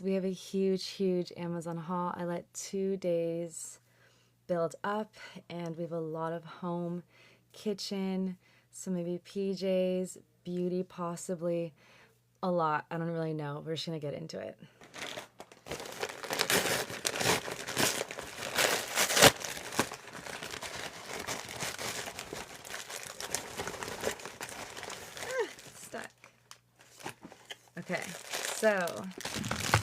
We have a huge Amazon haul. I let 2 days build up, and we have a lot of home, kitchen, some maybe PJs, beauty possibly, a lot. I don't really know. We're just gonna get into it. Stuck. Okay, so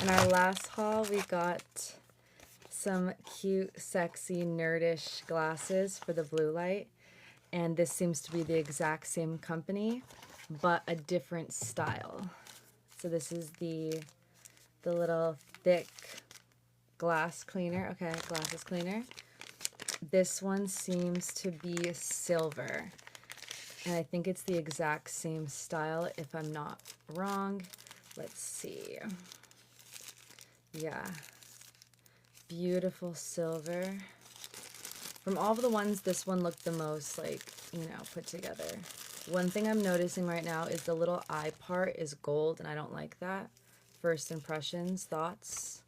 in our last haul, we got some cute, sexy, nerdish glasses for the blue light. And this seems to be the exact same company, but a different style. So this is the little thick glass cleaner. Okay, glasses cleaner. This one seems to be silver. And I think it's the exact same style, if I'm not wrong. Let's see. Yeah. Beautiful silver. From all of the ones, this one looked the most, put together. One thing I'm noticing right now is the little eye part is gold, and I don't like that. First impressions, thoughts.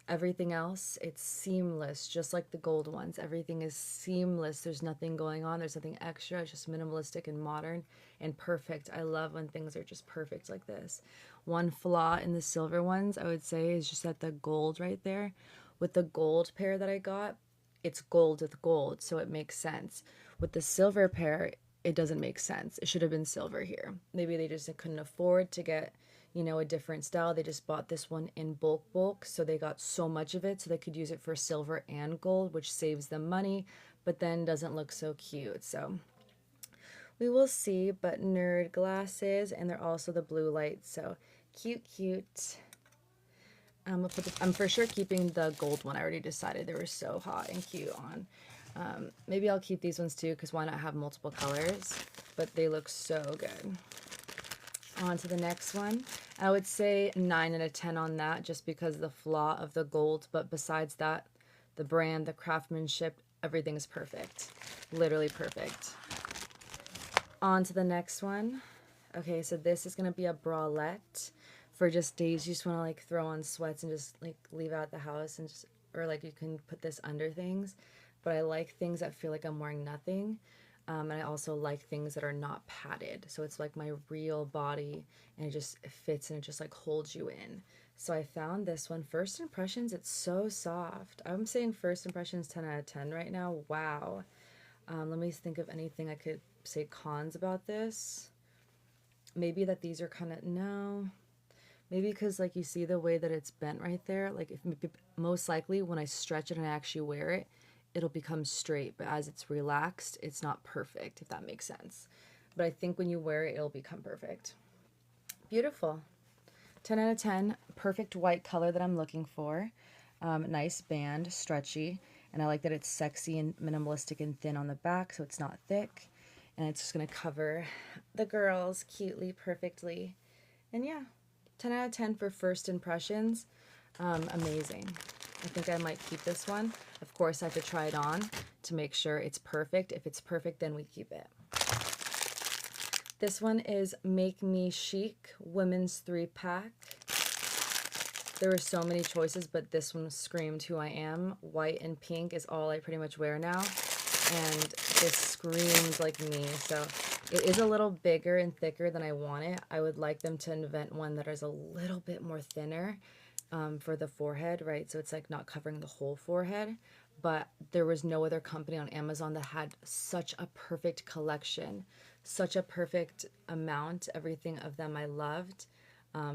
Everything else, it's seamless, just like the gold ones. Everything is seamless. There's nothing going on. There's nothing extra. It's just minimalistic and modern and perfect. I love when things are just perfect like this. One flaw in the silver ones, I would say, is just that the gold right there. With the gold pair that I got, it's gold with gold, so it makes sense. With the silver pair, it doesn't make sense. It should have been silver here. Maybe they just couldn't afford to get, a different style. They just bought this one in bulk, so they got so much of it so they could use it for silver and gold, which saves them money, but then doesn't look so cute. So we will see, but nerd glasses, and they're also the blue light, so cute. I'm for sure keeping the gold one. I already decided they were so hot and cute on. Maybe I'll keep these ones too, because why not have multiple colors? But they look so good. On to the next one. I would say 9 out of 10 on that, just because of the flaw of the gold. But besides that, the brand, the craftsmanship, everything is perfect. Literally perfect. On to the next one. Okay, so this is going to be a bralette for just days you just want to throw on sweats and just leave out the house, and just, or you can put this under things. But I like things that feel like I'm wearing nothing. And I also like things that are not padded. So it's like my real body, and it just fits, and it just holds you in. So I found this one. First impressions, it's so soft. I'm saying first impressions 10 out of 10 right now. Wow. Let me think of anything I could say cons about this. Maybe that these are kind of, no. Maybe because you see the way that it's bent right there. Most likely when I stretch it and I actually wear it, it'll become straight, but as it's relaxed, it's not perfect, if that makes sense. But I think when you wear it, it'll become perfect. Beautiful. 10 out of 10. Perfect white color that I'm looking for. Nice band, stretchy, and I like that it's sexy and minimalistic and thin on the back, so it's not thick. And it's just going to cover the girls cutely, perfectly. And yeah, 10 out of 10 for first impressions. Amazing. I think I might keep this one. Of course, I have to try it on to make sure it's perfect. If it's perfect, then we keep it. This one is Make Me Chic Women's 3-pack. There were so many choices, but this one screamed who I am. White and pink is all I pretty much wear now, and this screams like me. So it is a little bigger and thicker than I want it. I would like them to invent one that is a little bit more thinner. For the forehead, right? So it's not covering the whole forehead, but there was no other company on Amazon that had such a perfect collection, such a perfect amount. Everything of them I loved.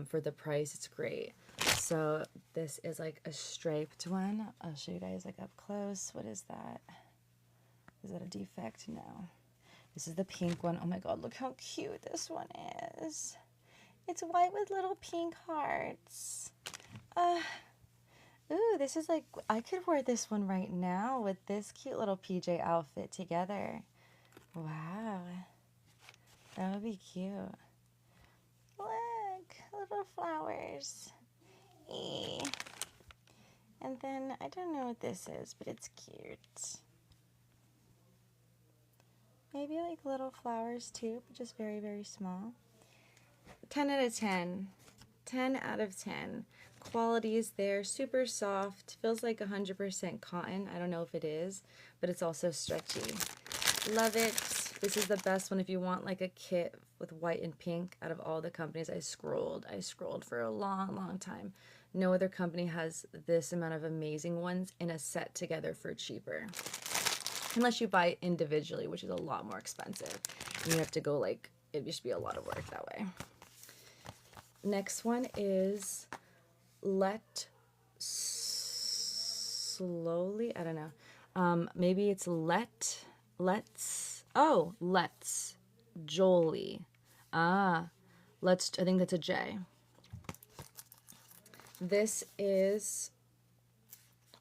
For the price, it's great. So this is a striped one. I'll show you guys up close. What is that? Is that a defect? No. This is the pink one. Oh my god, look how cute this one is. It's white with little pink hearts. Ooh, this is I could wear this one right now with this cute little PJ outfit together. Wow. That would be cute. Look, little flowers. Eee. And then, I don't know what this is, but it's cute. Maybe little flowers too, but just very, very small. 10 out of 10. 10 out of 10. Quality is there, super soft, feels like 100% cotton. I don't know if it is, but it's also stretchy. Love it. This is the best one if you want like a kit with white and pink. Out of all the companies, I scrolled for a long time. No other company has this amount of amazing ones in a set together for cheaper. Unless you buy it individually, which is a lot more expensive. And you have to go like, it used to be a lot of work that way. Next one is Let Slowly. I don't know. Maybe it's Let's Jolie. I think that's a J. This is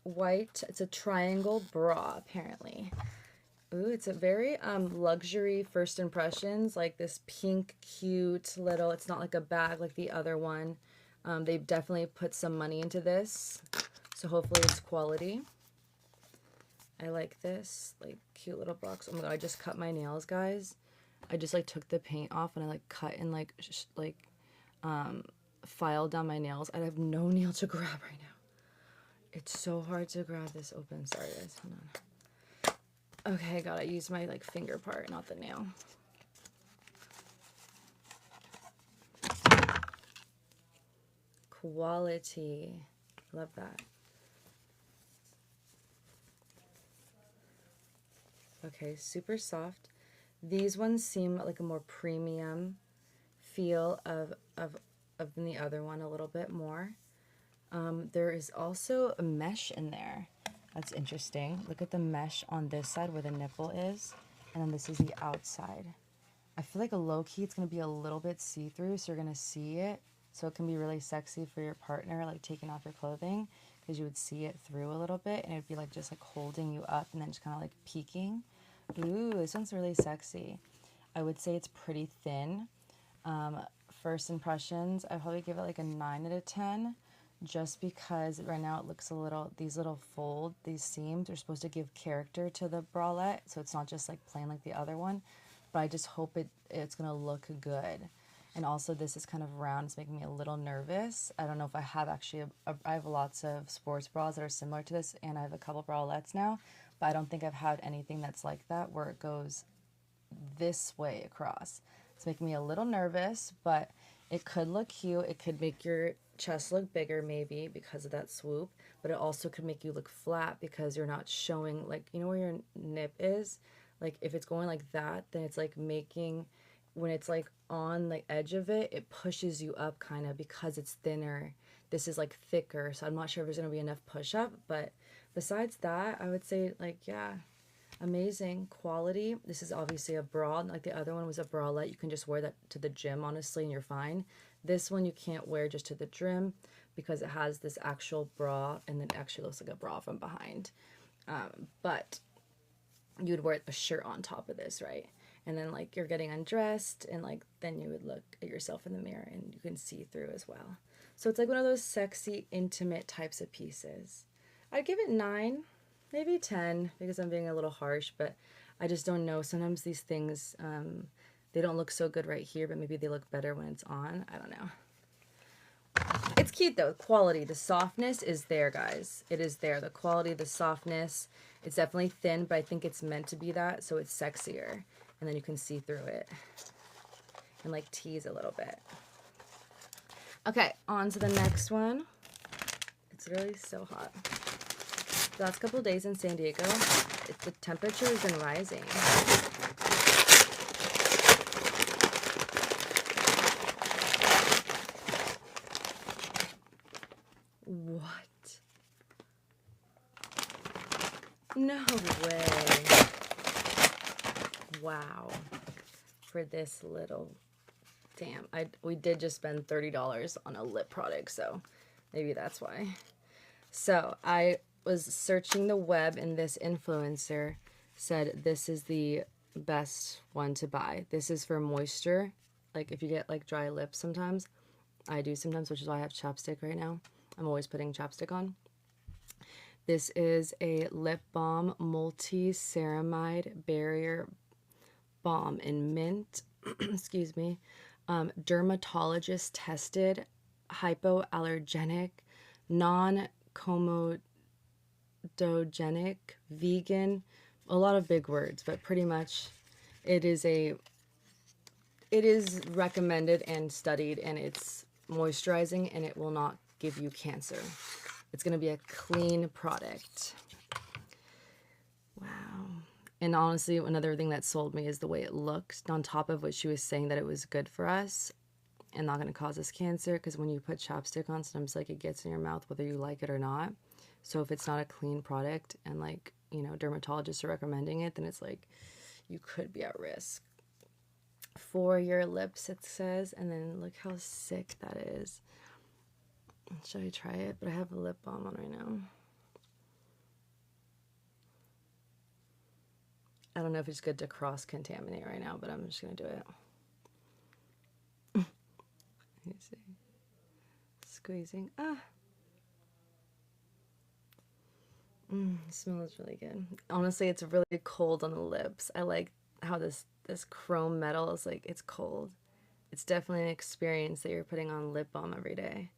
white. It's a triangle bra, apparently. Ooh, it's a very luxury first impressions, like this pink, cute little, it's not like a bag like the other one. They've definitely put some money into this, so hopefully it's quality. I like this, like, cute little box. Oh my god, I just cut my nails, guys. I just, like, took the paint off and I, like, cut and, like, filed down my nails. I have no nail to grab right now. It's so hard to grab this open. Sorry, guys. Hold on. Okay, gotta use my, like, finger part, not the nail. Quality. Love that. Okay, super soft. These ones seem like a more premium feel than the other one a little bit more. There is also a mesh in there. That's interesting. Look at the mesh on this side where the nipple is, and then this is the outside. I feel like a low-key it's going to be a little bit see-through, so you're going to see it. So it can be really sexy for your partner, like taking off your clothing, because you would see it through a little bit, and it would be like just like holding you up and then just kind of like peeking. Ooh, this one's really sexy. I would say it's pretty thin. First impressions, I'd probably give it like a 9 out of 10. Just because right now it looks a little, these little fold, these seams are supposed to give character to the bralette, so it's not just like plain like the other one, but I just hope it's gonna look good. And also this is kind of round, it's making me a little nervous. I don't know if I have actually, I have lots of sports bras that are similar to this, and I have a couple bralettes now, but I don't think I've had anything that's like that where it goes this way across. It's making me a little nervous, but it could look cute. It could make your chest look bigger maybe because of that swoop, but it also could make you look flat because you're not showing, like, you know where your nip is? Like if it's going like that, then it's like making, when it's like on the edge of it, it pushes you up kind of because it's thinner. This is like thicker, so I'm not sure if there's going to be enough push up, but besides that, I would say like, yeah, amazing quality. This is obviously a bra, like the other one was a bralette. You can just wear that to the gym, honestly, and you're fine. This one you can't wear just to the gym because it has this actual bra, and it actually looks like a bra from behind. But you'd wear a shirt on top of this, right? And then like you're getting undressed, and like then you would look at yourself in the mirror and you can see through as well. So it's like one of those sexy, intimate types of pieces. I'd give it 9, maybe 10, because I'm being a little harsh, but I just don't know. Sometimes these things, they don't look so good right here, but maybe they look better when it's on. I don't know. It's cute though. Quality, the softness is there, guys. It is there. The quality, the softness. It's definitely thin, but I think it's meant to be that, so it's sexier. And then you can see through it and like tease a little bit. Okay, on to the next one. It's really so hot. The last couple of days in San Diego, the temperature has been rising. What? No way. Wow. For this little, damn, we did just spend $30 on a lip product, so maybe that's why. So I was searching the web, and this influencer said this is the best one to buy. This is for moisture, like if you get like dry lips sometimes. I do sometimes, which is why I have chapstick right now. I'm always putting chapstick on. This is a lip balm multi-ceramide barrier balm in mint. Excuse me. Dermatologist tested, hypoallergenic, non-comedogenic, vegan, a lot of big words, but pretty much it is recommended and studied, and it's moisturizing, and it will not give you cancer. It's going to be a clean product. Wow. And honestly, another thing that sold me is the way it looked, on top of what she was saying, that it was good for us and not going to cause us cancer, because when you put chapstick on, sometimes like it gets in your mouth whether you like it or not. So if it's not a clean product and like, you know, dermatologists are recommending it, then it's like you could be at risk. For your lips, it says, and then look how sick that is. Should I try it? But I have a lip balm on right now. I don't know if it's good to cross-contaminate right now, but I'm just going to do it. Let me see. Squeezing. It smells really good. Honestly, it's really cold on the lips. I like how this chrome metal is like, it's cold. It's definitely an experience that you're putting on lip balm every day.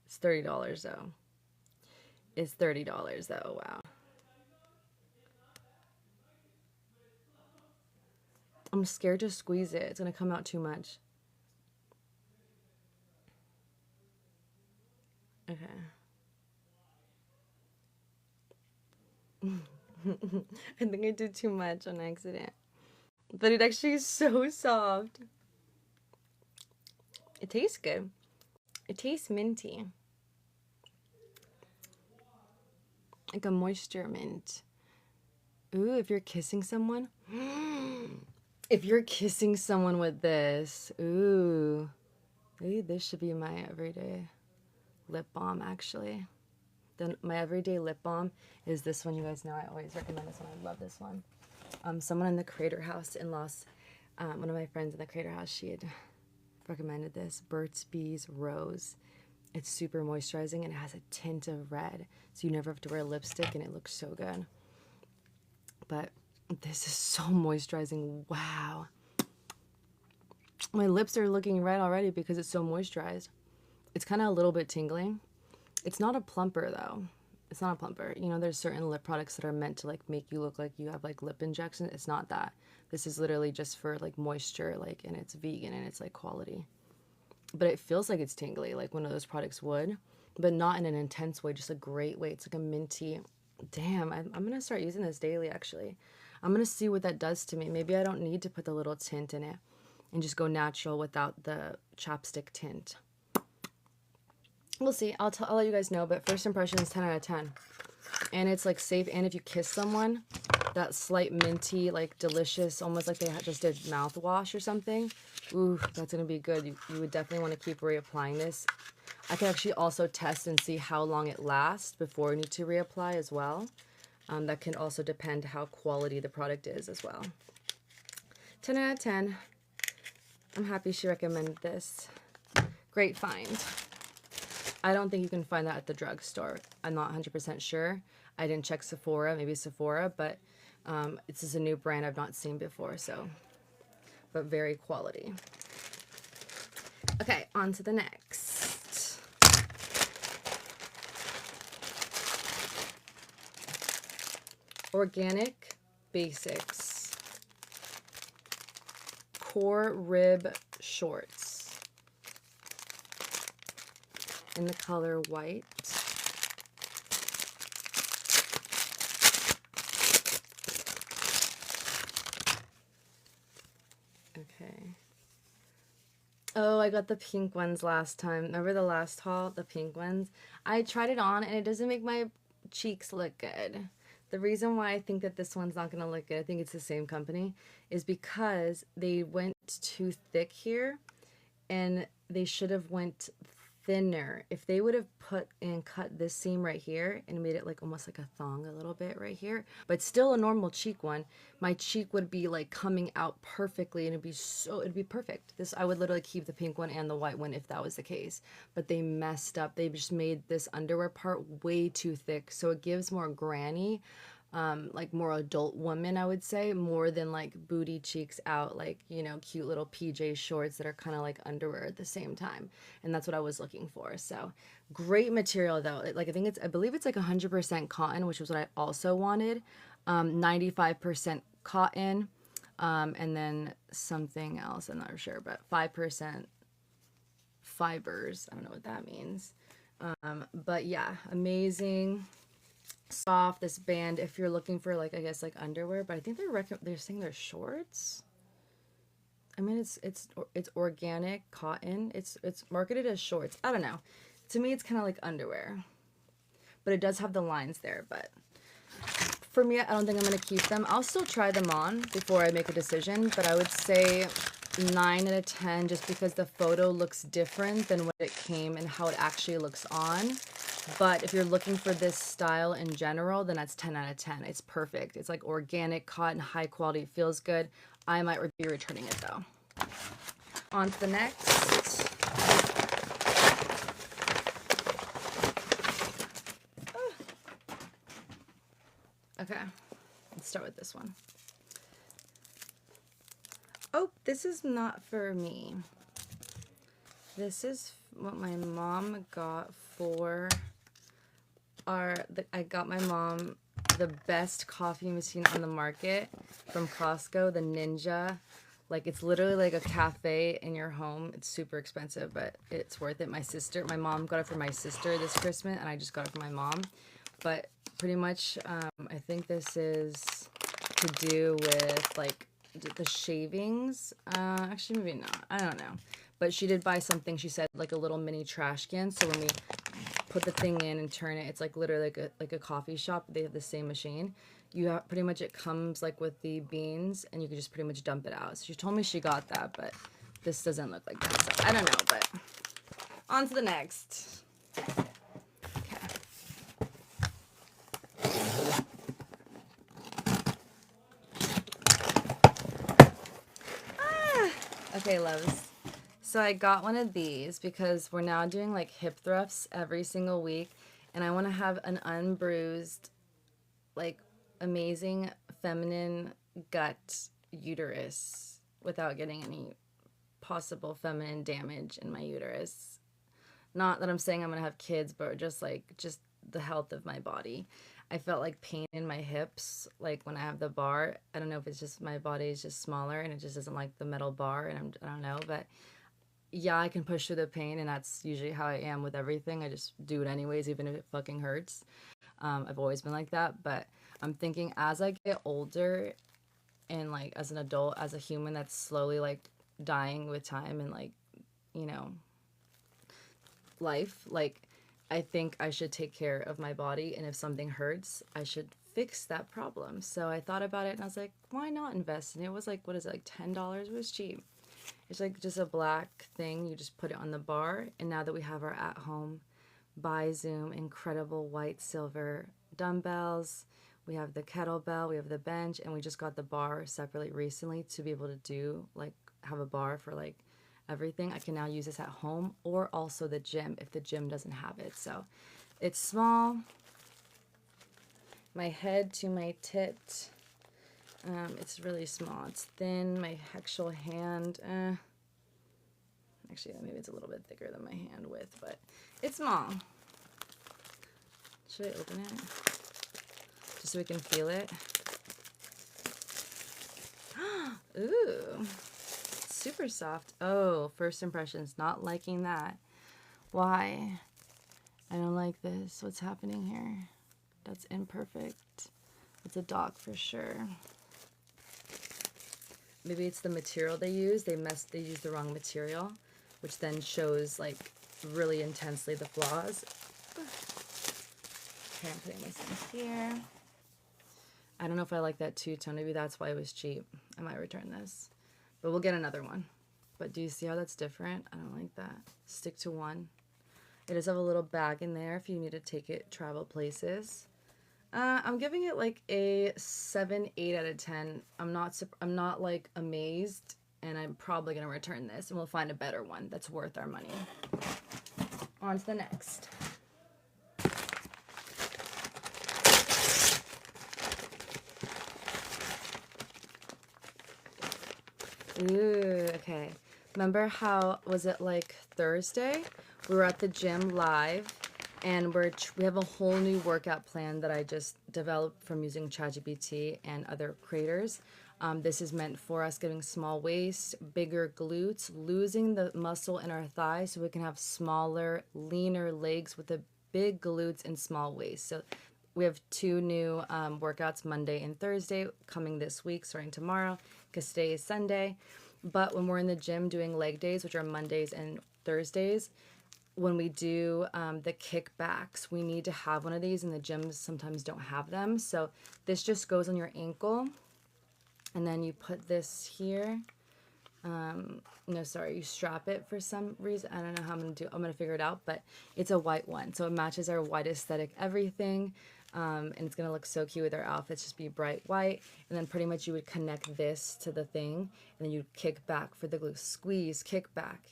It's $30 though. It's $30 though, wow. I'm scared to squeeze it. It's gonna come out too much. Okay. I think I did too much on accident. But it actually is so soft. It tastes good. It tastes minty. Like a moisture mint. Ooh, if you're kissing someone. If you're kissing someone with this. Ooh. Maybe this should be my everyday lip balm, actually. Then my everyday lip balm is this one. You guys know I always recommend this one. I love this one. Someone in the Creator House in one of my friends in the Creator House, she had recommended this Burt's Bees Rose. It's super moisturizing and it has a tint of red, so you never have to wear lipstick, and it looks so good. But this is so moisturizing. Wow. My lips are looking red already because it's so moisturized. It's kind of a little bit tingling. It's not a plumper though. It's not a plumper. You know, there's certain lip products that are meant to like make you look like you have like lip injection. It's not that. This is literally just for like moisture, like, and it's vegan and it's like quality. But it feels like it's tingly, like one of those products would, but not in an intense way, just a great way. It's like a minty. Damn, I'm gonna start using this daily actually. I'm gonna see what that does to me. Maybe I don't need to put the little tint in it and just go natural without the chapstick tint. We'll see. I'll let you guys know, but first impression is 10 out of 10. And it's like safe, and if you kiss someone, that slight minty, like delicious, almost like they just did mouthwash or something. Ooh, that's gonna be good. You would definitely want to keep reapplying this. I can actually also test and see how long it lasts before you need to reapply as well. That can also depend how quality the product is as well. 10 out of 10. I'm happy she recommended this. Great find. I don't think you can find that at the drugstore. I'm not 100% sure. I didn't check Sephora, maybe Sephora, but this is a new brand I've not seen before, so, but very quality. Okay, on to the next. Organic Basics Core Rib Shorts in the color white. Okay. Oh, I got the pink ones last time. Remember the last haul? The pink ones? I tried it on and it doesn't make my cheeks look good. The reason why I think that this one's not going to look good, I think it's the same company, is because they went too thick here and they should have went thinner. If they would have put and cut this seam right here and made it like almost like a thong a little bit right here, but still a normal cheek one, my cheek would be like coming out perfectly and it'd be perfect. This, I would literally keep the pink one and the white one if that was the case, but they messed up. They just made this underwear part way too thick, so it gives more granny, like more adult woman, I would say, more than like booty cheeks out, like, you know, cute little PJ shorts that are kind of like underwear at the same time. And that's what I was looking for. So great material though. Like I believe it's like 100% cotton, which was what I also wanted. 95% cotton, and then something else, I'm not sure, but 5% fibers. I don't know what that means. But yeah, amazing. Soft, this band, if you're looking for like, I guess like underwear, but I think they're saying they're shorts. I mean, it's organic cotton. It's marketed as shorts. I don't know. To me, it's kind of like underwear, but it does have the lines there. But for me, I don't think I'm gonna keep them. I'll still try them on before I make a decision, but I would say 9 out of 10, just because the photo looks different than what it came and how it actually looks on. But if you're looking for this style in general, then that's 10 out of 10. It's perfect. It's like organic cotton, high quality, it feels good. I might be returning it though. On to the next. Okay, let's start with this one. Oh, this is not for me. This is what my mom got for I got my mom the best coffee machine on the market from Costco, the Ninja. Like, it's literally like a cafe in your home. It's super expensive, but it's worth it. My mom got it for my sister this Christmas, and I just got it for my mom. But pretty much, I think this is to do with like the shavings. Actually, maybe not. I don't know. But she did buy something, she said, like a little mini trash can. So when we put the thing in and turn it, it's like literally like a coffee shop. They have the same machine. You have pretty much, it comes like with the beans, and you can just pretty much dump it out. So she told me she got that, but this doesn't look like that. So I don't know, but on to the next. Okay. Okay, loves. So I got one of these because we're now doing like hip thrusts every single week, and I want to have an unbruised, like, amazing feminine gut uterus without getting any possible feminine damage in my uterus. Not that I'm saying I'm gonna have kids, but just the health of my body. I felt like pain in my hips, like when I have the bar. I don't know if it's just my body is just smaller and it just doesn't like the metal bar, and I don't know, but yeah, I can push through the pain, and that's usually how I am with everything. I just do it anyways, even if it fucking hurts. I've always been like that, but I'm thinking as I get older and like as an adult, as a human that's slowly like dying with time and like, you know, life, like I think I should take care of my body, and if something hurts, I should fix that problem. So I thought about it, and I was like, why not invest? And it was like, what is it, like $10? It was cheap. It's like just a black thing. You just put it on the bar. And now that we have our at-home by Zoom incredible white silver dumbbells, we have the kettlebell, we have the bench, and we just got the bar separately recently to be able to do like have a bar for like everything. I can now use this at home or also the gym if the gym doesn't have it. So it's small. My head to my tit. It's really small. It's thin. My actual hand, actually, maybe it's a little bit thicker than my hand width, but it's small. Should I open it? Just so we can feel it. Ooh, super soft. Oh, first impressions, not liking that. Why? I don't like this. What's happening here? That's imperfect. It's a dog for sure. Maybe it's the material they use. They use the wrong material, which then shows like really intensely the flaws. Okay, I'm putting this in here. I don't know if I like that two-tone. Maybe that's why it was cheap. I might return this, but we'll get another one. But do you see how that's different? I don't like that. Stick to one. It does have a little bag in there if you need to take it travel places. I'm giving it like a 7, 8 out of 10. I'm not like amazed, and I'm probably gonna return this, and we'll find a better one that's worth our money. On to the next. Ooh, okay. Remember how, was it like Thursday? We were at the gym live, and we have a whole new workout plan that I just developed from using ChatGPT and other creators. This is meant for us getting small waist, bigger glutes, losing the muscle in our thighs so we can have smaller, leaner legs with the big glutes and small waist. So we have two new workouts, Monday and Thursday, coming this week, starting tomorrow, because today is Sunday. But when we're in the gym doing leg days, which are Mondays and Thursdays, when we do the kickbacks, we need to have one of these, and the gyms sometimes don't have them. So this just goes on your ankle, and then you put this here. No, sorry, you strap it for some reason. I don't know how I'm gonna figure it out, but it's a white one, so it matches our white aesthetic everything. And it's gonna look so cute with our outfits, just be bright white. And then pretty much you would connect this to the thing, and then you'd kick back for the glue. Squeeze, kick back,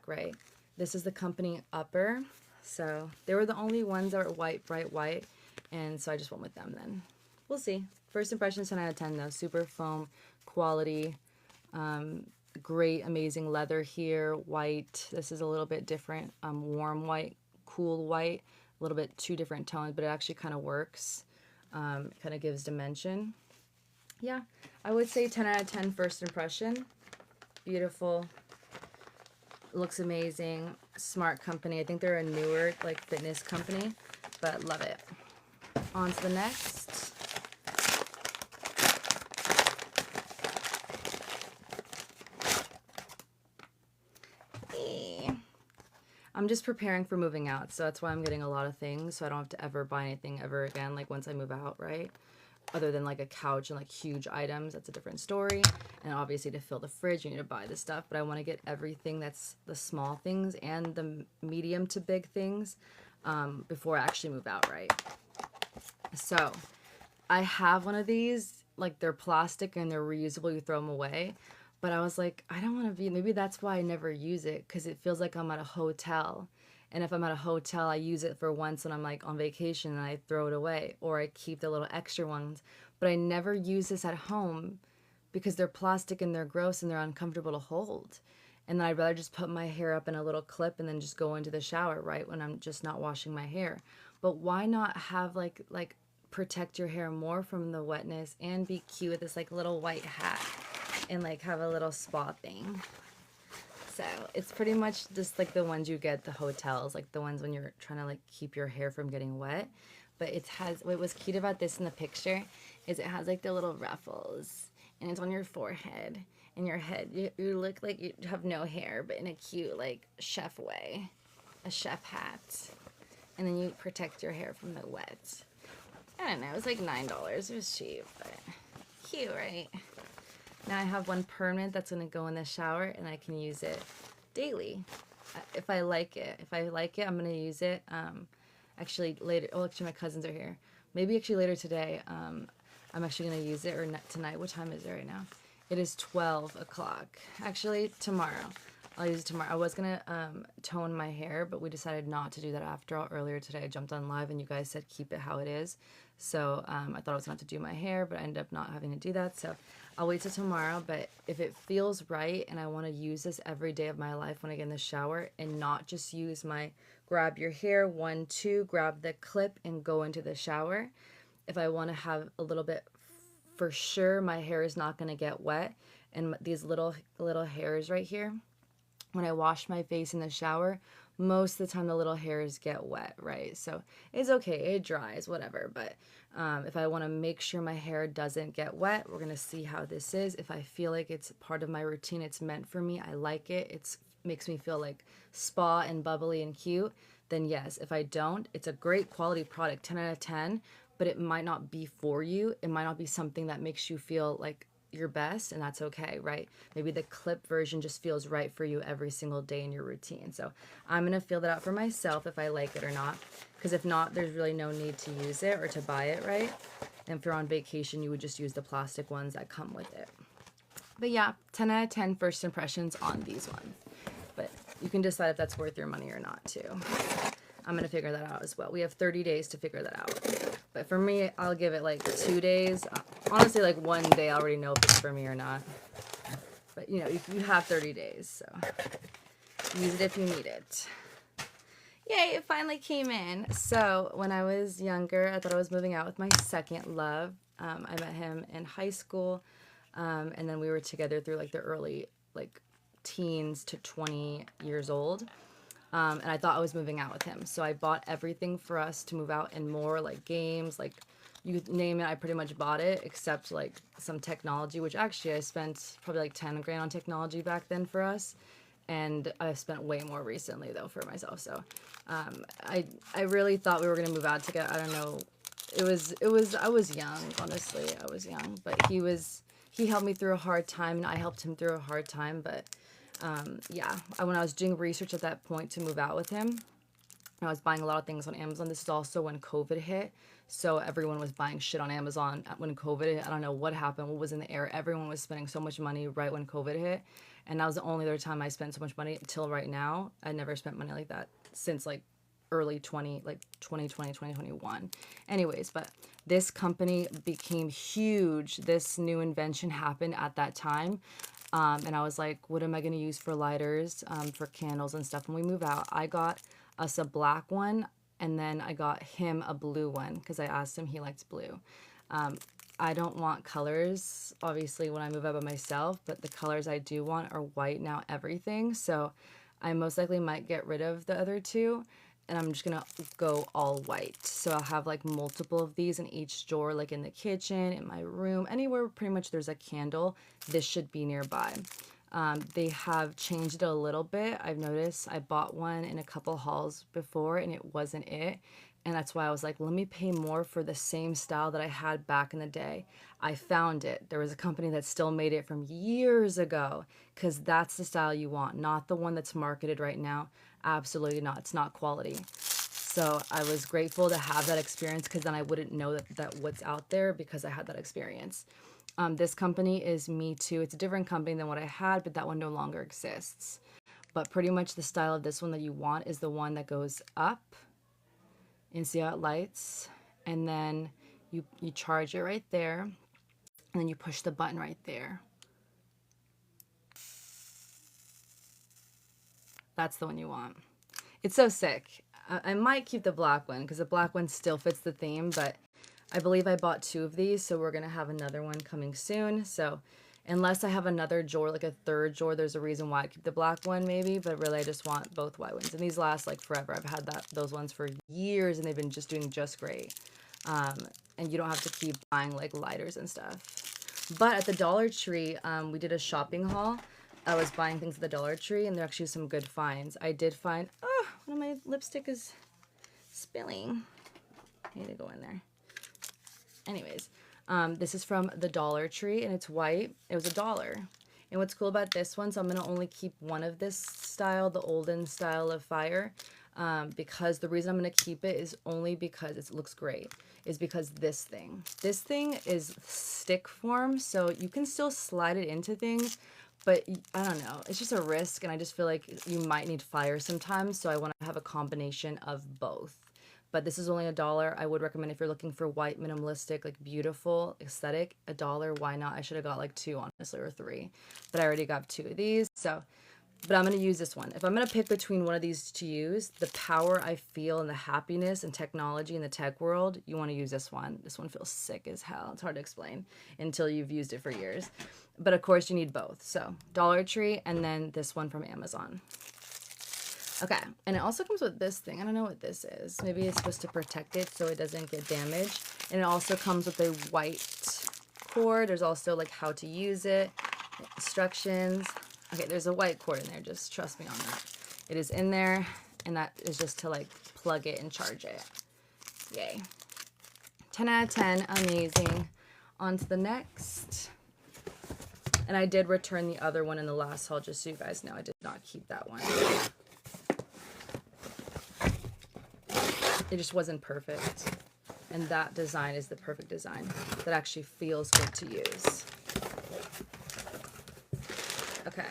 right? This is the company Upper. So they were the only ones that were white, bright white, and so I just went with them then. We'll see. First impressions, 10 out of 10 though. Super foam quality. Great, amazing leather here. White. This is a little bit different. Warm white, cool white. A little bit two different tones, but it actually kind of works. It kind of gives dimension. Yeah, I would say 10 out of 10 first impression. Beautiful. Looks amazing. Smart company. I think they're a newer like fitness company, but love it. On to the next. I'm just preparing for moving out, so that's why I'm getting a lot of things, so I don't have to ever buy anything ever again, like once I move out, right? Other than like a couch and like huge items, that's a different story. And obviously to fill the fridge, you need to buy the stuff, but I want to get everything that's the small things and the medium to big things before I actually move out, right? So I have one of these, like they're plastic and they're reusable, you throw them away. But I was like, I don't want to be, maybe that's why I never use it, because it feels like I'm at a hotel. And if I'm at a hotel, I use it for once when I'm like on vacation and I throw it away, or I keep the little extra ones. But I never use this at home because they're plastic and they're gross and they're uncomfortable to hold. And then I'd rather just put my hair up in a little clip and then just go into the shower, right, when I'm just not washing my hair. But why not have like protect your hair more from the wetness and be cute with this like little white hat and like have a little spa thing. So it's pretty much just like the ones you get at the hotels, like the ones when you're trying to like keep your hair from getting wet. But it has, what was cute about this in the picture is it has like the little ruffles, and it's on your forehead and your head. You look like you have no hair, but in a cute like chef way, a chef hat. And then you protect your hair from the wet. I don't know, it was like $9. It was cheap, but cute, right? Now I have one permanent that's going to go in the shower, and I can use it daily if I like it. If I like it, I'm going to use it. Actually, later. Oh, actually, my cousins are here. Maybe actually later today, I'm actually going to use it, or tonight. What time is it right now? It is 12 o'clock. Actually, tomorrow. I'll use it tomorrow. I was going to tone my hair, but we decided not to do that after all. Earlier today, I jumped on live, and you guys said keep it how it is. So I thought I was going to have to do my hair, but I ended up not having to do that. So I'll wait till tomorrow. But if it feels right and I want to use this every day of my life when I get in the shower and not just use my grab your hair, 1, 2, grab the clip and go into the shower. If I want to have a little bit, for sure my hair is not going to get wet. And these little hairs right here, when I wash my face in the shower, most of the time the little hairs get wet, right? So it's okay, it dries, whatever. But if I want to make sure my hair doesn't get wet, we're going to see how this is. If I feel like it's part of my routine, it's meant for me, I like it, it makes me feel like spa and bubbly and cute, then yes. If I don't, it's a great quality product, 10 out of 10, but it might not be for you. It might not be something that makes you feel like your best, and that's okay, right? Maybe the clip version just feels right for you every single day in your routine. So I'm gonna feel that out for myself if I like it or not, because if not, there's really no need to use it or to buy it, right? And if you're on vacation, you would just use the plastic ones that come with it. But yeah, 10 out of 10 first impressions on these ones. But you can decide if that's worth your money or not too. I'm going to figure that out as well. We have 30 days to figure that out. But for me, I'll give it like 2 days. Honestly, like 1 day, I already know if it's for me or not. But, you know, you have 30 days, so use it if you need it. Yay, it finally came in. So when I was younger, I thought I was moving out with my second love. I met him in high school, and then we were together through like the early like teens to 20 years old. And I thought I was moving out with him. So I bought everything for us to move out and more, like games, like you name it, I pretty much bought it, except like some technology, which actually I spent probably like 10 grand on technology back then for us. And I've spent way more recently though for myself. So I really thought we were gonna move out together. I don't know. I was young, honestly. I was young, but he helped me through a hard time, and I helped him through a hard time. But yeah, when I was doing research at that point to move out with him, I was buying a lot of things on Amazon. This is also when COVID hit, so everyone was buying shit on Amazon when COVID hit. I don't know what happened, what was in the air. Everyone was spending so much money right when COVID hit, and that was the only other time I spent so much money until right now. I never spent money like that since like early 2020, 2021. Anyways, but this company became huge. This new invention happened at that time. And I was like, what am I going to use for lighters, for candles and stuff? When we move out, I got us a black one, and then I got him a blue one because I asked him, he likes blue. I don't want colors, obviously, when I move out by myself, but the colors I do want are white now, everything. So I most likely might get rid of the other two, and I'm just gonna go all white. So I'll have like multiple of these in each drawer, like in the kitchen, in my room, anywhere pretty much there's a candle, this should be nearby. They have changed it a little bit. I've noticed I bought one in a couple hauls before and it wasn't it. And that's why I was like, let me pay more for the same style that I had back in the day. I found it. There was a company that still made it from years ago, because that's the style you want, not the one that's marketed right now. Absolutely not. It's not quality. So I was grateful to have that experience, because then I wouldn't know that what's out there, because I had that experience. This company is Me Too. It's a different company than what I had, but that one no longer exists. But pretty much the style of this one that you want is the one that goes up, and see how it lights, and then you charge it right there, and then you push the button right there. That's the one you want. It's so sick. I might keep the black one because the black one still fits the theme, but I believe I bought 2 of these, so we're gonna have another one coming soon. So unless I have another drawer, like a third drawer, there's a reason why I keep the black one maybe, but really I just want both white ones. And these last like forever. I've had those ones for years, and they've been just doing just great. And you don't have to keep buying like lighters and stuff. But at the Dollar Tree, we did a shopping haul. I was buying things at the Dollar Tree, and there are actually some good finds. I did find, oh, one of my lipstick is spilling. I need to go in there. Anyways, this is from the Dollar Tree, and it's white. It was $1. And what's cool about this one, so I'm going to only keep one of this style, the olden style of fire, because the reason I'm going to keep it is only because it looks great, is because this thing is stick form, so you can still slide it into things, but I don't know, it's just a risk, and I just feel like you might need fire sometimes, so I want to have a combination of both. But this is only $1. I would recommend if you're looking for white, minimalistic, like beautiful aesthetic, $1. Why not? I should have got like 2, honestly, or 3. But I already got 2 of these. So, but I'm going to use this one. If I'm going to pick between one of these to use, the power I feel and the happiness and technology in the tech world, you want to use this one. This one feels sick as hell. It's hard to explain until you've used it for years. But of course you need both. So Dollar Tree, and then this one from Amazon. Okay, and it also comes with this thing. I don't know what this is. Maybe it's supposed to protect it so it doesn't get damaged. And it also comes with a white cord. There's also like how to use it, instructions. Okay, there's a white cord in there. Just trust me on that. It is in there, and that is just to like plug it and charge it. Yay. 10 out of 10, amazing. On to the next. And I did return the other one in the last haul, just so you guys know. I did not keep that one. It just wasn't perfect. And that design is the perfect design that actually feels good to use. Okay.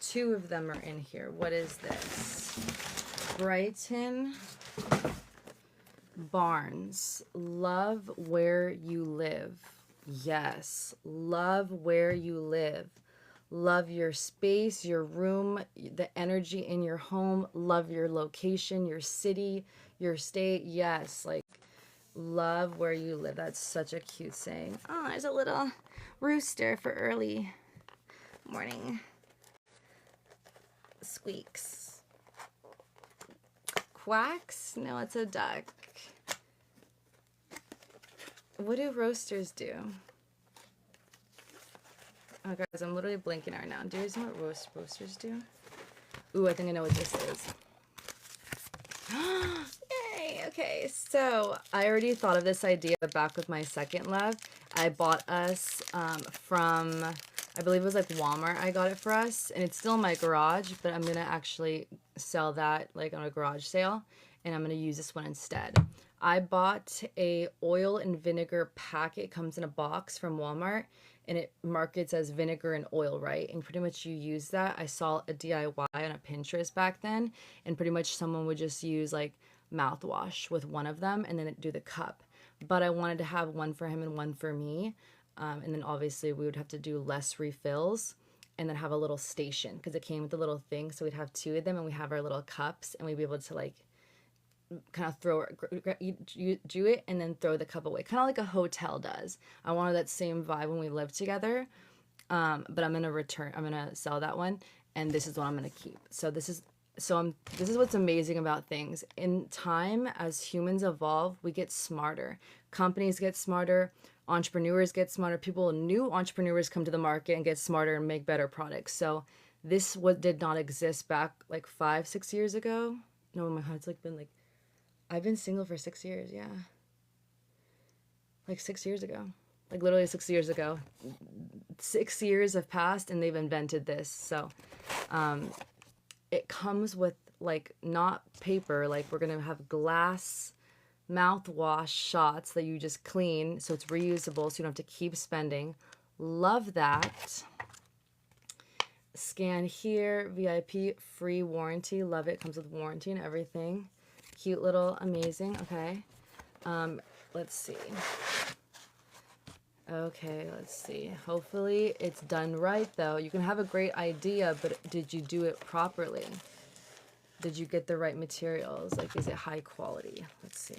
2 of them are in here. What is this? Brighton Barnes. Love Where You Live. Yes. Love where you live. Love your space, your room, the energy in your home. Love your location, your city, your state. Yes. Like, love where you live. That's such a cute saying. Oh, there's a little rooster for early morning squeaks. Quacks? No, it's a duck. What do roasters do? Oh, guys, I'm literally blinking right now. Do you guys know what roasters do? Ooh, I think I know what this is. Yay! Okay, so I already thought of this idea back with my second love. I bought us from, I believe it was like Walmart. I got it for us, and it's still in my garage, but I'm gonna actually sell that like on a garage sale, and I'm gonna use this one instead. I bought a oil and vinegar packet. It comes in a box from Walmart, and it markets as vinegar and oil, right? And pretty much you use that. I saw a DIY on a Pinterest back then, and pretty much someone would just use like mouthwash with one of them and then do the cup. But I wanted to have one for him and one for me. And then obviously we would have to do less refills and then have a little station because it came with a little thing. So we'd have two of them and we have our little cups and we'd be able to like kind of throw do it and then throw the cup away, kind of like a hotel does. I wanted that same vibe when we lived together. But I'm gonna sell that one, and this is what I'm gonna keep. This is what's amazing about things. In time, as humans evolve, we get smarter. Companies get smarter, entrepreneurs get smarter, new entrepreneurs come to the market and get smarter and make better products. So this what did not exist back like 5-6 years ago. No, oh my God, it's like been like I've been single for 6 years, yeah. Like 6 years ago. Like literally 6 years ago. 6 years have passed and they've invented this. So it comes with like not paper, like we're gonna have glass mouthwash shots that you just clean so it's reusable so you don't have to keep spending. Love that. Scan here, VIP, free warranty. Love it. Comes with warranty and everything. Cute little amazing. Okay. Let's see. Okay, let's see. Hopefully it's done right though. You can have a great idea, but did you do it properly? Did you get the right materials? Like, is it high quality? Let's see.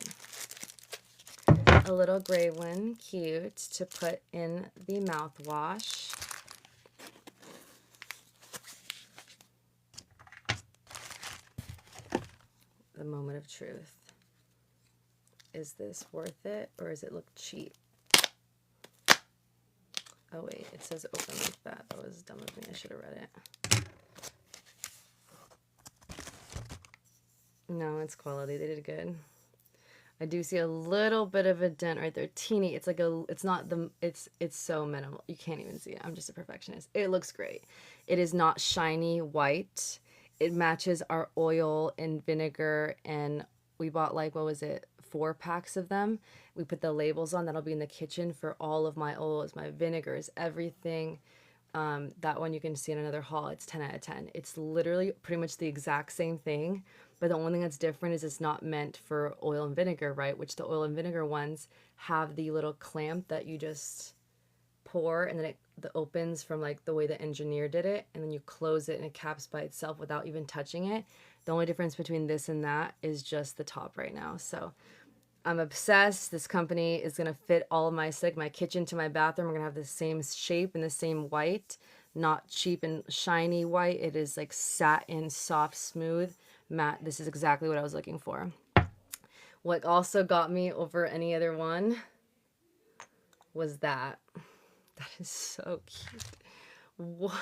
A little gray one, cute, to put in the mouthwash. The moment of truth. Is this worth it or does it look cheap? Oh wait, it says open like that. That was dumb of me. I should have read it. No, it's quality. They did good. I do see a little bit of a dent right there. Teeny. It's like it's so minimal. You can't even see it. I'm just a perfectionist. It looks great. It is not shiny white. It matches our oil and vinegar, and we bought like, what was it, 4 packs of them. We put the labels on. That'll be in the kitchen for all of my oils, my vinegars, everything. That one you can see in another haul. It's 10 out of 10. It's literally pretty much the exact same thing, but the only thing that's different is it's not meant for oil and vinegar, right? Which the oil and vinegar ones have the little clamp that you just pour and then it opens from like the way the engineer did it, and then you close it and it caps by itself without even touching it. The only difference between this and that is just the top right now. So I'm obsessed. This company is going to fit all of my kitchen to my bathroom. We're going to have the same shape and the same white, not cheap and shiny white. It is like satin, soft, smooth, matte. This is exactly what I was looking for. What also got me over any other one was that. That is so cute. What?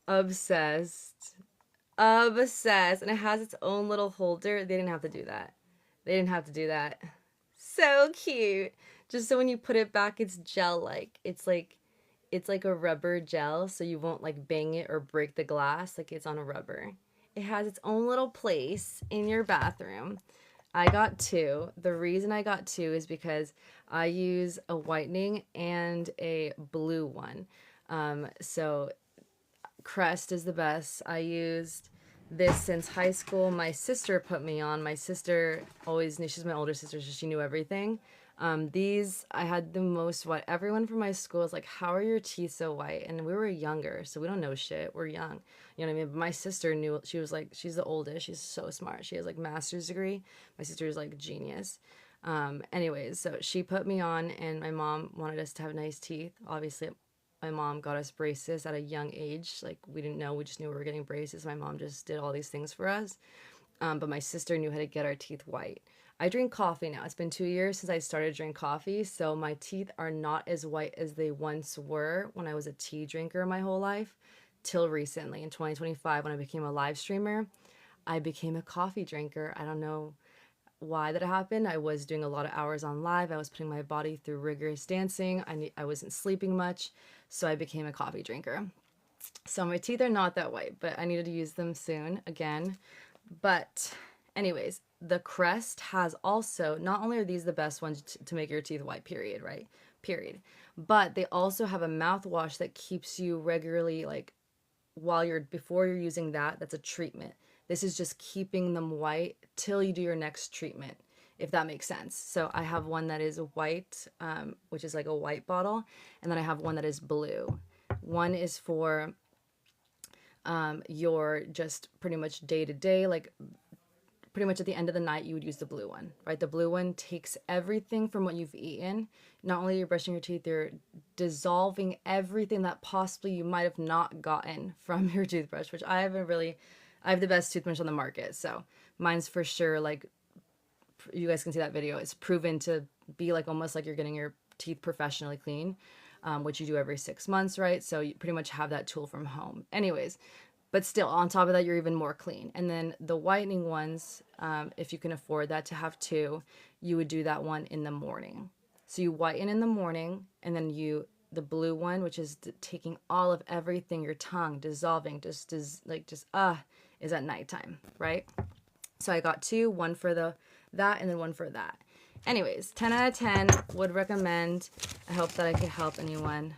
Obsessed. Obsessed. And it has its own little holder. They didn't have to do that. They didn't have to do that. So cute. Just so when you put it back, it's gel-like. It's like a rubber gel, so you won't like bang it or break the glass. Like it's on a rubber. It has its own little place in your bathroom. I got 2. The reason I got 2 is because I use a whitening and a blue one. So Crest is the best. I used this since high school. My sister put me on. My sister always knew, she's my older sister, so she knew everything. These, I had the most white. Everyone from my school was like, how are your teeth so white? And we were younger, so we don't know shit. We're young. You know what I mean? But my sister knew, she was like, she's the oldest. She's so smart. She has like master's degree. My sister is like genius. Anyways, so she put me on, and my mom wanted us to have nice teeth. Obviously, my mom got us braces at a young age. Like, we didn't know, we just knew we were getting braces. My mom just did all these things for us. But my sister knew how to get our teeth white. I drink coffee now. It's been 2 years since I started drinking coffee, so my teeth are not as white as they once were when I was a tea drinker my whole life, till recently in 2025 when I became a live streamer. I became a coffee drinker. I don't know why that happened. I was doing a lot of hours on live. I was putting my body through rigorous dancing. I wasn't sleeping much, so I became a coffee drinker. So my teeth are not that white, but I needed to use them soon again. But anyways, the Crest has also, not only are these the best ones to make your teeth white, period, right? Period. But they also have a mouthwash that keeps you regularly, like, before you're using that, that's a treatment. This is just keeping them white till you do your next treatment, if that makes sense. So I have one that is white, which is like a white bottle, and then I have one that is blue. One is for your just pretty much day to day, like pretty much at the end of the night, you would use the blue one, right? The blue one takes everything from what you've eaten. Not only you're brushing your teeth, you're dissolving everything that possibly you might have not gotten from your toothbrush, which I have the best toothbrush on the market. So mine's for sure, like, you guys can see that video. It's proven to be like almost like you're getting your teeth professionally clean, which you do every 6 months, right? So you pretty much have that tool from home. Anyways, but still, on top of that, you're even more clean. And then the whitening ones, if you can afford that to have two, you would do that one in the morning. So you whiten in the morning, and then the blue one, which is taking all of everything, your tongue, dissolving, is at nighttime, right? So I got two, one for that, and then one for that. Anyways, 10 out of 10, would recommend. I hope that I could help anyone.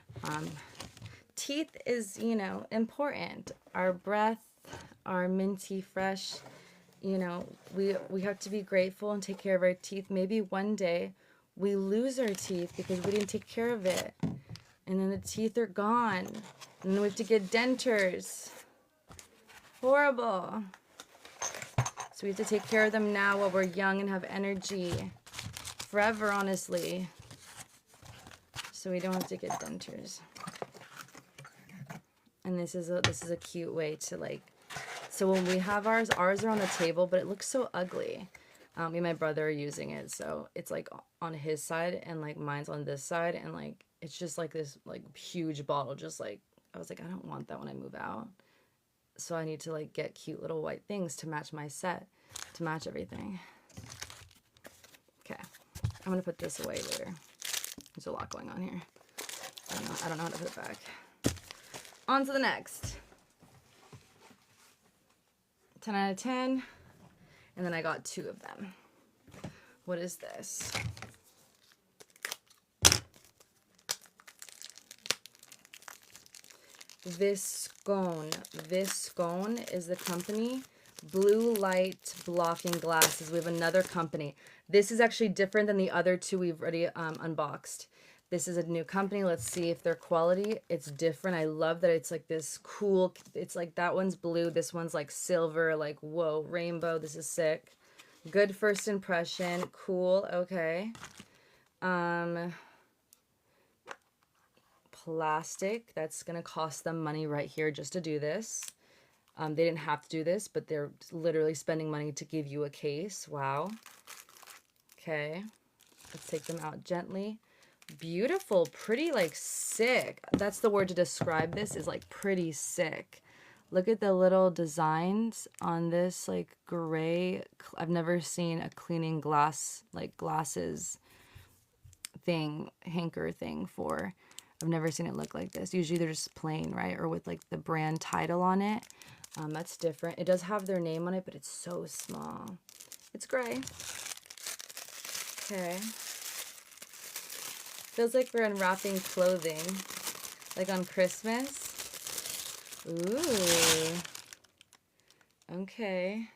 Teeth is, important. Our breath, our minty fresh, we have to be grateful and take care of our teeth. Maybe one day we lose our teeth because we didn't take care of it. And then the teeth are gone. And then we have to get dentures. Horrible. So we have to take care of them now while we're young and have energy. Forever, honestly. So we don't have to get dentures. And this is a cute way to, like, so when we have ours are on the table, but it looks so ugly. Me and my brother are using it, so it's like on his side and like mine's on this side, and like it's just like this like huge bottle. Just like I was like, I don't want that when I move out, so I need to like get cute little white things to match my set, to match everything. Okay, I'm gonna put this away later. There's a lot going on here. I don't know how to put it back. On to the next. 10 out of 10. And then I got two of them. What is this? Viscone. Viscone is the company. Blue light blocking glasses. We have another company. This is actually different than the other two we've already unboxed. This is a new company. Let's see if their quality, it's different. I love that it's like this cool, it's like that one's blue, this one's like silver, like whoa, rainbow. This is sick. Good first impression. Cool. Okay. Plastic. That's going to cost them money right here just to do this. They didn't have to do this, but they're literally spending money to give you a case. Wow. Okay. Let's take them out gently. Beautiful, pretty, like sick. That's the word to describe this, is like pretty sick. Look at the little designs on this, like gray. I've never seen a cleaning glass, like glasses thing, hanker thing for. I've never seen it look like this. Usually they're just plain, right? Or with like the brand title on it. That's different. It does have their name on it, but it's so small. It's gray. Okay. Feels like we're unwrapping clothing, like on Christmas. Ooh. Okay.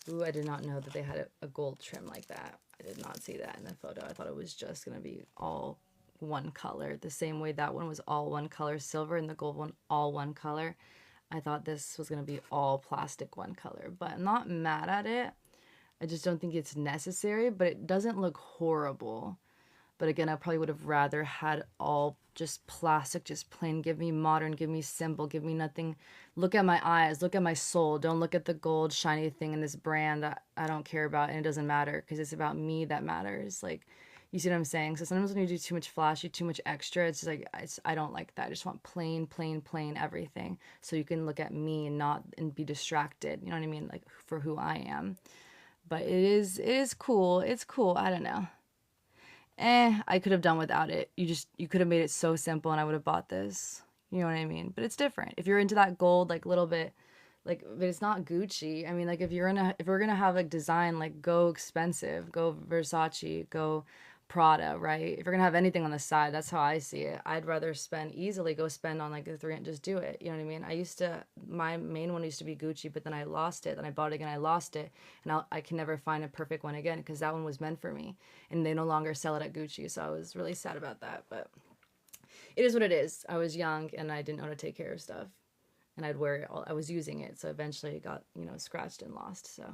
Ooh, I did not know that they had a gold trim like that. I did not see that in the photo. I thought it was just going to be all one color. The same way that one was all one color silver and the gold one all one color. I thought this was going to be all plastic one color. But I'm not mad at it. I just don't think it's necessary, but it doesn't look horrible. But again, I probably would have rather had all just plastic, just plain. Give me modern, give me simple, give me nothing. Look at my eyes, look at my soul. Don't look at the gold shiny thing in this brand that I don't care about and it doesn't matter because it's about me that matters. Like, you see what I'm saying? So sometimes when you do too much flashy, too much extra, it's just like, I don't like that. I just want plain, plain, plain everything. So you can look at me and be distracted. You know what I mean? Like, for who I am. But it is cool. It's cool. I don't know. I could have done without it. You could have made it so simple and I would have bought this. You know what I mean? But it's different. If you're into that gold, like, little bit, like, but it's not Gucci. I mean, like, if we're gonna have, like, design, like, go expensive, go Versace, go Prada, right? If you're gonna have anything on the side, that's how I see it. I'd rather go spend on, like, a three and just do it. You know what I mean? My main one used to be Gucci, but then I lost it. Then I bought it again, I lost it. And I can never find a perfect one again because that one was meant for me. And they no longer sell it at Gucci, so I was really sad about that. But it is what it is. I was young and I didn't know how to take care of stuff. And I'd wear it I was using it, so eventually it got, scratched and lost, so...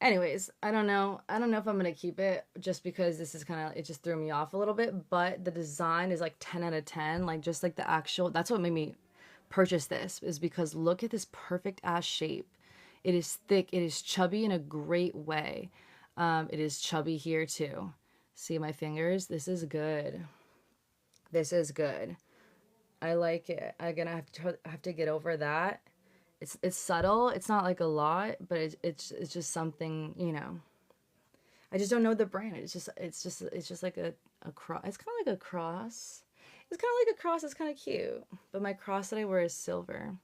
Anyways, I don't know if I'm going to keep it just because this is it just threw me off a little bit, but the design is like 10 out of 10, like just like the actual, that's what made me purchase this, is because look at this perfect ass shape. It is thick, it is chubby in a great way. It is chubby here too. See my fingers? This is good. This is good. I like it. Again, I have to get over that. It's subtle. It's not like a lot, but it's just something, I just don't know the brand. It's just like a cross. It's kind of like a cross. It's kind of like a cross. It's kind of cute. But my cross that I wear is silver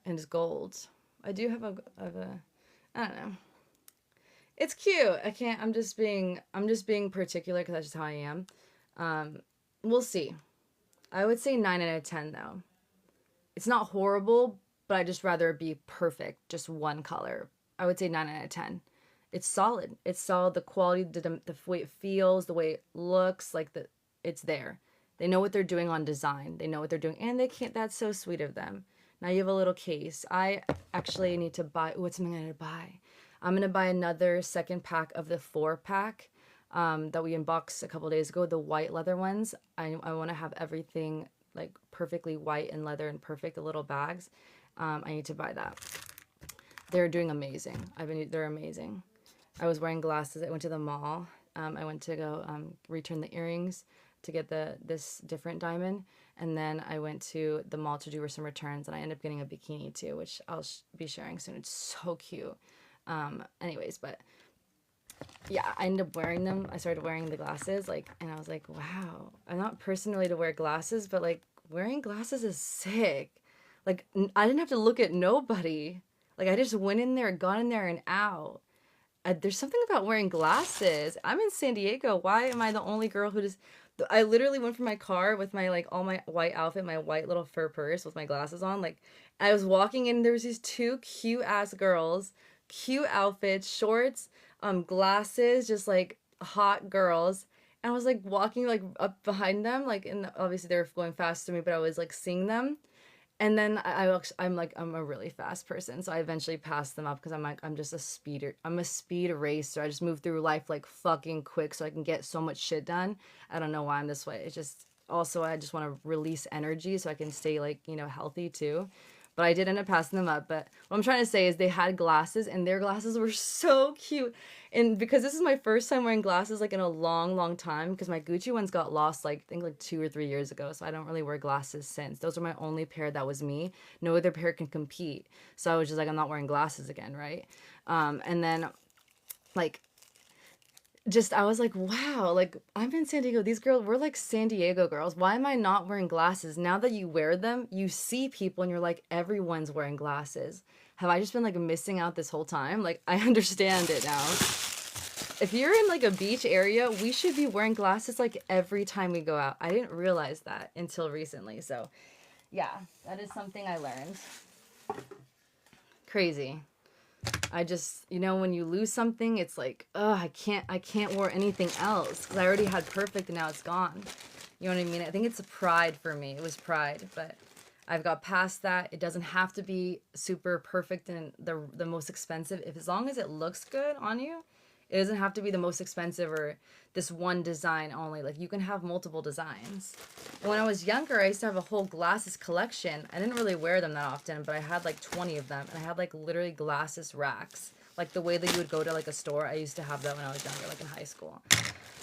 and it's gold. I do have I don't know. It's cute. I'm just being particular because that's just how I am. We'll see. I would say 9 out of 10 though. It's not horrible, but I'd just rather it be perfect, just one color. I would say 9 out of 10. It's solid. It's solid. The quality, the way it feels, the way it looks, it's there. They know what they're doing on design. They know what they're doing, and they can't. That's so sweet of them. Now you have a little case. I actually need to buy. What's something I'm gonna buy? I'm gonna buy another second pack of the 4-pack that we unboxed a couple days ago. The white leather ones. I want to have everything like perfectly white and leather and perfect. The little bags. I need to buy that. They're doing amazing. They're amazing. I was wearing glasses. I went to the mall. I went to go return the earrings to get this different diamond. And then I went to the mall to do some returns. And I ended up getting a bikini too, which I'll be sharing soon. It's so cute. Anyways, but yeah, I ended up wearing them. I started wearing the glasses, and I was like, wow. I'm not personally to wear glasses, but like wearing glasses is sick. Like, I didn't have to look at nobody. Like, I just went in there, got in there, and out. There's something about wearing glasses. I'm in San Diego. Why am I the only girl who just... I literally went from my car with my, all my white outfit, my white little fur purse with my glasses on. Like, I was walking in, there was these two cute-ass girls, cute outfits, shorts, glasses, just, hot girls. And I was, walking, up behind them, and obviously they were going fast to me, but I was, seeing them. And then I'm a really fast person, so I eventually passed them up because I'm just a speeder. I'm a speed racer. I just move through life fucking quick so I can get so much shit done. I don't know why I'm this way. It's just also I just want to release energy so I can stay healthy too. But I did end up passing them up. But what I'm trying to say is they had glasses and their glasses were so cute. And because this is my first time wearing glasses in a long, long time, because my Gucci ones got lost I think 2 or 3 years ago. So I don't really wear glasses since. Those are my only pair that was me. No other pair can compete. So I was just I'm not wearing glasses again, right? And then I was like, wow, I'm in San Diego. These girls, we're San Diego girls. Why am I not wearing glasses? Now that you wear them, you see people and you're like, everyone's wearing glasses. Have I just been missing out this whole time? I understand it now. If you're in a beach area, we should be wearing glasses every time we go out. I didn't realize that until recently. So yeah, that is something I learned. Crazy. I just, you know, when you lose something, it's like, oh, I can't wear anything else because I already had perfect and now it's gone. You know what I mean? I think it's a pride for me. It was pride, but I've got past that. It doesn't have to be super perfect and the most expensive. If as long as it looks good on you, it doesn't have to be the most expensive or this one design only. Like you can have multiple designs. And when I was younger, I used to have a whole glasses collection. I didn't really wear them that often, but I had like 20 of them. And I had like literally glasses racks. Like the way that you would go to like a store, I used to have that when I was younger, like in high school.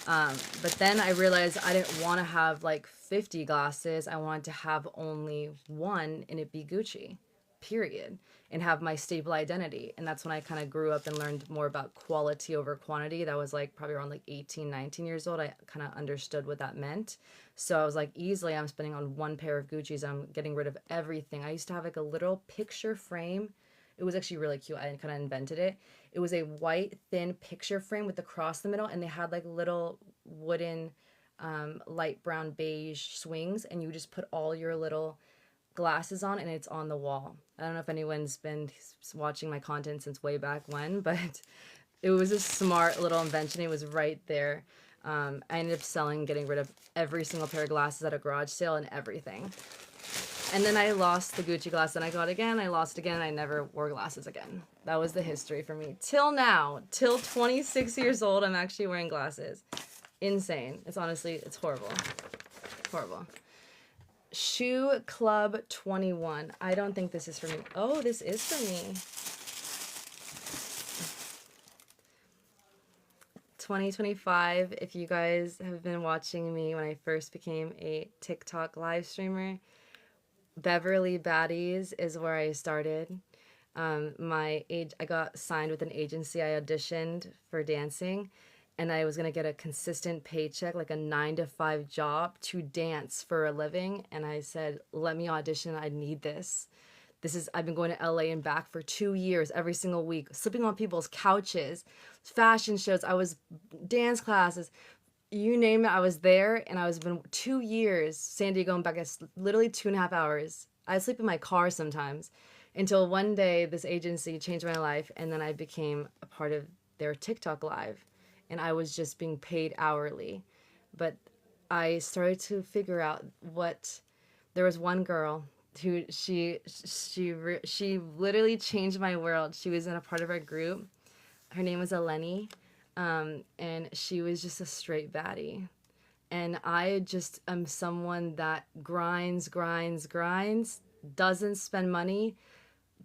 But then I realized I didn't want to have like 50 glasses. I wanted to have only one and it be Gucci, period, and have my stable identity. And that's when I kind of grew up and learned more about quality over quantity. That was like probably around like 18, 19 years old. I kind of understood what that meant. So I was like, easily I'm spending on one pair of Gucci's. I'm getting rid of everything. I used to have like a little picture frame. It was actually really cute. I kind of invented it. It was a white, thin picture frame with the cross in the middle, and they had like little wooden, light brown beige swings, and you just put all your little glasses on, and it's on the wall. I don't know if anyone's been watching my content since way back when, but it was a smart little invention. It was right there. I ended up getting rid of every single pair of glasses at a garage sale and everything. And then I lost the Gucci glass, and I got it again. I lost it again. I never wore glasses again. That was the history for me. Till now, till 26 years old, I'm actually wearing glasses. Insane. It's honestly, it's horrible. Horrible. Shoe Club 21. I don't think this is for me. Oh, this is for me. 2025, if you guys have been watching me when I first became a TikTok live streamer, Beverly Baddies is where I started. I got signed with an agency. I auditioned for dancing, and I was gonna get a consistent paycheck, like a 9 to 5 job to dance for a living. And I said, "Let me audition. I need this. I've been going to LA and back for 2 years every single week, sleeping on people's couches, fashion shows. I was dance classes, you name it, I was there, and I was been 2 years, San Diego and back. It's literally 2.5 hours. I sleep in my car sometimes until one day this agency changed my life, and then I became a part of their TikTok live, and I was just being paid hourly. But I started to figure out what there was one girl who she literally changed my world. She was in a part of our group. Her name was Eleni, and she was just a straight baddie. And I just am someone that grinds, grinds, grinds, doesn't spend money,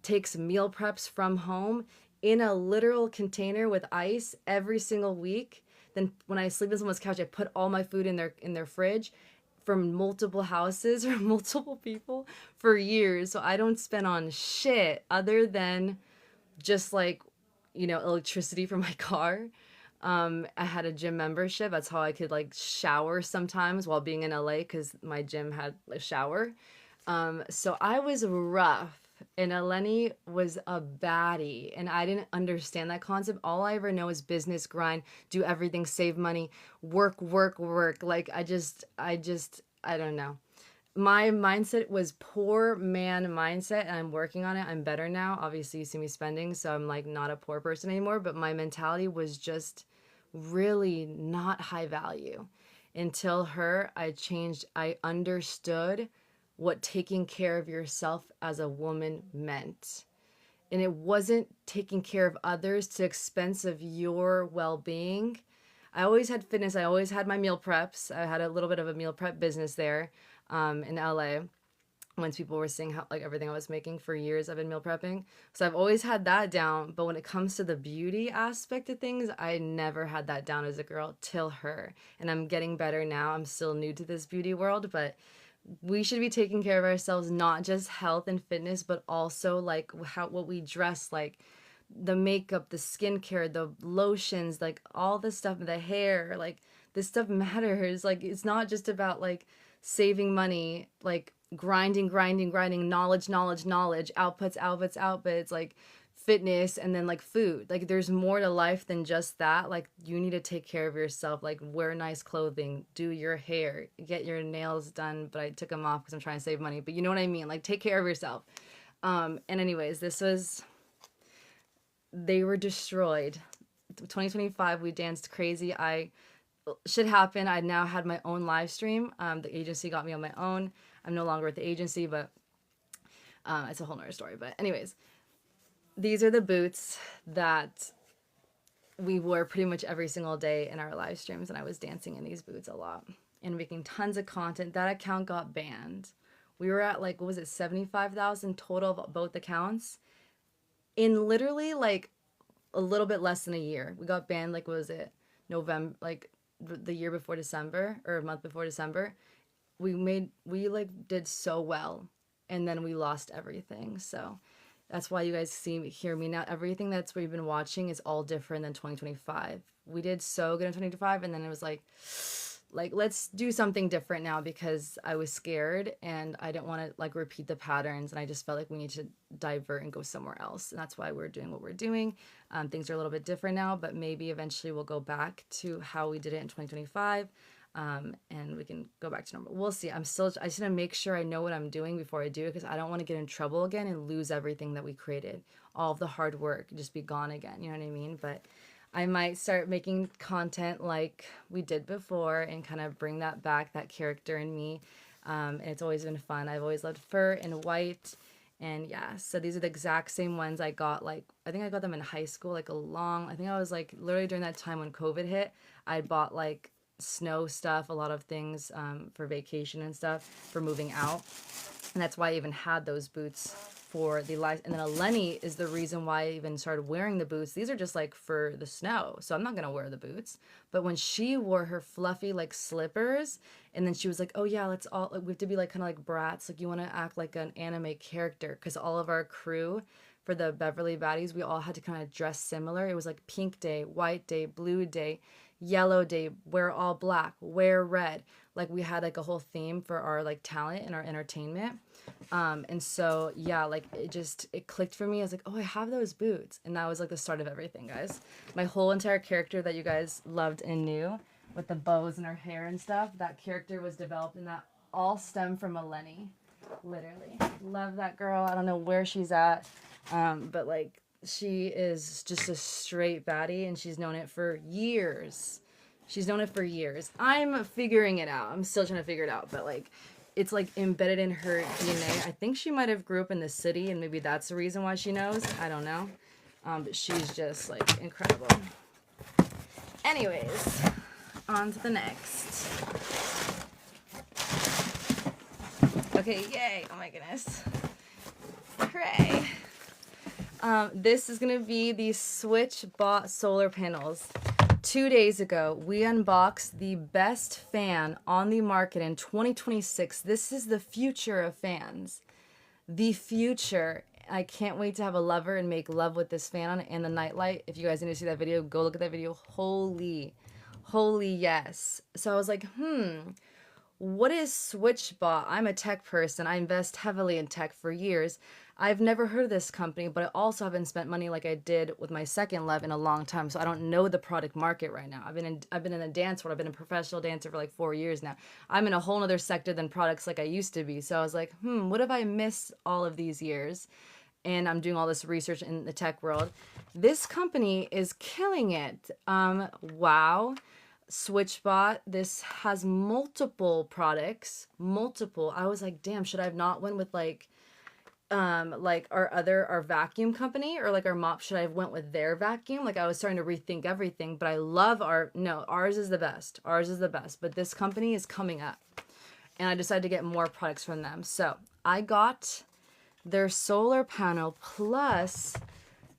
takes meal preps from home in a literal container with ice every single week. Then when I sleep on someone's couch, I put all my food in their fridge from multiple houses or multiple people for years. So I don't spend on shit other than just like, electricity for my car. I had a gym membership. That's how I could like shower sometimes while being in LA because my gym had a shower. So I was rough, and Eleni was a baddie, and I didn't understand that concept. All I ever know is business, grind, do everything, save money, work, work, work. Like I don't know. My mindset was poor man mindset, and I'm working on it. I'm better now. Obviously, you see me spending, so I'm like not a poor person anymore, but my mentality was just really not high value. Until I changed. I understood what taking care of yourself as a woman meant. And it wasn't taking care of others to the expense of your well-being. I always had fitness. I always had my meal preps. I had a little bit of a meal prep business there, in LA. Once people were seeing how like everything I was making for years, I've been meal prepping. So I've always had that down. But when it comes to the beauty aspect of things, I never had that down as a girl till her. And I'm getting better now. I'm still new to this beauty world, but we should be taking care of ourselves, not just health and fitness, but also like what we dress, like the makeup, the skincare, the lotions, like all the stuff, the hair, like this stuff matters. Like it's not just about like saving money, like grinding, grinding, grinding, knowledge, knowledge, knowledge, outputs, outputs, outputs, like fitness, and then like food. Like there's more to life than just that. Like you need to take care of yourself, like wear nice clothing, do your hair, get your nails done, but I took them off because I'm trying to save money. But you know what I mean? Like take care of yourself. And anyways, this was they were destroyed. 2025, we danced crazy. Shit happened. I now had my own live stream. The agency got me on my own. I'm no longer with the agency, but it's a whole nother story. But anyways, these are the boots that we wore pretty much every single day in our live streams, and I was dancing in these boots a lot and making tons of content. That account got banned. We were at like, what was it, 75,000 total of both accounts in literally like a little bit less than a year. We got banned like, what was it, November, like the year before December, or a month before December. We like did so well, and then we lost everything. So that's why you guys hear me now. Everything that's we've been watching is all different than 2025. We did so good in 2025, and then it was like let's do something different now, because I was scared and I didn't want to like repeat the patterns, and I just felt like we need to divert and go somewhere else. And that's why we're doing what we're doing. Things are a little bit different now, but maybe eventually we'll go back to how we did it in 2025. And we can go back to normal. We'll see. I just want to make sure I know what I'm doing before I do it, because I don't want to get in trouble again and lose everything that we created. All of the hard work just be gone again. You know what I mean? But I might start making content like we did before and kind of bring that back, that character in me. And it's always been fun. I've always loved fur and white. And yeah, so these are the exact same ones I got, like, I think I got them in high school, like I think I was like literally during that time when COVID hit, I bought like snow stuff, a lot of things for vacation and stuff, for moving out. And that's why I even had those boots for the life. And then a Lenny is the reason why I even started wearing the boots. These are just like for the snow, so I'm not gonna wear the boots. But when she wore her fluffy like slippers, and then she was like, oh yeah, let's all, like, we have to be like kind of like brats, like you want to act like an anime character, because all of our crew for the Beverly Baddies, we all had to kind of dress similar. It was like pink day, white day, blue day, yellow day, wear all black, wear red. Like we had like a whole theme for our like talent and our entertainment. And so yeah, like it clicked for me. I was like, oh, I have those boots. And that was like the start of everything, guys. My whole entire character that you guys loved and knew, with the bows in her hair and stuff, that character was developed, and that all stemmed from a Lenny. Literally. Love that girl. I don't know where she's at. But like, she is just a straight baddie, and she's known it for years. I'm figuring it out. I'm still trying to figure it out, but like, it's like embedded in her DNA. I think she might have grew up in the city, and maybe that's the reason why she knows. I don't know. But she's just like incredible. Anyways, on to the next. Okay, yay. Oh my goodness. Hooray. This is going to be the SwitchBot solar panels. 2 days ago, we unboxed the best fan on the market in 2026. This is the future of fans. The future. I can't wait to have a lover and make love with this fan on it, and the nightlight. If you guys need to see that video, go look at that video. Holy yes. So I was like, what is SwitchBot? I'm a tech person. I invest heavily in tech for years. I've never heard of this company, but I also haven't spent money like I did with my second love in a long time, so I don't know the product market right now. I've been in a dance world. I've been a professional dancer for like 4 years now. I'm in a whole other sector than products like I used to be. So I was like, what have I missed all of these years? And I'm doing all this research in the tech world. This company is killing it. Wow. SwitchBot, this has multiple products. Multiple. I was like, damn, should I have not went with like our vacuum company, or like our mop, should I have went with their vacuum? Like I was starting to rethink everything, but I love ours is the best. Ours is the best, but this company is coming up, and I decided to get more products from them. So I got their solar panel plus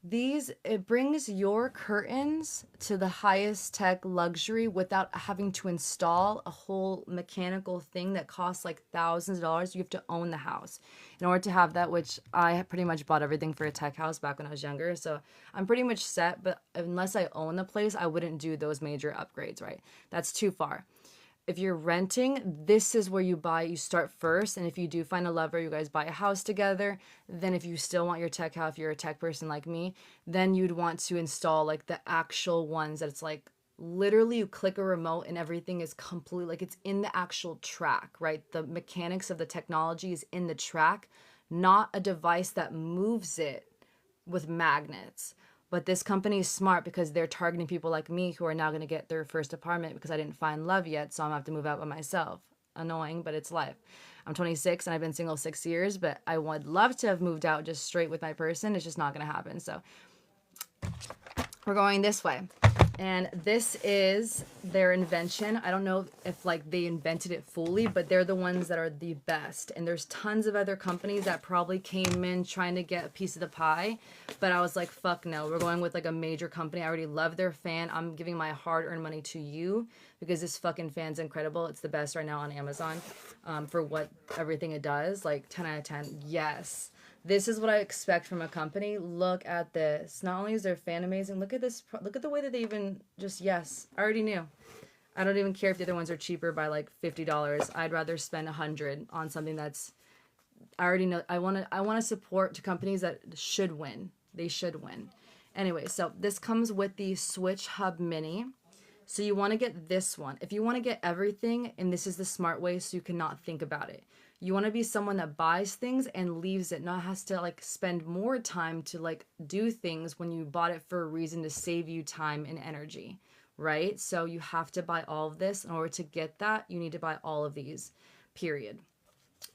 it brings your curtains to the highest tech luxury without having to install a whole mechanical thing that costs like thousands of dollars. You have to own the house in order to have that, which I pretty much bought everything for a tech house back when I was younger. So I'm pretty much set, but unless I own the place, I wouldn't do those major upgrades, right? That's too far. If you're renting, this is where you start first. And if you do find a lover, you guys buy a house together. Then if you still want your tech house, if you're a tech person like me, then you'd want to install like the actual ones that it's like literally you click a remote and everything is completely like it's in the actual track, right? The mechanics of the technology is in the track, not a device that moves it with magnets. But this company is smart because they're targeting people like me who are now going to get their first apartment because I didn't find love yet, so I'm going to have to move out by myself. Annoying, but it's life. I'm 26 and I've been single 6 years, but I would love to have moved out just straight with my person. It's just not going to happen. So we're going this way. And this is their invention. I don't know if like they invented it fully, but they're the ones that are the best. And there's tons of other companies that probably came in trying to get a piece of the pie. But I was like, fuck no, we're going with like a major company. I already love their fan. I'm giving my hard-earned money to you because this fucking fan's incredible. It's the best right now on Amazon for what everything it does. Like 10 out of 10. Yes. This is what I expect from a company. Look at this. Not only is their fan amazing, look at this. Look at the way that they even just, yes, I already knew. I don't even care if the other ones are cheaper by like $50. I'd rather spend $100 on something that's, I already know. I want to support to companies that should win. They should win. Anyway, so this comes with the Switch Hub Mini. So you want to get this one. If you want to get everything, and this is the smart way so you cannot think about it. You want to be someone that buys things and leaves it, not has to like spend more time to like do things when you bought it for a reason to save you time and energy, right? So you have to buy all of this. In order to get that, you need to buy all of these, period.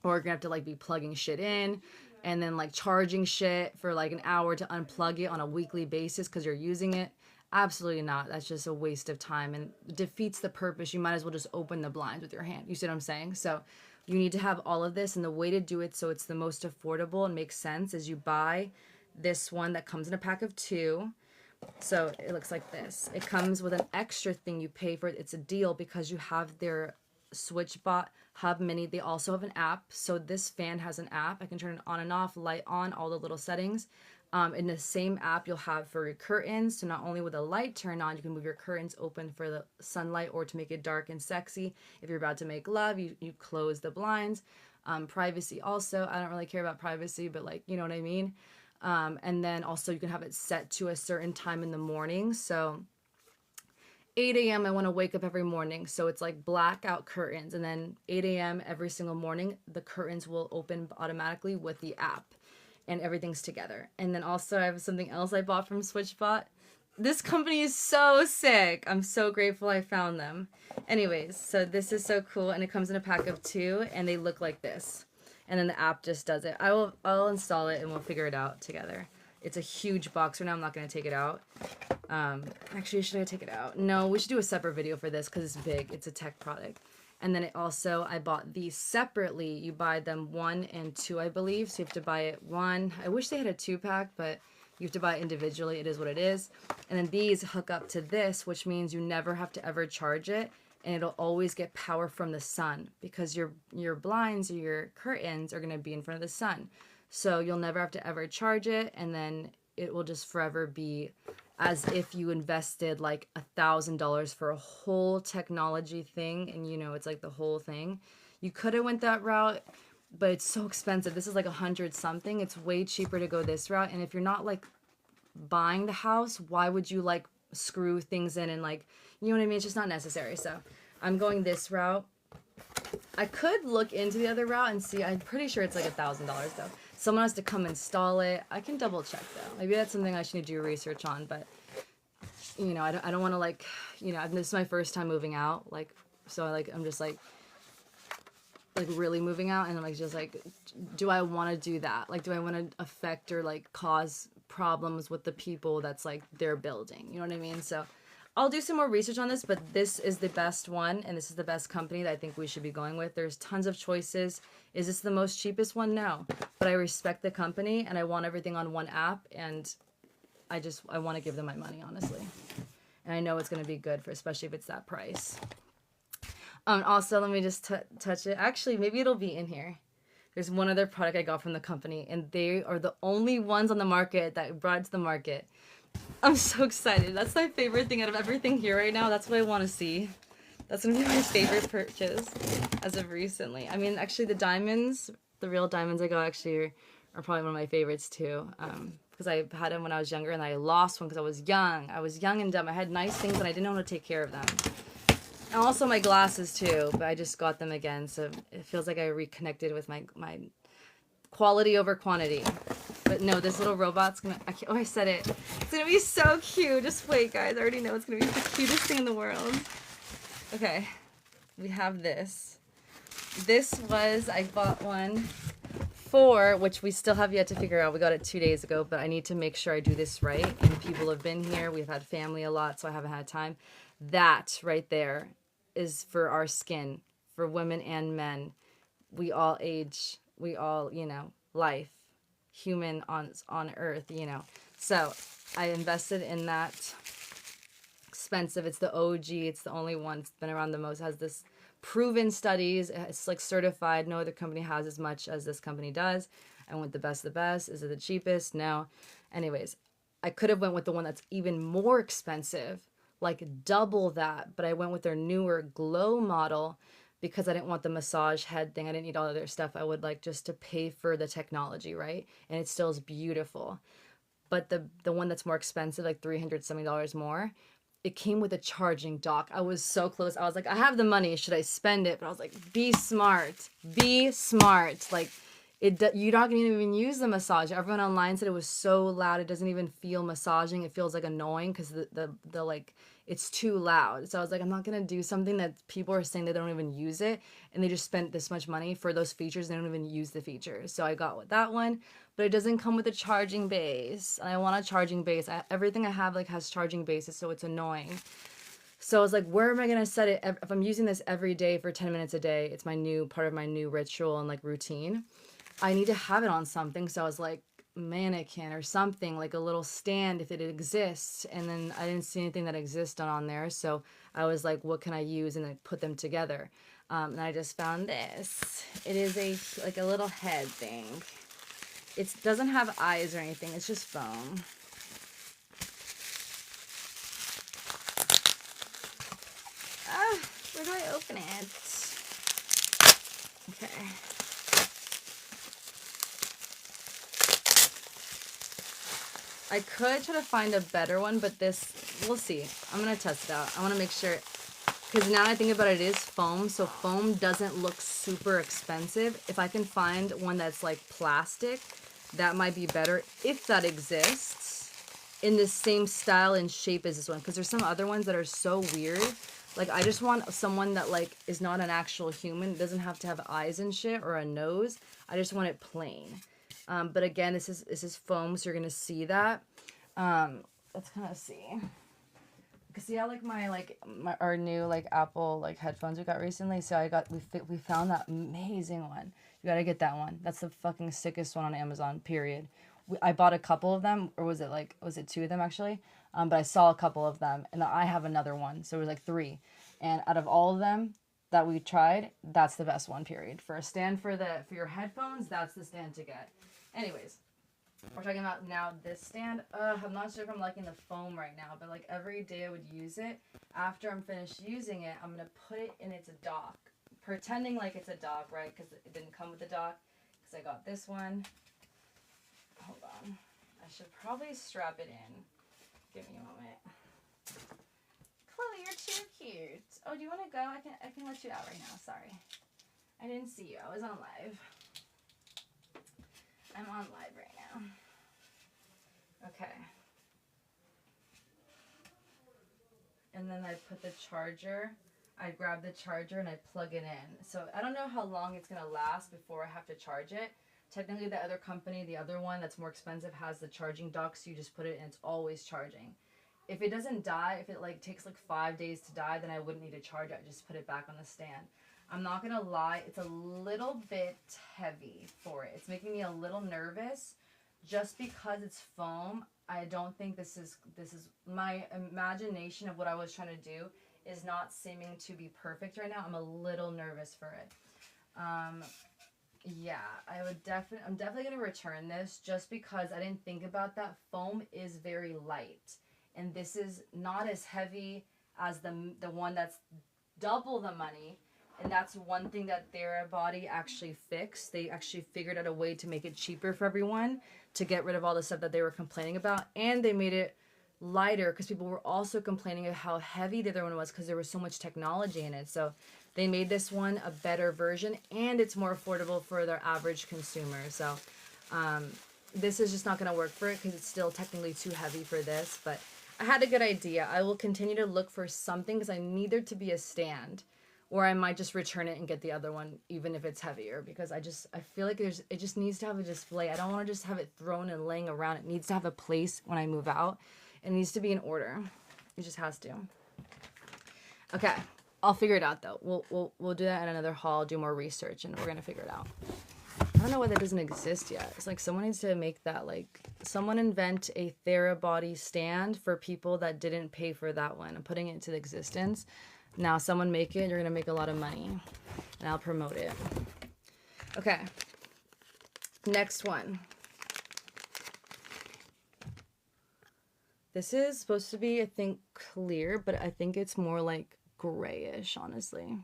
Or you're gonna have to like be plugging shit in and then like charging shit for like an hour to unplug it on a weekly basis because you're using it. Absolutely not. That's just a waste of time and defeats the purpose. You might as well just open the blinds with your hand. You see what I'm saying? So you need to have all of this, and the way to do it so it's the most affordable and makes sense is you buy this one that comes in a pack of 2. So it looks like this. It comes with an extra thing you pay for. It's a deal because you have their SwitchBot Hub Mini. They also have an app. So this fan has an app. I can turn it on and off, light on, all the little settings. In the same app you'll have for your curtains. So not only with a light turn on, you can move your curtains open for the sunlight or to make it dark and sexy. If you're about to make love, you close the blinds. Privacy also. I don't really care about privacy, but like, you know what I mean? And then also you can have it set to a certain time in the morning. So 8 a.m. I want to wake up every morning. So it's like blackout curtains. And then 8 a.m. every single morning, the curtains will open automatically with the app. And everything's together. And then also I have something else I bought from SwitchBot. This company is so sick. I'm so grateful I found them. Anyways, so this is so cool. And it comes in a pack of 2. And they look like this. And then the app just does it. I'll install it and we'll figure it out together. It's a huge box right now. I'm not going to take it out. Actually, should I take it out? No, we should do a separate video for this because it's big. It's a tech product. And then it also, I bought these separately. You buy them 1 and 2, I believe. So you have to buy it 1. I wish they had a 2-pack, but you have to buy it individually. It is what it is. And then these hook up to this, which means you never have to ever charge it. And it'll always get power from the sun because your blinds or your curtains are going to be in front of the sun. So you'll never have to ever charge it. And then it will just forever be as if you invested like $1,000 for a whole technology thing, and you know it's like the whole thing. You could have went that route, but it's so expensive. This is like 100 something. It's way cheaper to go this route. And if you're not like buying the house, why would you like screw things in and like, you know what I mean? It's just not necessary. So I'm going this route. I could look into the other route and see. I'm pretty sure it's like $1,000 though. Someone has to come install it. I can double check though. Maybe that's something I should need to do research on. But you know, I don't want to like, you know, this is my first time moving out. Like, so like I'm just like really moving out, and I'm like just like, do I want to do that? Like, do I want to affect or like cause problems with the people that's like they're building? You know what I mean? So I'll do some more research on this, but this is the best one, and this is the best company that I think we should be going with. There's tons of choices. Is this the most cheapest one? No. But I respect the company, and I want everything on one app, and I want to give them my money, honestly. And I know it's going to be good, for especially if it's that price. Also, let me just touch it. Actually, maybe it'll be in here. There's one other product I got from the company, and they are the only ones on the market that brought it to the market. I'm so excited. That's my favorite thing out of everything here right now. That's what I want to see. That's going to be my favorite purchase as of recently. I mean, actually, the diamonds, the real diamonds I got actually are probably one of my favorites too. Because I had them when I was younger, and I lost one because I was young. I was young and dumb. I had nice things, but I didn't know how to take care of them. And also my glasses too, but I just got them again. So it feels like I reconnected with my quality over quantity. But no, this little robot's gonna, oh, I said it. It's gonna be so cute. Just wait, guys. I already know it's gonna be the cutest thing in the world. Okay, we have this. This was, I bought one for, which we still have yet to figure out. We got it 2 days ago, but I need to make sure I do this right. And people have been here. We've had family a lot, so I haven't had time. That right there is for our skin, for women and men. We all age, we all, you know, life, human on earth, you know. So I invested in that. Expensive. It's the OG. It's the only one. It's been around the most. It has this proven studies. It's like certified. No other company has as much as this company does. I went the best of the best. Is it the cheapest? No. Anyways, I could have went with the one that's even more expensive, like double that, but I went with their newer glow model because I didn't want the massage head thing. I didn't need all of their stuff. I would like just to pay for the technology, right? And it still is beautiful. But the one that's more expensive, like $370 more, it came with a charging dock. I was so close. I was like, I have the money. Should I spend it? But I was like, be smart. Be smart. Like, you're not going to even use the massager. Everyone online said it was so loud. It doesn't even feel massaging. It feels like annoying because the like, it's too loud. So I was like, I'm not going to do something that people are saying that they don't even use it. And they just spent this much money for those features. And they don't even use the features. So I got with that one. But it doesn't come with a charging base. And I want a charging base. Everything I have like has charging bases. So it's annoying. So I was like, where am I going to set it? If I'm using this every day for 10 minutes a day, it's my new part of my new ritual and like routine. I need to have it on something. So I was like, mannequin or something, like a little stand if it exists. And then I didn't see anything that existed on there. So I was like, what can I use? And then put them together. And I just found this. It is like a little head thing. It doesn't have eyes or anything. It's just foam. Where do I open it? Okay. I could try to find a better one, but this, we'll see. I'm going to test it out. I want to make sure, because now I think about it, it is foam, so foam doesn't look super expensive. If I can find one that's like plastic, that might be better, if that exists, in the same style and shape as this one, because there's some other ones that are so weird. Like, I just want someone that, like, is not an actual human. It doesn't have to have eyes and shit or a nose. I just want it plain. But again, this is foam, so you're gonna see that. Let's kind of see. You can see how like our new like Apple like headphones we got recently. So we found that amazing one. You gotta get that one. That's the fucking sickest one on Amazon. Period. I bought a couple of them, or was it 2 of them actually? But I saw a couple of them, and I have another one, so it was like 3. And out of all of them that we tried, that's the best one. Period. For a stand for your headphones, that's the stand to get. Anyways, we're talking about now this stand. I'm not sure if I'm liking the foam right now, but like every day I would use it. After I'm finished using it, I'm going to put it in its dock. Pretending like it's a dock, right? Because it didn't come with a dock. Because I got this one. Hold on. I should probably strap it in. Give me a moment. Chloe, you're too cute. Oh, do you want to go? I can let you out right now. Sorry. I didn't see you. I was on live. I'm on live right now. Okay. And then I put the charger. I grab the charger and I plug it in. So I don't know how long it's going to last before I have to charge it. Technically, the other company, the other one that's more expensive, has the charging dock, so you just put it and it's always charging. If it doesn't die, if it like takes like 5 days to die, then I wouldn't need to charge it. I just put it back on the stand. I'm not going to lie, it's a little bit heavy for it. It's making me a little nervous just because it's foam. I don't think this is my imagination of what I was trying to do is not seeming to be perfect right now. I'm a little nervous for it. Yeah, I'm definitely going to return this just because I didn't think about that. Foam is very light, and this is not as heavy as the one that's double the money. And that's one thing that Therabody actually fixed. They actually figured out a way to make it cheaper for everyone, to get rid of all the stuff that they were complaining about. And they made it lighter because people were also complaining of how heavy the other one was because there was so much technology in it. So they made this one a better version, and it's more affordable for their average consumer. So this is just not going to work for it because it's still technically too heavy for this, but I had a good idea. I will continue to look for something because I need there to be a stand, or I might just return it and get the other one even if it's heavier, because I feel like it just needs to have a display. I don't want to just have it thrown and laying around. It needs to have a place when I move out. It needs to be in order. It just has to. Okay, I'll figure it out though. We'll do that in another haul, do more research, and we're gonna figure it out. I don't know why that doesn't exist yet. It's like someone needs to make that, like, someone invent a Therabody stand for people that didn't pay for that one. I'm putting it into existence. Now someone make it, you're going to make a lot of money. And I'll promote it. Okay. Next one. This is supposed to be, I think, clear, but I think it's more like grayish, honestly.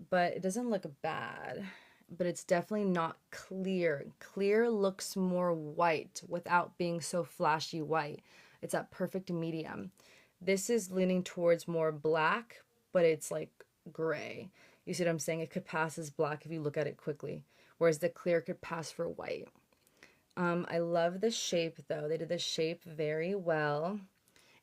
But it doesn't look bad. But it's definitely not clear. Clear looks more white without being so flashy white. It's that perfect medium. This is leaning towards more black, but it's like gray. You see what I'm saying? It could pass as black if you look at it quickly, whereas the clear could pass for white. I love the shape though. They did the shape very well.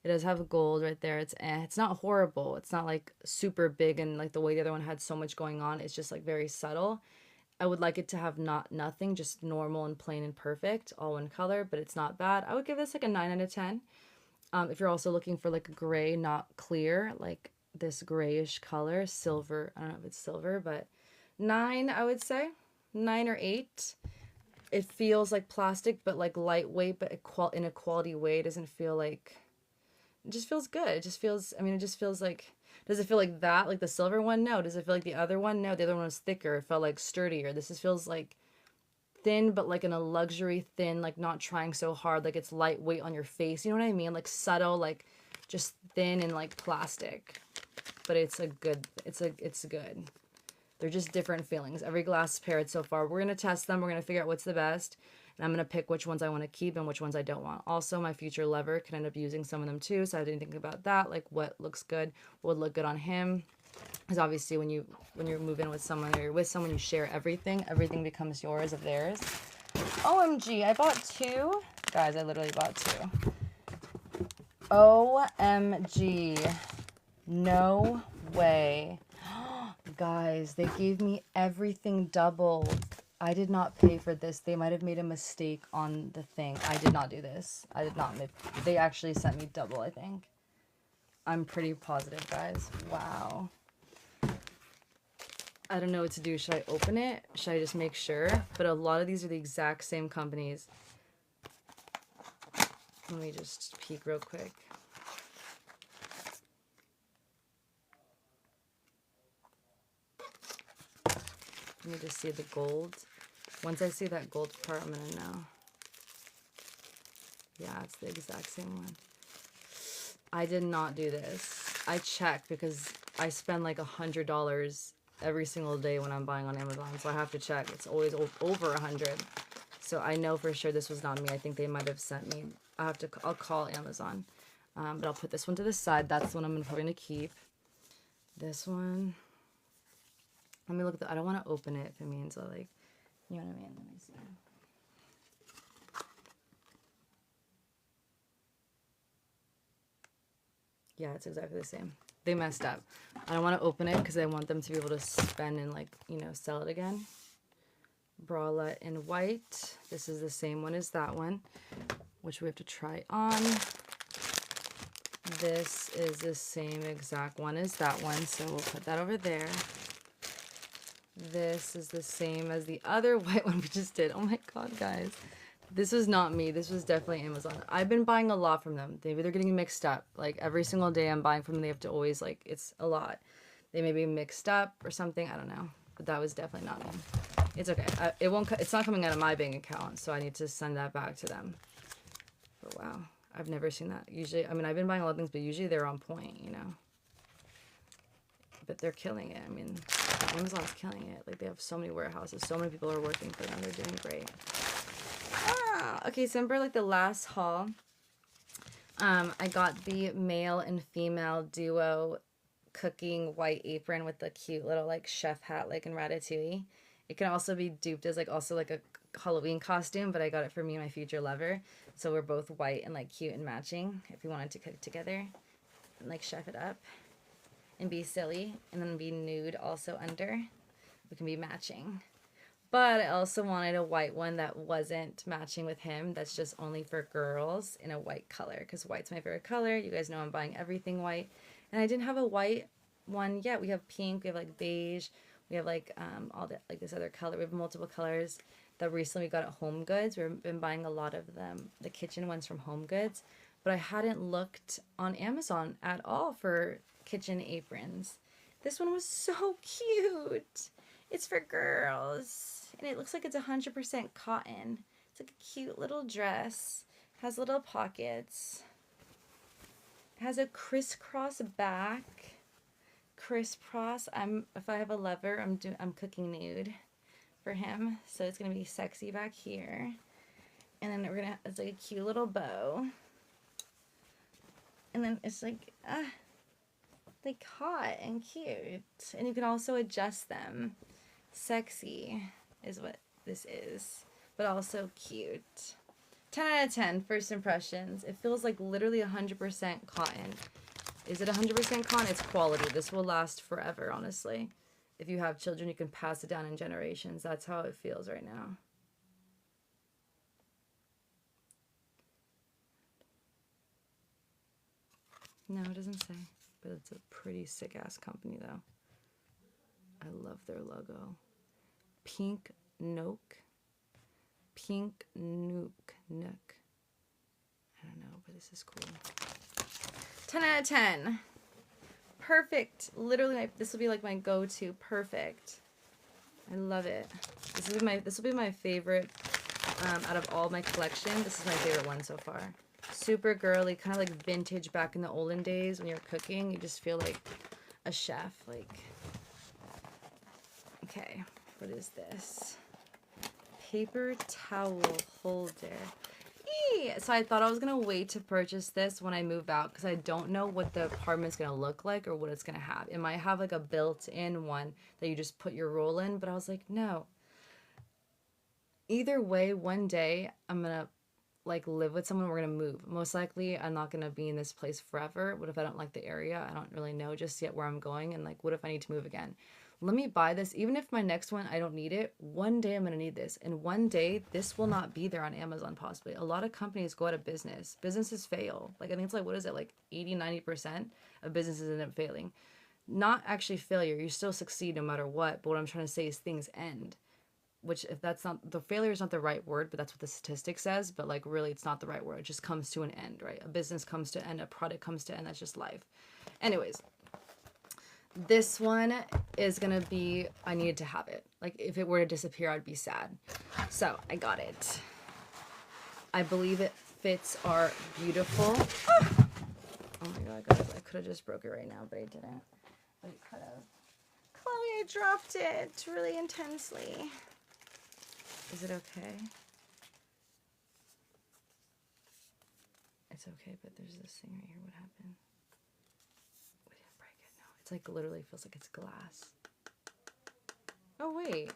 It does have gold right there. It's not horrible. It's not like super big and like the way the other one had so much going on. It's just like very subtle. I would like it to have nothing, just normal and plain and perfect, all one color, but it's not bad. I would give this like a 9 out of 10. If you're also looking for like a gray, not clear, like this grayish color, silver. I don't know if it's silver, but 9, I would say. 9 or 8. It feels like plastic, but like lightweight, but in a quality way. It doesn't feel like, it just feels good. It just feels, I mean, it just feels like, does it feel like that, like the silver one? No. Does it feel like the other one? No. The other one was thicker. It felt like sturdier. This just feels like thin, but like in a luxury thin, like not trying so hard, like it's lightweight on your face. You know what I mean? Like subtle, like just thin and like plastic. But it's good. They're just different feelings. Every glass paired so far. We're going to test them. We're going to figure out what's the best. And I'm going to pick which ones I want to keep and which ones I don't want. Also, my future lover could end up using some of them too. So I didn't think about that. Like what looks good, what would look good on him. Because obviously when you're moving with someone or you're with someone, you share everything. Everything becomes yours of theirs. OMG, I bought 2. Guys, I literally bought 2. OMG. No way. Guys, they gave me everything doubled. I did not pay for this. They might have made a mistake on the thing. I did not do this. I did not. They actually sent me double, I think. I'm pretty positive, guys. Wow. I don't know what to do. Should I open it? Should I just make sure? But a lot of these are the exact same companies. Let me just peek real quick. Let me just see the gold. Once I see that gold part, I'm gonna know. Yeah, it's the exact same one. I did not do this. I checked because I spend like $100 every single day when I'm buying on Amazon, so I have to check. It's always over 100. So I know for sure this was not me. I think they might have sent me. I'll call Amazon. But I'll put this one to the side. That's the one I'm probably gonna keep. This one. Let me look at I don't want to open it if it means like, you know what I mean? Let me see. Yeah, it's exactly the same. They messed up. I don't want to open it because I want them to be able to spend and like, you know, sell it again. Bralette in white. This is the same one as that one, which we have to try on. This is the same exact one as that one, so we'll put that over there. This is the same as the other white one we just did. Oh my god, guys. This was not me. This was definitely Amazon. I've been buying a lot from them. They're getting mixed up. Like, every single day I'm buying from them, they have to always, like, it's a lot. They may be mixed up or something. I don't know. But that was definitely not me. It's okay. It's not coming out of my bank account, so I need to send that back to them. But wow. I've never seen that. Usually, I mean, I've been buying a lot of things, but usually they're on point, you know. But they're killing it. I mean, Amazon's killing it. Like, they have so many warehouses. So many people are working for them. They're doing great. Okay, so for like the last haul, I got the male and female duo cooking white apron with the cute little like chef hat like in Ratatouille. It can also be duped as like also like a Halloween costume, but I got it for me and my future lover. So we're both white and like cute and matching if we wanted to cook together and like chef it up and be silly and then be nude also under. We can be matching. But I also wanted a white one that wasn't matching with him. That's just only for girls in a white color because white's my favorite color. You guys know I'm buying everything white. And I didn't have a white one yet. We have pink, we have like beige, we have like all the like this other color. We have multiple colors that recently we got at Home Goods. We've been buying a lot of them, the kitchen ones from Home Goods. But I hadn't looked on Amazon at all for kitchen aprons. This one was so cute. It's for girls. And it looks like it's 100% cotton. It's like a cute little dress. Has little pockets. It has a crisscross back. Crisscross. If I have a lover, I'm cooking nude for him. So it's gonna be sexy back here. And then it's like a cute little bow. And then it's like hot and cute. And you can also adjust them. Sexy is what this is, but also cute. 10 out of 10 first impressions. It feels like literally 100% cotton. Is it 100% cotton? It's quality. This will last forever, honestly. If you have children, you can pass it down in generations. That's how it feels right now. No, it doesn't say, but it's a pretty sick-ass company, though. I love their logo. Pink Nook. Pink Nook. Nook. I don't know, but this is cool. 10 out of 10. Perfect. Literally, this will be like my go-to. Perfect. I love it. This will be my favorite out of all my collection. This is my favorite one so far. Super girly, kind of like vintage back in the olden days when you're cooking. You just feel like a chef. Like, okay, what is this? Paper towel holder. Eee! So I thought I was going to wait to purchase this when I move out because I don't know what the apartment's going to look like or what it's going to have. It might have like a built-in one that you just put your roll in, but I was like, no. Either way, one day I'm going to like live with someone, we're going to move. Most likely I'm not going to be in this place forever. What if I don't like the area? I don't really know just yet where I'm going, and like what if I need to move again? Let me buy this. Even if my next one I don't need it, one day I'm going to need this, and one day this will not be there on Amazon possibly. A lot of companies go out of business. Businesses fail. Like I think it's like, what is it, like 80-90% of businesses end up failing. Not actually failure, you still succeed no matter what, but what I'm trying to say is things end. Which, if that's not, the failure is not the right word, but that's what the statistic says, but like really it's not the right word. It just comes to an end, right? A business comes to end, a product comes to end, that's just life. Anyways, this one is gonna be, I needed to have it. Like if it were to disappear, I'd be sad. So I got it. I believe it fits our beautiful, oh my God, guys, I could have just broke it right now, but I didn't. But it could have. Chloe, I dropped it really intensely. Is it okay? It's okay, but there's this thing right here. What happened? We didn't break it. No, it's like literally feels like it's glass. Oh, wait.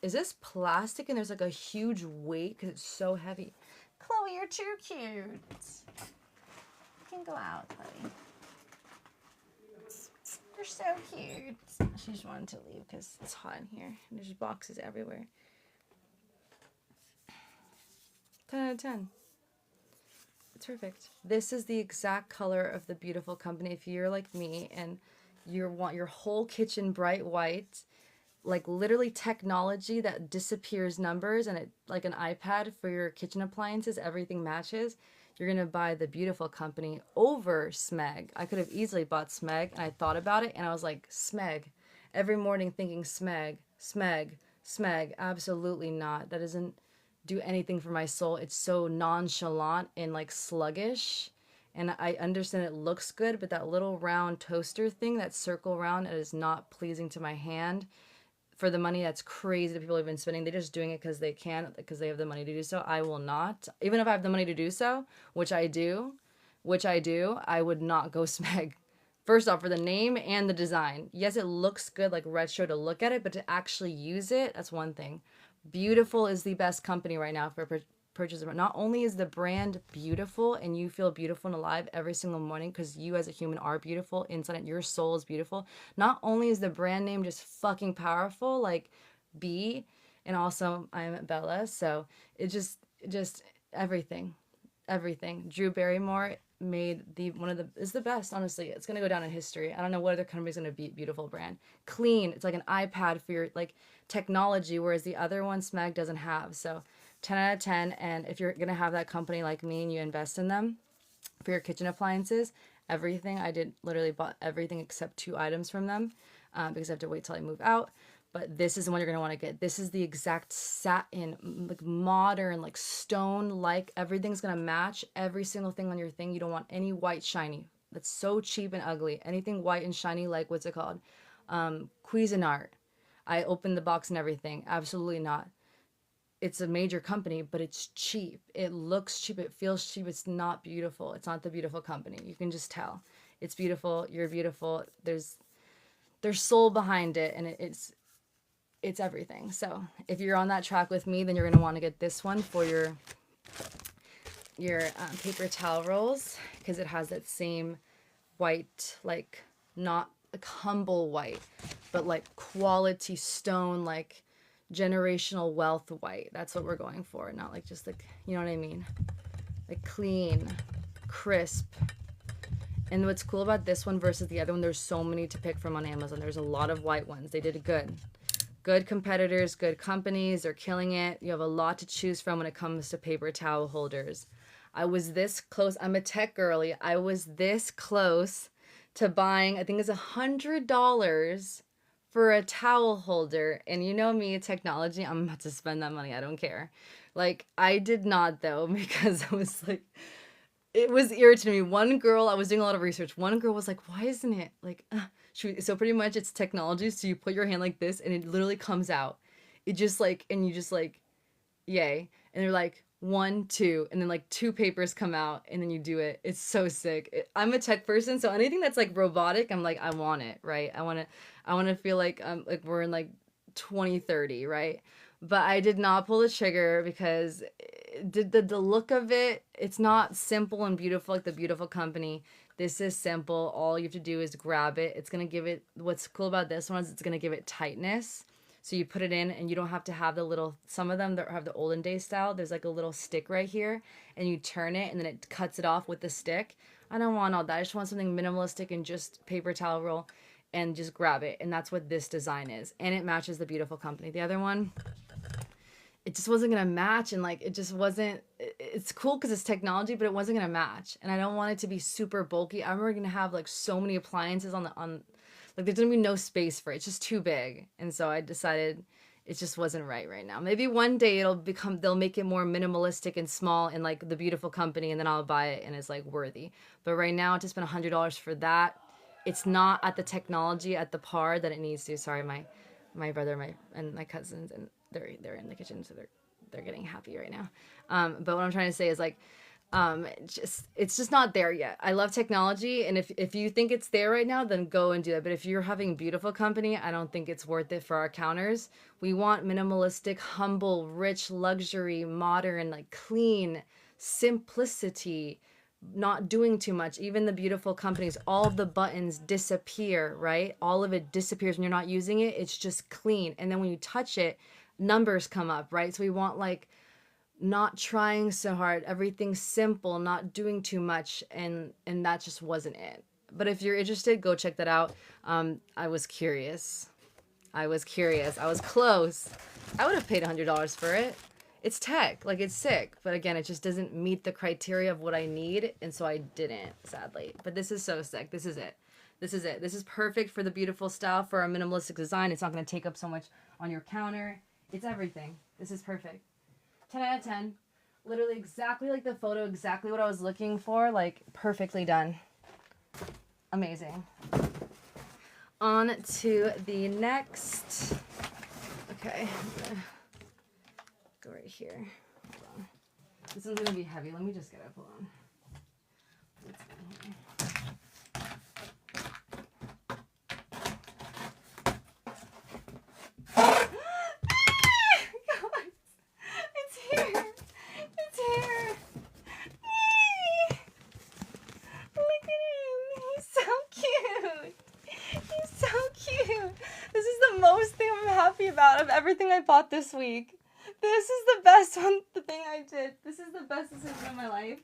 Is this plastic and there's like a huge weight because it's so heavy? Chloe, you're too cute. You can go out, Chloe. You're so cute. She just wanted to leave because it's hot in here. And there's boxes everywhere. 10 out of 10. It's perfect. This is the exact color of the beautiful company. If you're like me and you want your whole kitchen bright white, like literally technology that disappears numbers and it like an iPad for your kitchen appliances, everything matches. You're going to buy the beautiful company over Smeg. I could have easily bought Smeg, and I thought about it, and I was like, Smeg. Every morning thinking Smeg, Smeg, Smeg. Absolutely not. That doesn't do anything for my soul. It's so nonchalant and like sluggish. And I understand it looks good, but that little round toaster thing, that circle round, is not pleasing to my hand. For the money, that's crazy that people have been spending. They're just doing it because they can, because they have the money to do so. I will not. Even if I have the money to do so, which I do, I would not go Smeg. First off, for the name and the design. Yes, it looks good, like retro to look at it, but to actually use it, that's one thing. Beautiful is the best company right now for purchase. Not only is the brand beautiful and you feel beautiful and alive every single morning because you as a human are beautiful inside and your soul is beautiful. Not only is the brand name just fucking powerful, like B, and also I'm Bella, so it just everything. Everything. Drew Barrymore made is the best, honestly. It's gonna go down in history. I don't know what other company's gonna beat beautiful brand. Clean. It's like an iPad for your like technology, whereas the other one Smeg doesn't have. So 10 out of 10. And if you're gonna have that company like me and you invest in them for your kitchen appliances, everything I did literally bought everything except 2 items from them because I have to wait till I move out. But this is the one you're going to want to get. This is the exact satin, like modern, like stone, like everything's going to match every single thing on your thing. You don't want any white shiny. That's so cheap and ugly. Anything white and shiny, like what's it called? Cuisinart. I opened the box and everything. Absolutely not. It's a major company, but it's cheap. It looks cheap. It feels cheap. It's not beautiful. It's not the beautiful company. You can just tell. It's beautiful. You're beautiful. There's soul behind it, and it's everything. So if you're on that track with me, then you're going to want to get this one for your paper towel rolls because it has that same white, like not like humble white, but like quality stone, like generational wealth white. That's what we're going for. Not like just like, you know what I mean? Like clean, crisp. And what's cool about this one versus the other one, there's so many to pick from on Amazon. There's a lot of white ones. They did good. Good competitors, good companies, they're killing it. You have a lot to choose from when it comes to paper towel holders. I was this close. I'm a tech girly. I was this close to buying, I think it's $100 for a towel holder. And you know me, technology, I'm about to spend that money. I don't care. Like, I did not though, because I was like, it was irritating me. One girl, I was doing a lot of research. One girl was like, why isn't it like, so pretty much it's technology. So you put your hand like this and it literally comes out. It just like, and you just like, yay. And they're like 1, 2, and then like 2 papers come out and then you do it. It's so sick. I'm a tech person. So anything that's like robotic, I'm like, I want it, right? I want to feel like we're in like 2030, right? But I did not pull the trigger because the look of it, it's not simple and beautiful like the beautiful company. This is simple. All you have to do is grab it. It's going to give it, what's cool about this one is it's going to give it tightness. So you put it in and you don't have to have the little, some of them that have the olden day style, there's like a little stick right here and you turn it and then it cuts it off with the stick. I don't want all that. I just want something minimalistic and just paper towel roll and just grab it. And that's what this design is. And it matches the beautiful company. The other one, it just wasn't gonna match, and like it just wasn't. It's cool because it's technology, but it wasn't gonna match, and I don't want it to be super bulky. I'm already gonna have like so many appliances on like there's gonna be no space for it. It's just too big, and so I decided it just wasn't right now. Maybe one day they'll make it more minimalistic and small and like the beautiful company, and then I'll buy it and it's like worthy. But right now, to spend $100 for that, it's not at the technology at the par that it needs to. Sorry, my brother, and my cousins, and they're in the kitchen, so they're getting happy right now. But what I'm trying to say is like, it's just not there yet. I love technology, and if you think it's there right now, then go and do that. But if you're having beautiful company, I don't think it's worth it for our counters. We want minimalistic, humble, rich, luxury, modern, like clean, simplicity, not doing too much. Even the beautiful companies, all of the buttons disappear, right? All of it disappears when you're not using it. It's just clean. And then when you touch it, numbers come up, right? So we want like not trying so hard, everything simple, not doing too much, and that just wasn't it. But if you're interested, go check that out. I was curious. I was close. I would have paid $100 for it. It's tech, like it's sick, but again, it just doesn't meet the criteria of what I need, and so I didn't, sadly. But this is so sick. This is it. This is perfect for the beautiful style, for our minimalistic design. It's not going to take up so much on your counter. It's everything. This is perfect. 10 out of 10. Literally exactly like the photo, exactly what I was looking for, like perfectly done. Amazing. On to the next. Okay. Go right here. Hold on. This one's gonna be heavy. Let me just get up. Hold on. everything I bought this week. This is the best one, the thing I did. This is the best decision of my life.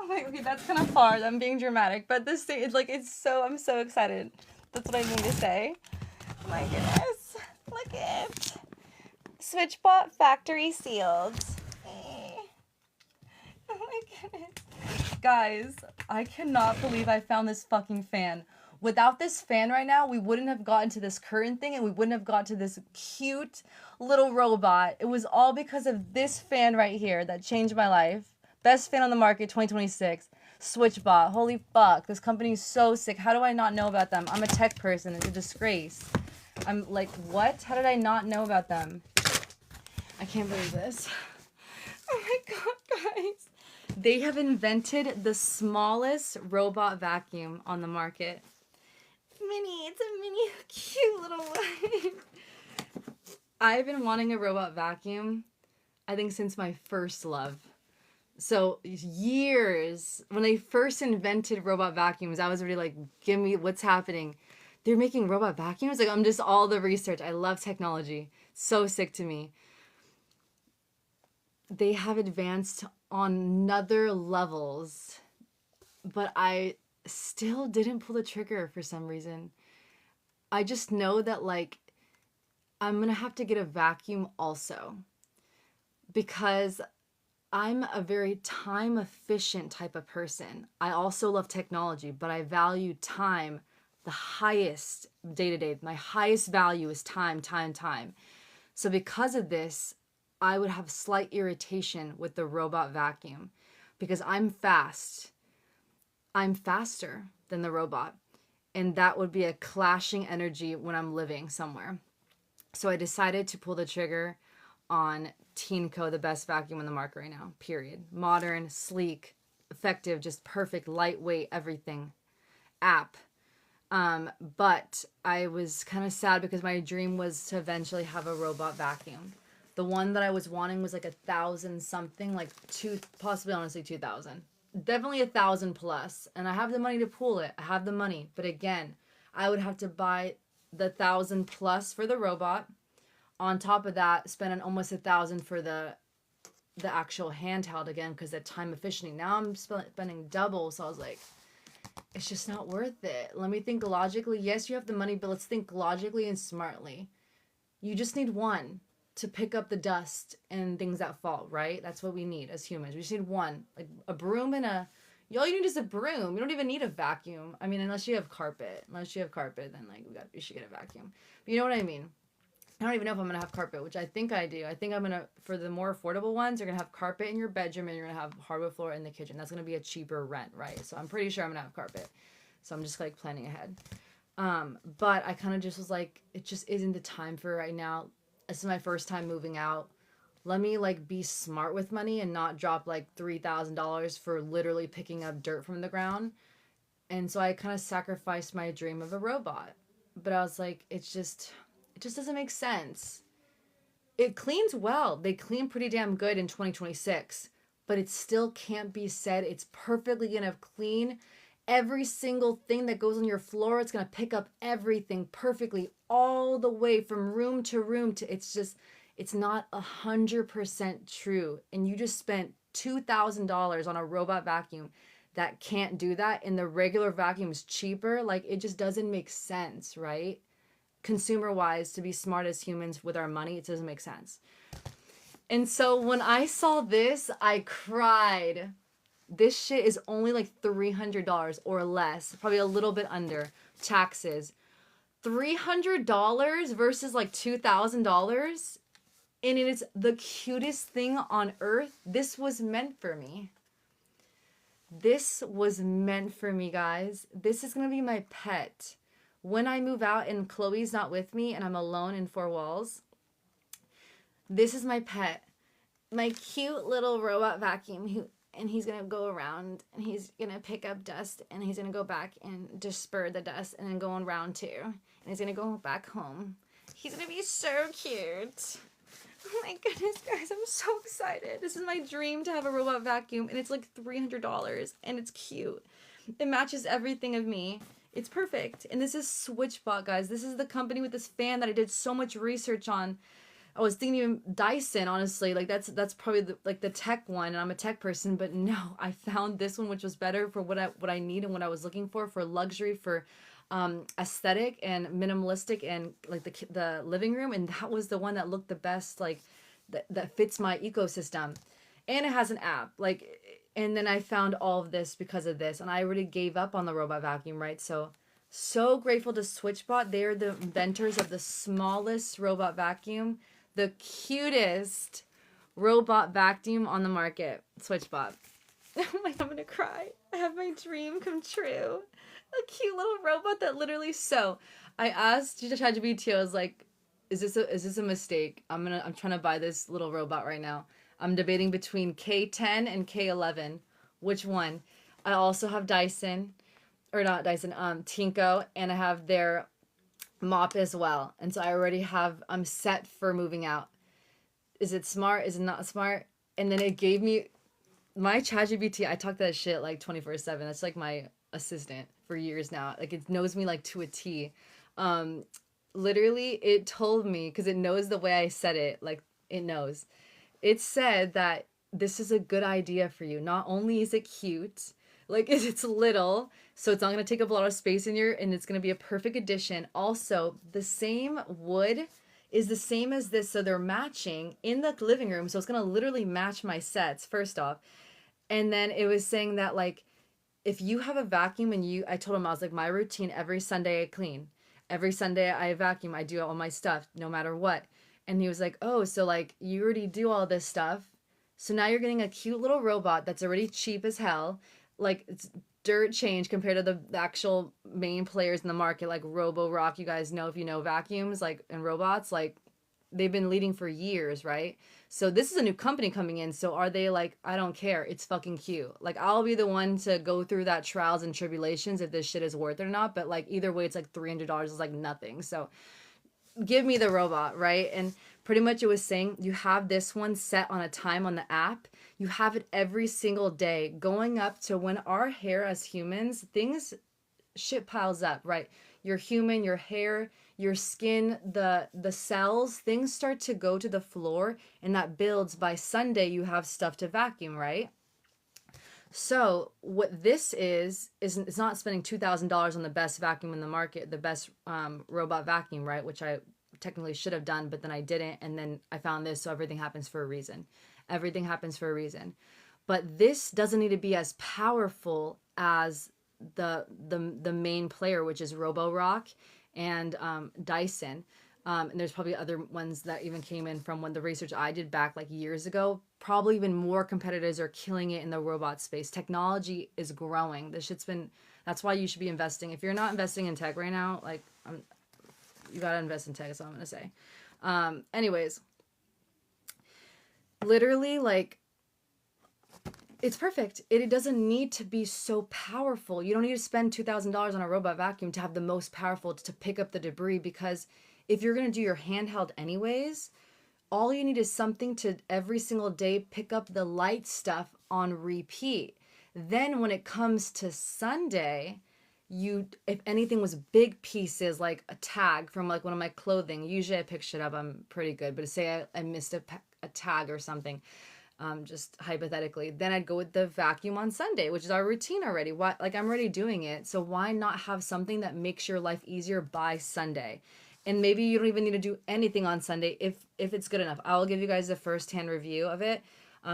I'm like, okay, that's kind of far. I'm being dramatic. But this thing, it's like, I'm so excited. That's what I mean to say. Oh my goodness. Look at it. SwitchBot factory sealed. Oh my goodness. Guys, I cannot believe I found this fucking fan. Without this fan right now, we wouldn't have gotten to this current thing and we wouldn't have got to this cute little robot. It was all because of this fan right here that changed my life. Best fan on the market 2026. SwitchBot. Holy fuck. This company is so sick. How do I not know about them? I'm a tech person. It's a disgrace. I'm like, what? How did I not know about them? I can't believe this. Oh my god, guys. They have invented the smallest robot vacuum on the market. Mini, it's a mini cute little one. I've been wanting a robot vacuum, I think, since my first love. So years, when they first invented robot vacuums, I was already like, give me what's happening. They're making robot vacuums? Like, I'm just all the research. I love technology. So sick to me. They have advanced on other levels, but I still didn't pull the trigger for some reason. I just know that, like, I'm gonna have to get a vacuum also because I'm a very time efficient type of person. I also love technology, but I value time the highest day to day. My highest value is time. So because of this, I would have slight irritation with the robot vacuum because I'm fast. I'm faster than the robot. And that would be a clashing energy when I'm living somewhere. So I decided to pull the trigger on Teenco, the best vacuum on the market right now, period. Modern, sleek, effective, just perfect, lightweight, everything. App. But I was kind of sad because my dream was to eventually have a robot vacuum. The one that I was wanting was like 1,000 something, like possibly honestly 2,000. Definitely 1,000 plus. And I have the money to pull it. I have the money. But again, I would have to buy the 1,000 plus for the robot. On top of that, spend almost 1,000 for the actual handheld again because the time efficient. Now I'm spending double. So I was like, it's just not worth it. Let me think logically. Yes, you have the money, but let's think logically and smartly. You just need one to pick up the dust and things that fall, right? That's what we need as humans. We just need one. Like a broom and all you need is a broom. You don't even need a vacuum. I mean, unless you have carpet. Unless you have carpet, then like you should get a vacuum. But you know what I mean? I don't even know if I'm going to have carpet, which I think I do. I think I'm going to, for the more affordable ones, you're going to have carpet in your bedroom and you're going to have hardwood floor in the kitchen. That's going to be a cheaper rent, right? So I'm pretty sure I'm going to have carpet. So I'm just like planning ahead. But I kind of just was like, it just isn't the time for it right now. This is my first time moving out. Let me like be smart with money and not drop like $3,000 for literally picking up dirt from the ground. And so I kind of sacrificed my dream of a robot. But I was like, it just doesn't make sense. It cleans well. They clean pretty damn good in 2026. But it still can't be said it's perfectly going to clean every single thing that goes on your floor. It's going to pick up everything perfectly all the way from room to room. It's not 100% true. And you just spent $2,000 on a robot vacuum that can't do that. And the regular vacuum is cheaper. Like, it just doesn't make sense, right? Consumer wise, to be smart as humans with our money, it doesn't make sense. And so when I saw this, I cried. This shit is only like $300 or less, probably a little bit under taxes. $300 versus like $2,000, and it is the cutest thing on earth. This was meant for me. This was meant for me, guys. This is gonna be my pet. When I move out and Chloe's not with me and I'm alone in four walls, this is my pet. My cute little robot vacuum and he's going to go around and he's going to pick up dust and he's going to go back and disperse the dust and then go on round two. And he's going to go back home. He's going to be so cute. Oh my goodness, guys, I'm so excited. This is my dream to have a robot vacuum, and it's like $300 and it's cute. It matches everything of me. It's perfect. And this is SwitchBot, guys. This is the company with this fan that I did so much research on. I was thinking even Dyson, honestly, like that's probably the tech one, and I'm a tech person, but no, I found this one which was better for what I need and what I was looking for luxury, for aesthetic and minimalistic, and like the living room, and that was the one that looked the best, like that fits my ecosystem. And it has an app, like, and then I found all of this because of this, and I already gave up on the robot vacuum, right? So grateful to SwitchBot. They are the inventors of the smallest robot vacuum, the cutest robot vacuum on the market. SwitchBot. Oh my, I'm gonna cry. I have my dream come true. A cute little robot that literally, so I asked ChatGPT, I was like, is this a mistake? I'm trying to buy this little robot right now. I'm debating between K10 and K11. Which one? I also have Dyson, or not Dyson, Tinko, and I have their mop as well. And so I already have, I'm set for moving out. Is it smart? Is it not smart? And then it gave me my ChatGPT. I talk that shit like 24/7. That's like my assistant for years now. Like, it knows me like to a T. Literally, it told me, because it knows the way I said it, like, it knows. It said that this is a good idea for you. Not only is it cute, like, it's little, so it's not going to take up a lot of space in and it's going to be a perfect addition. Also, the same wood is the same as this, so they're matching in the living room, so it's going to literally match my sets, first off. And then it was saying that, like, if you have a vacuum and I told him, I was like, my routine, every Sunday I clean. Every Sunday I vacuum. I do all my stuff, no matter what. And he was like, oh, so like you already do all this stuff. So now you're getting a cute little robot that's already cheap as hell. Like, it's dirt change compared to the actual main players in the market, like Roborock. You guys know, if you know vacuums, like, and robots, like, they've been leading for years, right? So this is a new company coming in. So are they like, I don't care, it's fucking cute. Like, I'll be the one to go through that trials and tribulations if this shit is worth it or not. But like, either way, it's like $300 is like nothing. So give me the robot, right? And pretty much it was saying you have this one set on a time on the app. You have it every single day, going up to when our hair as humans, shit piles up, right? You're human, your hair, your skin, the cells, things start to go to the floor, and that builds. By Sunday, you have stuff to vacuum, right? So what this is it's not spending $2,000 on the best vacuum in the market, the best robot vacuum, right? Which I technically should have done, but then I didn't. And then I found this. So everything happens for a reason. Everything happens for a reason. But this doesn't need to be as powerful as the main player, which is Roborock and Dyson. And there's probably other ones that even came in from when the research I did back like years ago. Probably even more competitors are killing it in the robot space. Technology is growing. That's why you should be investing. If you're not investing in tech right now, like, you gotta invest in tech, is all I'm gonna say. Anyways, literally, like, it's perfect. It doesn't need to be so powerful. You don't need to spend $2,000 on a robot vacuum to have the most powerful to pick up the debris, because if you're going to do your handheld anyways, all you need is something to every single day pick up the light stuff on repeat. Then when it comes to Sunday, if anything was big pieces, like a tag from like one of my clothing, usually I pick shit up, I'm pretty good, but say I missed a tag or something, just hypothetically, then I'd go with the vacuum on Sunday, which is our routine already. Like, I'm already doing it, so why not have something that makes your life easier by Sunday? And maybe you don't even need to do anything on Sunday if it's good enough. I'll give you guys a first-hand review of it.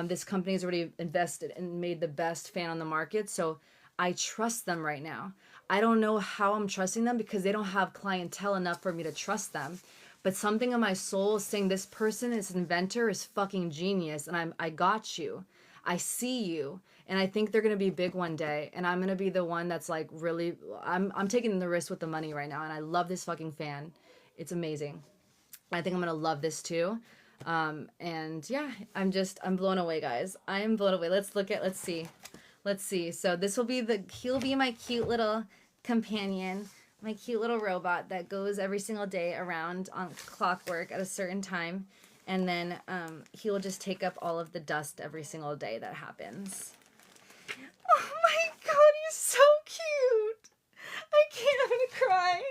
This company's already invested and made the best fan on the market, so I trust them right now. I don't know how I'm trusting them, because they don't have clientele enough for me to trust them. But something in my soul is saying this person, this inventor, is fucking genius, and I got you. I see you, and I think they're gonna be big one day, and I'm gonna be the one that's like, really, I'm taking the risk with the money right now, and I love this fucking fan. It's amazing. I think I'm gonna love this too. And yeah, I'm blown away, guys. I am blown away. Let's see. So he'll be my cute little companion, my cute little robot that goes every single day around on clockwork at a certain time. And then he will just take up all of the dust every single day that happens. Oh my god, he's so cute. I can't, I'm gonna cry.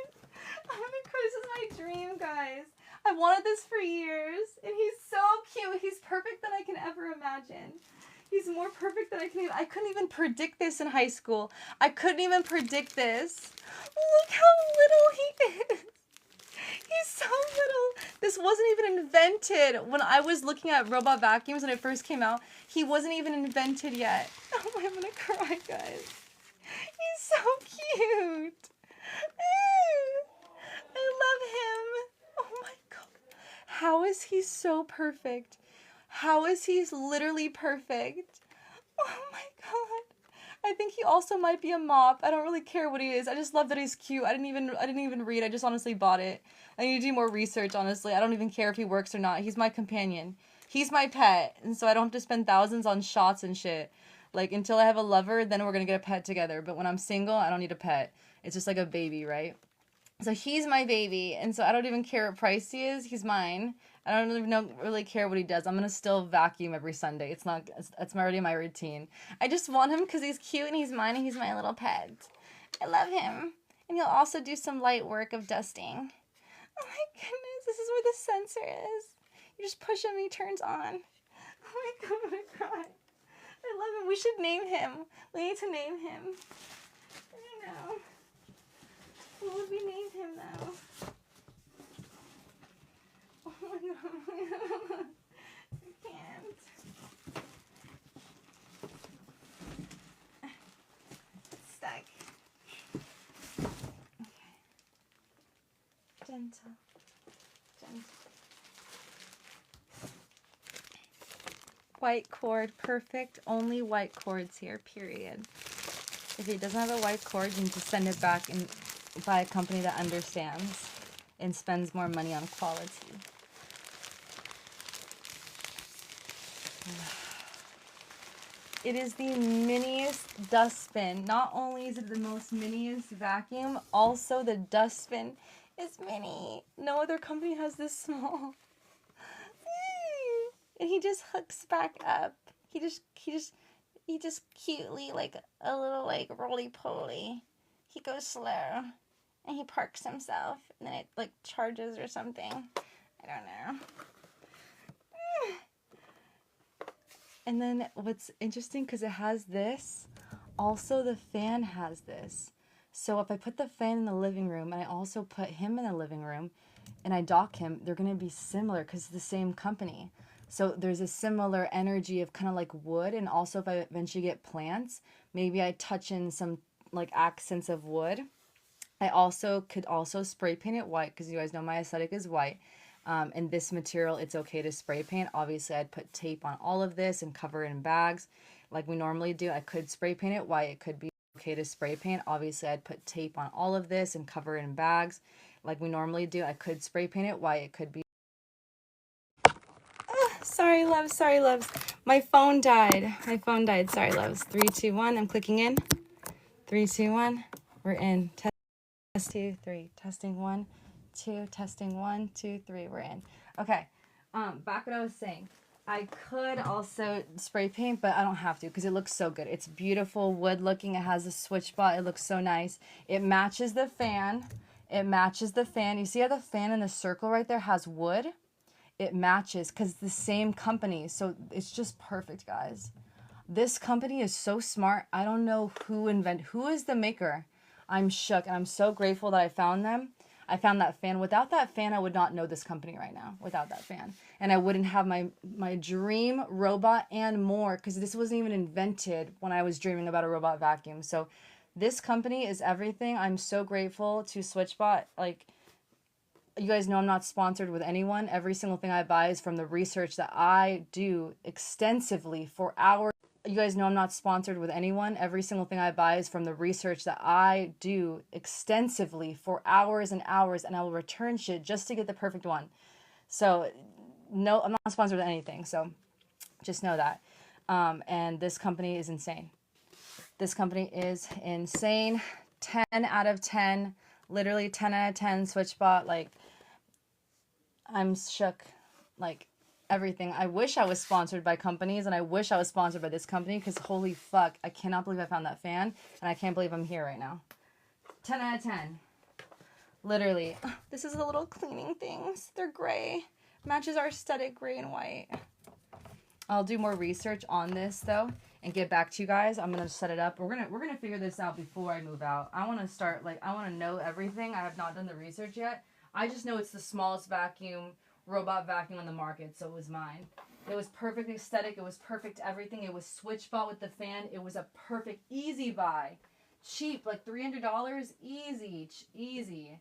This is my dream, guys. I've wanted this for years, and he's so cute. He's perfect than I can ever imagine. He's more perfect than I couldn't even predict this in high school. I couldn't even predict this. Look how little he is. He's so little. This wasn't even invented. When I was looking at robot vacuums when it first came out, he wasn't even invented yet. Oh, I'm gonna cry, guys. He's so cute. I love him. Oh my god. How is he so perfect? How is he literally perfect? Oh my god. I think he also might be a mop. I don't really care what he is. I just love that he's cute. I didn't even read. I just honestly bought it. I need to do more research, honestly. I don't even care if he works or not. He's my companion. He's my pet. And so I don't have to spend thousands on shots and shit. Like, until I have a lover, then we're gonna get a pet together. But when I'm single, I don't need a pet. It's just like a baby, right? So he's my baby, and so I don't even care what price he is. He's mine. I don't really care what he does. I'm gonna still vacuum every Sunday. It's already my routine. I just want him because he's cute and he's mine and he's my little pet. I love him. And he'll also do some light work of dusting. Oh my goodness, this is where the sensor is. You just push him and he turns on. Oh my god, I'm gonna cry. I love him. We should name him. We need to name him. I don't know. What would we name him though? Oh my god. I can't. It's stuck. Okay. Gentle. White cord, perfect. Only white cords here, period. If he doesn't have a white cord, you need to send it back and buy a company that understands and spends more money on quality. It is the miniest dustbin. Not only is it the most miniest vacuum, also the dustbin is mini. No other company has this small. And he just hooks back up. He just cutely, like a little like roly-poly. He goes slow. And he parks himself. And then it like charges or something. I don't know. And then what's interesting, because it has this, also the fan has this. So if I put the fan in the living room and I also put him in the living room and I dock him, they're going to be similar because it's the same company. So there's a similar energy of kind of like wood. And also if I eventually get plants, maybe I touch in some like accents of wood. I also could spray paint it white because you guys know my aesthetic is white. And this material, it's okay to spray paint. Obviously, I'd put tape on all of this and cover it in bags like we normally do. I could spray paint it white. It could be okay to spray paint. Obviously, I'd put tape on all of this and cover it in bags like we normally do. I could spray paint it white. It could be... Sorry, loves. My phone died. Sorry, loves. 3, 2, 1. I'm clicking in. 3, 2, 1. We're in. Test 2, 3. Testing 1, 2. Testing 1, 2, 3. We're in. Okay. Back what I was saying. I could also spray paint, but I don't have to because it looks so good. It's beautiful wood looking. It has a SwitchBot. It looks so nice. It matches the fan. You see how the fan in the circle right there has wood? It matches because the same company. So it's just perfect, guys. This company is so smart. I don't know who is the maker. I'm shook and I'm so grateful that I found them. I found that fan. Without that fan, I would not know this company right now. Without that fan. And I wouldn't have my dream robot and more because this wasn't even invented when I was dreaming about a robot vacuum. So this company is everything. I'm so grateful to SwitchBot. Like, you guys know I'm not sponsored with anyone. Every single thing I buy is from the research that I do extensively for hours. You guys know I'm not sponsored with anyone. Every single thing I buy is from the research that I do extensively for hours and hours, and I will return shit just to get the perfect one. So, no, I'm not sponsored with anything, so just know that. And this company is insane. 10 out of 10. Literally 10 out of 10 SwitchBot. Like, I'm shook. Like, everything. I wish I was sponsored by companies, and I wish I was sponsored by this company, because holy fuck, I cannot believe I found that fan, and I can't believe I'm here right now. 10 out of 10. Literally. This is the little cleaning things. They're gray. Matches our aesthetic, gray and white. I'll do more research on this though and get back to you guys. I'm gonna set it up. We're gonna figure this out before I move out. I wanna start, like, I wanna know everything. I have not done the research yet. I just know it's the smallest vacuum, robot vacuum on the market, so it was mine. It was perfect aesthetic, it was perfect everything. It was SwitchBot with the fan. It was a perfect, easy buy. Cheap, like $300, easy.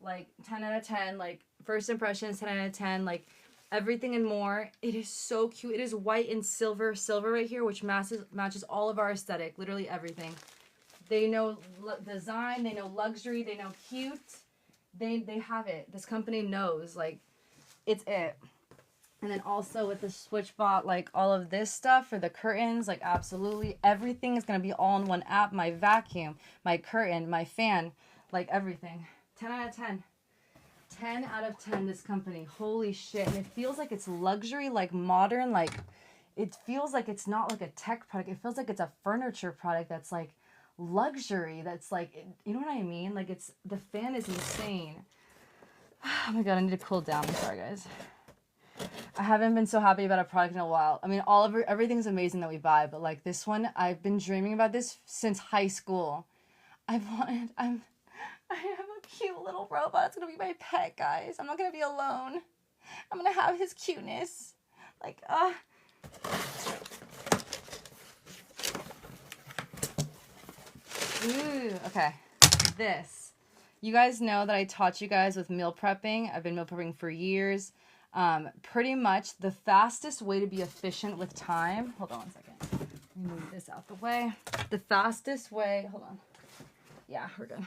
Like 10 out of 10, like first impressions, 10 out of 10, like everything and more. It is so cute. It is white and silver right here, which matches all of our aesthetic, literally everything. They know design, they know luxury, they know cute. They have it. This company knows, like, it's it. And then also with the SwitchBot, like all of this stuff for the curtains, like absolutely everything is going to be all in one app. My vacuum, my curtain, my fan, like everything. 10 out of 10. 10 out of 10, this company. Holy shit. And it feels like it's luxury, like modern, like it feels like it's not like a tech product. It feels like it's a furniture product that's like luxury. That's like, you know what I mean? Like it's, the fan is insane. Oh my God, I need to cool down. I'm sorry, guys. I haven't been so happy about a product in a while. I mean, everything's amazing that we buy, but like this one, I've been dreaming about this since high school. I have a cute little robot. It's gonna be my pet, guys. I'm not gonna be alone. I'm gonna have his cuteness. Like, Ooh, okay. This. You guys know that I taught you guys with meal prepping. I've been meal prepping for years. Pretty much the fastest way to be efficient with time. Hold on one second. Let me move this out the way. The fastest way, hold on. Yeah, we're good.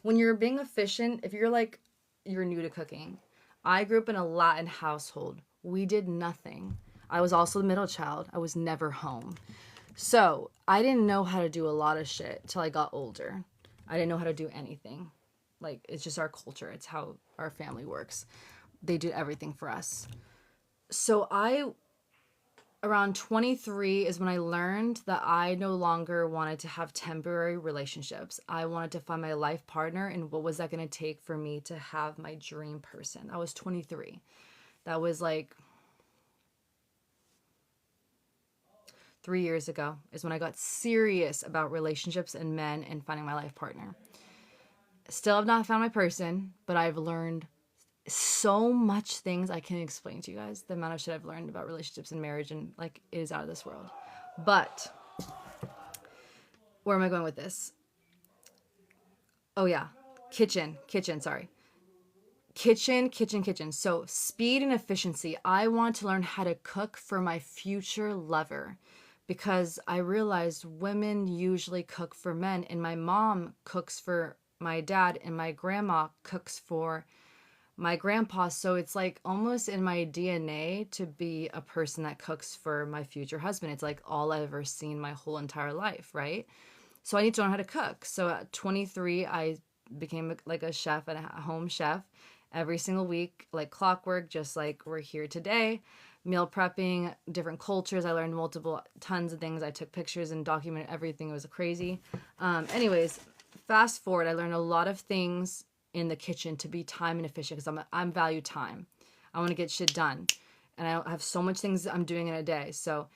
When you're being efficient, if you're like, you're new to cooking. I grew up in a Latin household. We did nothing. I was also the middle child. I was never home. So I didn't know how to do a lot of shit till I got older. I didn't know how to do anything. Like, it's just our culture. It's how our family works. They did everything for us. So around 23 is when I learned that I no longer wanted to have temporary relationships. I wanted to find my life partner, and what was that going to take for me to have my dream person? I was 23. That was like 3 years ago is when I got serious about relationships and men and finding my life partner. Still have not found my person, but I've learned so much things I can't explain to you guys. The amount of shit I've learned about relationships and marriage, and like, it is out of this world. But where am I going with this? Oh yeah, kitchen. Sorry. Kitchen. So speed and efficiency. I want to learn how to cook for my future lover, because I realized women usually cook for men, and my mom cooks for my dad, and my grandma cooks for my grandpa. So it's like almost in my DNA to be a person that cooks for my future husband. It's like all I've ever seen my whole entire life, right? So I need to learn how to cook. So at 23, I became like a chef and a home chef every single week, like clockwork, just like we're here today. Meal prepping, different cultures. I learned tons of things. I took pictures and documented everything. It was crazy. Anyways, fast forward, I learned a lot of things in the kitchen to be time and efficient, because I'm value time. I want to get shit done, and I have so much things I'm doing in a day. So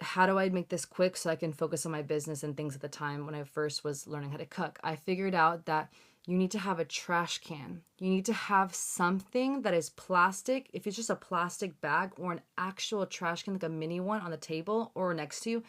how do I make this quick so I can focus on my business and things at the time? When I first was learning how to cook, I figured out that you need to have a trash can. You need to have something that is plastic. If it's just a plastic bag or an actual trash can, like a mini one on the table or next to you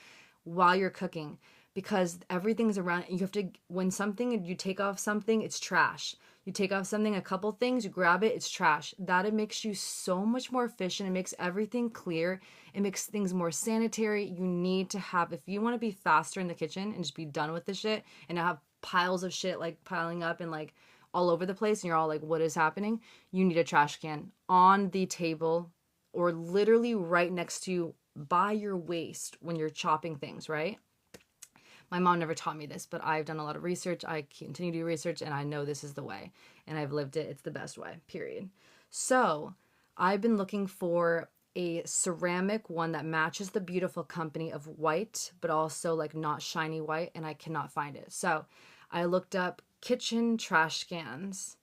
while you're cooking, because everything's around. You have to, when you take off something, it's trash. You take off something, a couple things, you grab it, it's trash. That, it makes you so much more efficient. It makes everything clear. It makes things more sanitary. You need to have, if you want to be faster in the kitchen and just be done with the shit and not have piles of shit like piling up and like all over the place and you're all like, what is happening? You need a trash can on the table or literally right next to you by your waist when you're chopping things, right? My mom never taught me this, but I've done a lot of research. I continue to do research, and I know this is the way, and I've lived it. It's the best way, period. So I've been looking for a ceramic one that matches the beautiful company of white, but also like not shiny white, and I cannot find it. So I looked up kitchen trash cans.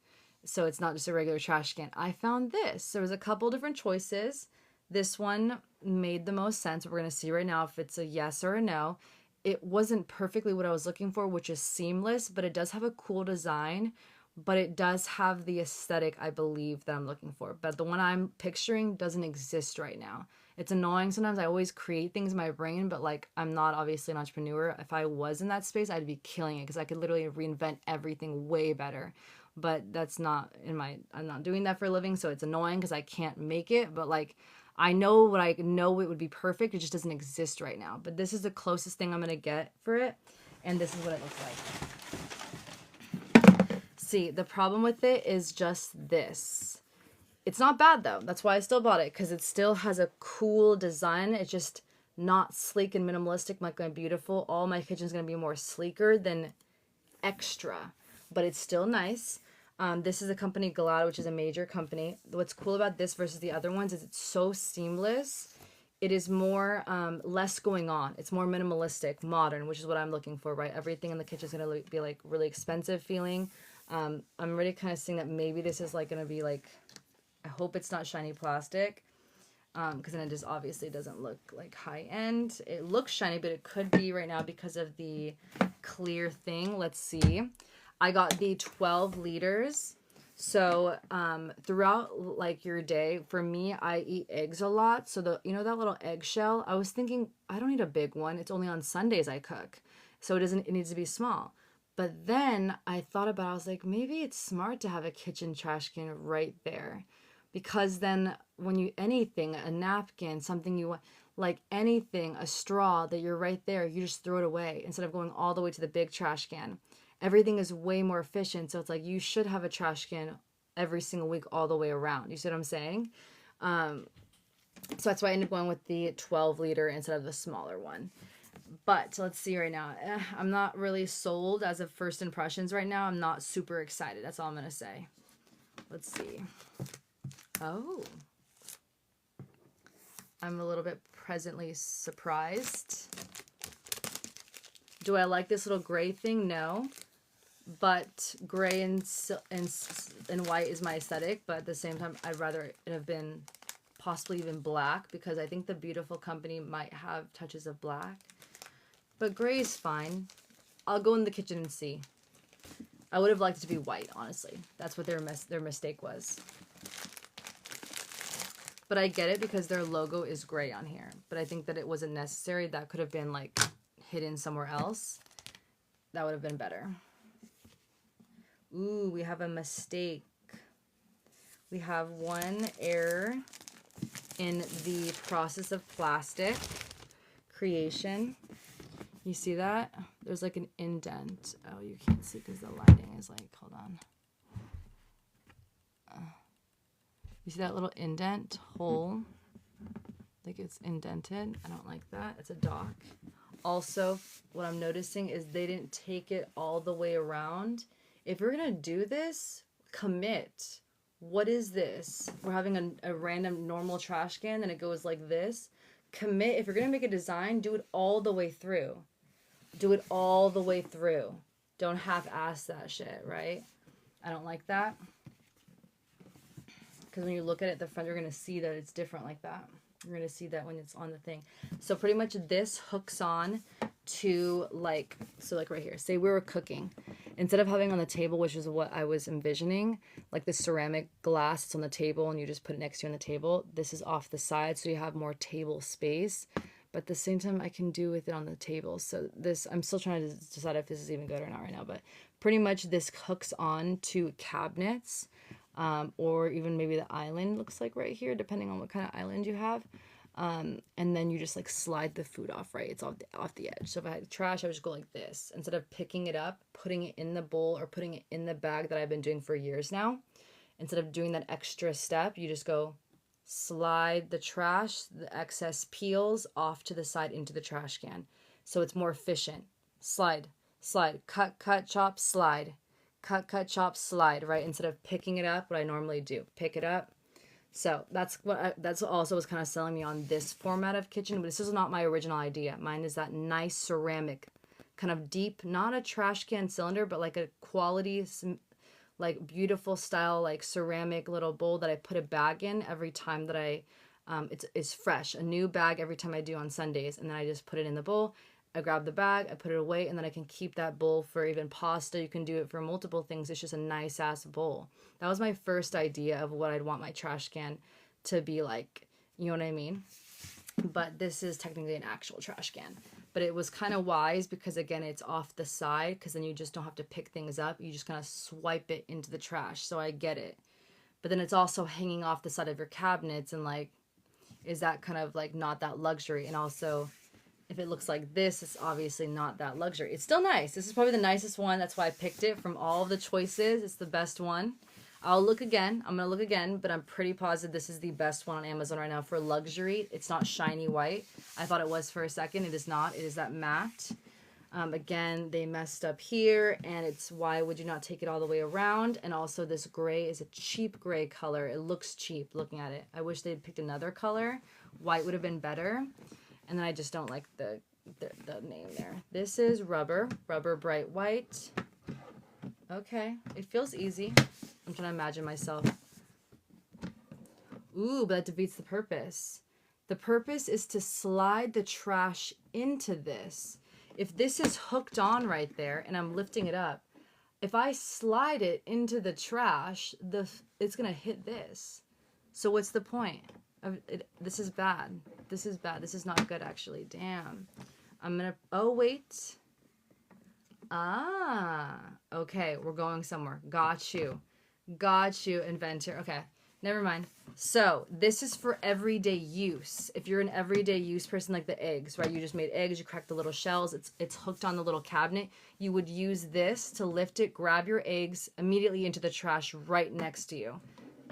So it's not just a regular trash can. I found this. There was a couple different choices. This one made the most sense. We're going to see right now if it's a yes or a no. It wasn't perfectly what I was looking for, which is seamless, but it does have a cool design, but it does have the aesthetic I believe that I'm looking for. But the one I'm picturing doesn't exist right now. It's annoying sometimes. I always create things in my brain, but like I'm not obviously an entrepreneur. If I was in that space, I'd be killing it because I could literally reinvent everything way better. But that's not in my, I'm not doing that for a living, so it's annoying because I can't make it. But like I know what I know it would be perfect. It just doesn't exist right now. But this is the closest thing I'm going to get for it. And this is what it looks like. See, the problem with it is just this. It's not bad though. That's why I still bought it, because it still has a cool design. It's just not sleek and minimalistic like my beautiful. All my kitchen's going to be more sleeker than extra, but it's still nice. This is a company, Glad, which is a major company. What's cool about this versus the other ones is it's so seamless. It is more, less going on. It's more minimalistic, modern, which is what I'm looking for, right? Everything in the kitchen is going to be like really expensive feeling. I'm already kind of seeing that maybe this is like going to be like, I hope it's not shiny plastic, because then it just obviously doesn't look like high end. It looks shiny, but it could be right now because of the clear thing. Let's see. I got the 12 liters. So throughout like your day, for me, I eat eggs a lot. So the, you know, that little eggshell, I was thinking I don't need a big one. It's only on Sundays I cook. So it needs to be small. But then I thought about it, I was like, maybe it's smart to have a kitchen trash can right there. Because then when you, anything, a napkin, something you want, like anything, a straw that you're right there, you just throw it away instead of going all the way to the big trash can. Everything is way more efficient. So it's like you should have a trash can every single week all the way around. You see what I'm saying? So that's why I ended up going with the 12 liter instead of the smaller one. But let's see right now. I'm not really sold as of first impressions right now. I'm not super excited. That's all I'm going to say. Let's see. Oh. I'm a little bit pleasantly surprised. Do I like this little gray thing? No. But gray and white is my aesthetic. But at the same time, I'd rather it have been possibly even black, because I think the Beautiful Company might have touches of black. But gray is fine. I'll go in the kitchen and see. I would have liked it to be white, honestly. That's what their mistake was. But I get it because their logo is gray on here. But I think that it wasn't necessary. That could have been like hidden somewhere else. That would have been better. Ooh, we have a mistake. We have one error in the process of plastic creation. You see that? There's like an indent. Oh, you can't see because the lighting is like, hold on. You see that little indent hole? Like it's indented. I don't like that. It's a dock. Also, what I'm noticing is they didn't take it all the way around. If you're going to do this, commit. What is this? We're having a random normal trash can and it goes like this. Commit. If you're going to make a design, do it all the way through. Do it all the way through. Don't half-ass that shit, right? I don't like that. Because when you look at it at the front, you're going to see that it's different like that. You're going to see that when it's on the thing. So pretty much this hooks on to like, so like right here. Say we were cooking. Instead of having on the table, which is what I was envisioning, like the ceramic glass, it's on the table and you just put it next to you on the table. This is off the side, so you have more table space. But at the same time, I can do with it on the table. So this, I'm still trying to decide if this is even good or not right now. But pretty much this hooks on to cabinets, or even maybe the island looks like right here, depending on what kind of island you have. And then you just like slide the food off, right? It's off the edge. So if I had trash, I would just go like this. Instead of picking it up, putting it in the bowl or putting it in the bag that I've been doing for years now. Instead of doing that extra step, you just go slide the trash, the excess peels off to the side into the trash can. So it's more efficient. Slide, cut, chop, slide. Cut, chop, slide, right? Instead of picking it up, what I normally do. Pick it up. So that's that's also was kind of selling me on this format of kitchen, but this is not my original idea. Mine is that nice ceramic kind of deep, not a trash can cylinder, but like a quality, like beautiful style, like ceramic little bowl that I put a bag in every time that it's fresh, a new bag every time I do on Sundays. And then I just put it in the bowl. I grab the bag, I put it away, and then I can keep that bowl for even pasta. You can do it for multiple things. It's just a nice ass bowl. That was my first idea of what I'd want my trash can to be like. You know what I mean? But this is technically an actual trash can. But it was kind of wise because, again, it's off the side, because then you just don't have to pick things up. You just kind of swipe it into the trash. So I get it. But then it's also hanging off the side of your cabinets, and like, is that kind of like not that luxury? And also, if it looks like this, it's obviously not that luxury. It's still nice. This is probably the nicest one. That's why I picked it from all of the choices. It's the best one. I'll look again. I'm going to look again, but I'm pretty positive this is the best one on Amazon right now for luxury. It's not shiny white. I thought it was for a second. It is not. It is that matte. Again, they messed up here, and it's why would you not take it all the way around? And also this gray is a cheap gray color. It looks cheap looking at it. I wish they'd picked another color. White would have been better. And then I just don't like the name there. This is rubber bright white. Okay, it feels easy. I'm trying to imagine myself. Ooh, but that defeats the purpose. The purpose is to slide the trash into this. If this is hooked on right there and I'm lifting it up, if I slide it into the trash, it's gonna hit this. So what's the point? This is bad. This is bad. This is not good, actually. Damn. I'm gonna... Oh, wait. Ah. Okay, we're going somewhere. Got you. Got you, inventor. Okay, never mind. So, this is for everyday use. If you're an everyday use person, like the eggs, right? You just made eggs, you cracked the little shells, it's hooked on the little cabinet. You would use this to lift it, grab your eggs, immediately into the trash right next to you.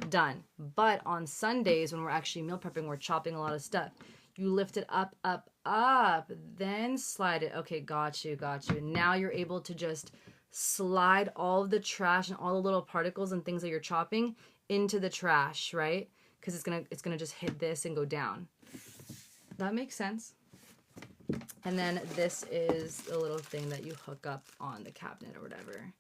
Done. But on Sundays, when we're actually meal prepping, we're chopping a lot of stuff. You lift it up, up, up, then slide it. Okay, got you, got you. Now you're able to just slide all of the trash and all the little particles and things that you're chopping into the trash, right? Because it's gonna just hit this and go down. That makes sense. And then this is the little thing that you hook up on the cabinet or whatever.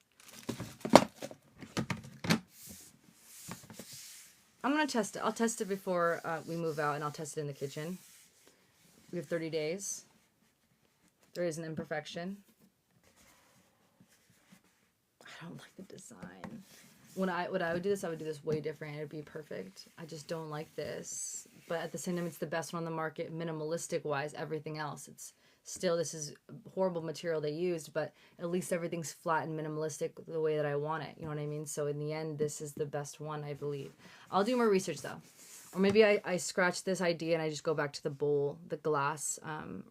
I'm going to test it. I'll test it before we move out, and I'll test it in the kitchen. We have 30 days. There is an imperfection. I don't like the design. When I would do this, I would do this way different. It would be perfect. I just don't like this. But at the same time, it's the best one on the market, minimalistic-wise. Everything else, it's still, this is horrible material they used, but at least everything's flat and minimalistic the way that I want it. You know what I mean? So in the end, this is the best one, I believe. I'll do more research, though. Or maybe I scratch this idea and I just go back to the bowl, the glass,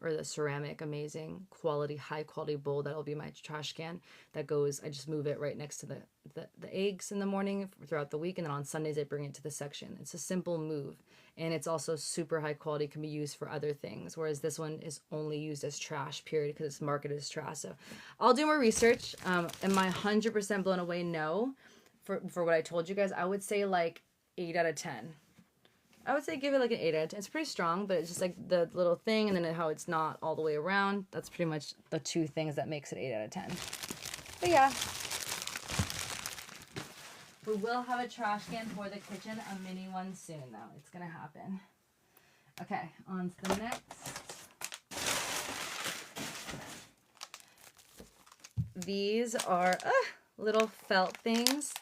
or the ceramic, amazing quality, high quality bowl. That'll be my trash can that goes, I just move it right next to the eggs in the morning throughout the week. And then on Sundays, I bring it to the section. It's a simple move. And it's also super high quality, can be used for other things. Whereas this one is only used as trash, period, because it's marketed as trash. So I'll do more research. Am I 100% blown away? No. For what I told you guys, I would say like 8 out of 10. I would say give it like an 8 out of 10. It's pretty strong, but it's just like the little thing and then how it's not all the way around. That's pretty much the two things that makes it 8 out of 10. But yeah. We will have a trash can for the kitchen, a mini one soon though. It's going to happen. Okay, on to the next. These are little felt things.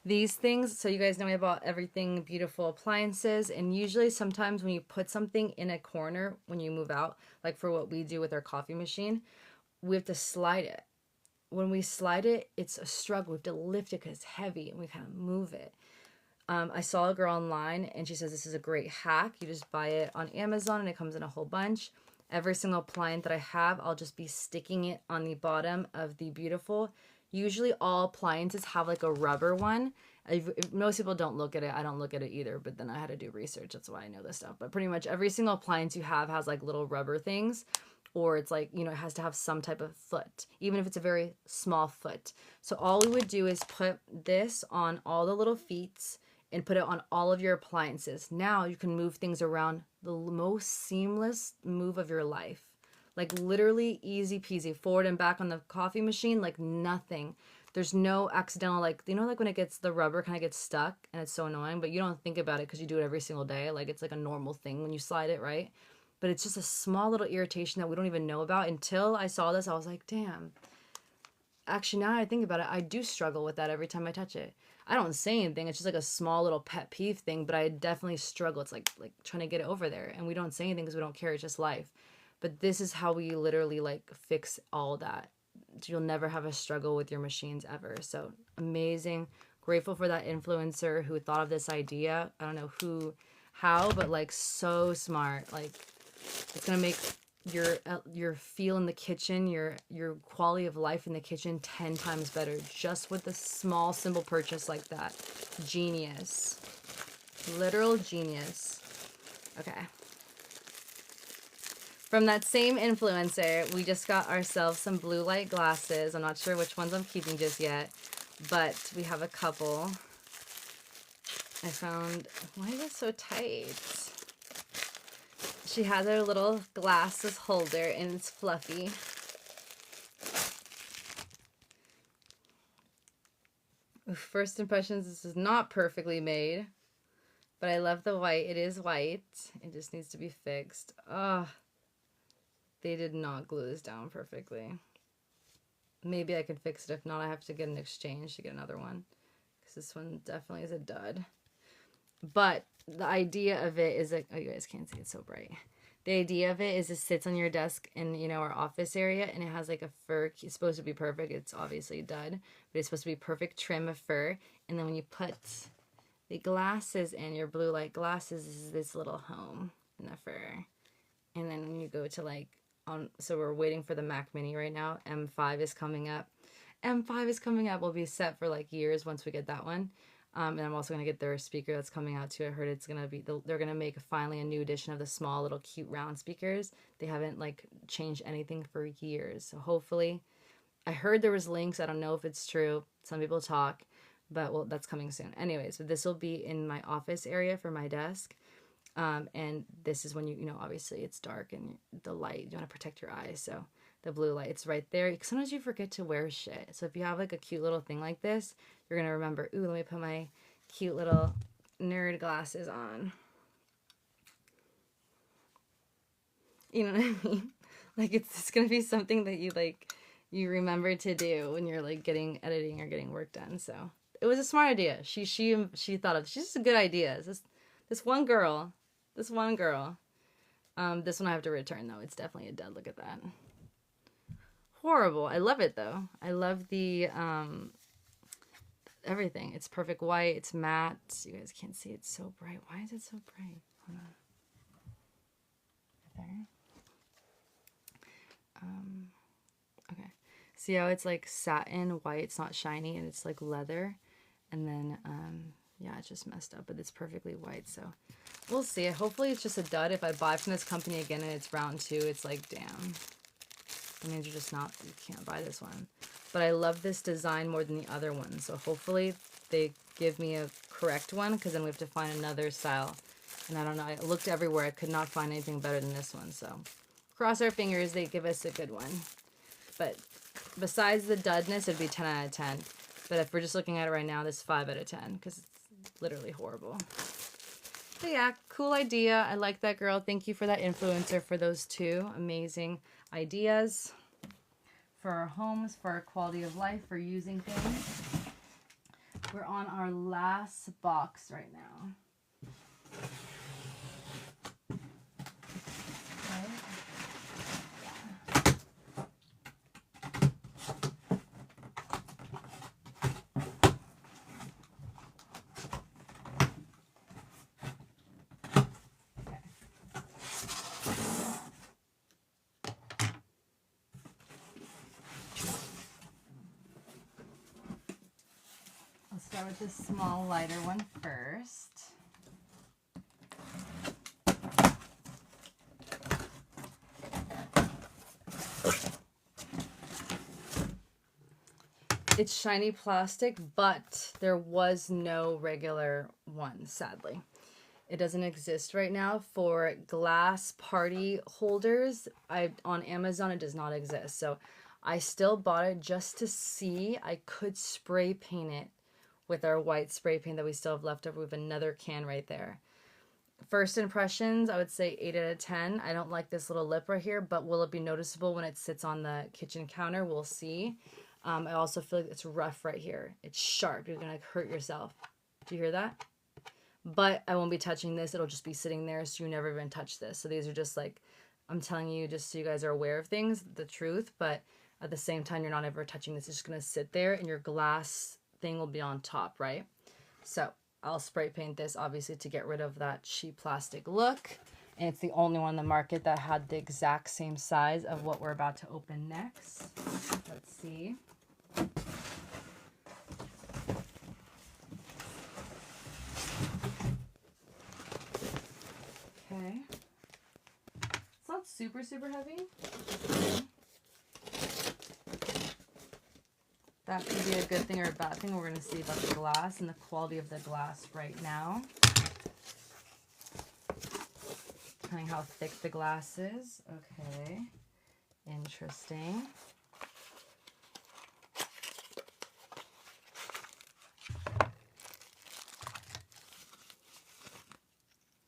These things, so you guys know me about everything beautiful appliances, and usually sometimes when you put something in a corner when you move out, like for what we do with our coffee machine, we have to slide it. When we slide it, it's a struggle. We have to lift it because it's heavy and we kind of move it. I saw a girl online and she says this is a great hack. You just buy it on Amazon and it comes in a whole bunch. Every single appliance that I have, I'll just be sticking it on the bottom of the beautiful. Usually all appliances have like a rubber one. If most people don't look at it. I don't look at it either, but then I had to do research. That's why I know this stuff. But pretty much every single appliance you have has like little rubber things, or it's like, you know, it has to have some type of foot, even if it's a very small foot. So all we would do is put this on all the little feet and put it on all of your appliances. Now you can move things around the most seamless move of your life. Like literally easy peasy, forward and back on the coffee machine, like nothing. There's no accidental, like, you know, like when it gets, the rubber kind of gets stuck and it's so annoying, but you don't think about it because you do it every single day. Like it's like a normal thing when you slide it, right? But it's just a small little irritation that we don't even know about. Until I saw this, I was like, damn. Actually, now I think about it, I do struggle with that every time I touch it. I don't say anything. It's just like a small little pet peeve thing, but I definitely struggle. It's like trying to get it over there, and we don't say anything because we don't care. It's just life. But this is how we literally like fix all that. You'll never have a struggle with your machines ever. So amazing. Grateful for that influencer who thought of this idea. I don't know who, how, but like so smart. Like it's gonna make your feel in the kitchen, your quality of life in the kitchen 10 times better just with a small simple purchase like that. Genius. Literal genius. Okay. From that same influencer, we just got ourselves some blue light glasses. I'm not sure which ones I'm keeping just yet, but we have a couple. I found, why is it so tight? She has her little glasses holder and it's fluffy. First impressions, this is not perfectly made, but I love the white. It is white. It just needs to be fixed. Ugh. They did not glue this down perfectly. Maybe I can fix it. If not, I have to get an exchange to get another one, because this one definitely is a dud. But the idea of it is like, oh, you guys can't see, it's so bright. The idea of it is it sits on your desk in, you know, our office area, and it has like a fur. It's supposed to be perfect. It's obviously dud, but it's supposed to be perfect trim of fur. And then when you put the glasses in, your blue light glasses, is this little home in the fur. And then when you go to like, so we're waiting for the Mac Mini right now. M5 is coming up. M5 is coming up. We'll be set for like years once we get that one. And I'm also going to get their speaker that's coming out too. I heard it's going to be, they're going to make finally a new edition of the small little cute round speakers. They haven't like changed anything for years. So hopefully, I heard there was links. I don't know if it's true. Some people talk, but well, that's coming soon. Anyways, so this will be in my office area for my desk. And this is when you know, obviously it's dark and the light, you want to protect your eyes. So the blue light, it's right there. Sometimes you forget to wear shit. So if you have like a cute little thing like this, you're going to remember, ooh, let me put my cute little nerd glasses on. You know what I mean? Like it's going to be something that you remember to do when you're like getting editing or getting work done. So it was a smart idea. She thought of, she's just a good idea. This one girl. This one I have to return though. It's definitely a dud. Look at that. Horrible. I love it though. I love the everything. It's perfect white. It's matte. You guys can't see. It's so bright. Why is it so bright? Hold on. There. Okay. See how it's like satin white. It's not shiny and it's like leather. And then yeah, it's just messed up, but it's perfectly white. So we'll see. Hopefully it's just a dud. If I buy from this company again and it's round 2, it's like, damn. That means you can't buy this one. But I love this design more than the other one. So hopefully they give me a correct one, because then we have to find another style. And I don't know. I looked everywhere. I could not find anything better than this one. So cross our fingers they give us a good one. But besides the dudness, it'd be 10 out of 10. But if we're just looking at it right now, this is 5 out of 10, because it's literally horrible. But yeah, cool idea. I like that, girl. Thank you for that influencer for those 2 amazing ideas for our homes, for our quality of life, for using things. We're on our last box right now. I'll start with this small, lighter one first. It's shiny plastic, but there was no regular one, sadly. It doesn't exist right now for glass party holders. On Amazon it does not exist. So I still bought it just to see. I could spray paint it with our white spray paint that we still have left over. We have another can right there. First impressions, I would say 8 out of 10. I don't like this little lip right here, but will it be noticeable when it sits on the kitchen counter? We'll see. I also feel like it's rough right here. It's sharp. You're going to hurt yourself. Do you hear that? But I won't be touching this. It'll just be sitting there, so you never even touch this. So these are just like, I'm telling you just so you guys are aware of things, the truth, but at the same time, you're not ever touching this. It's just going to sit there, and your glass thing will be on top, right? So I'll spray paint this, obviously, to get rid of that cheap plastic look. And it's the only one on the market that had the exact same size of what we're about to open next. Let's see. Okay. It's not super, super heavy. That could be a good thing or a bad thing. We're going to see about the glass and the quality of the glass right now. Depending how thick the glass is. Okay. Interesting.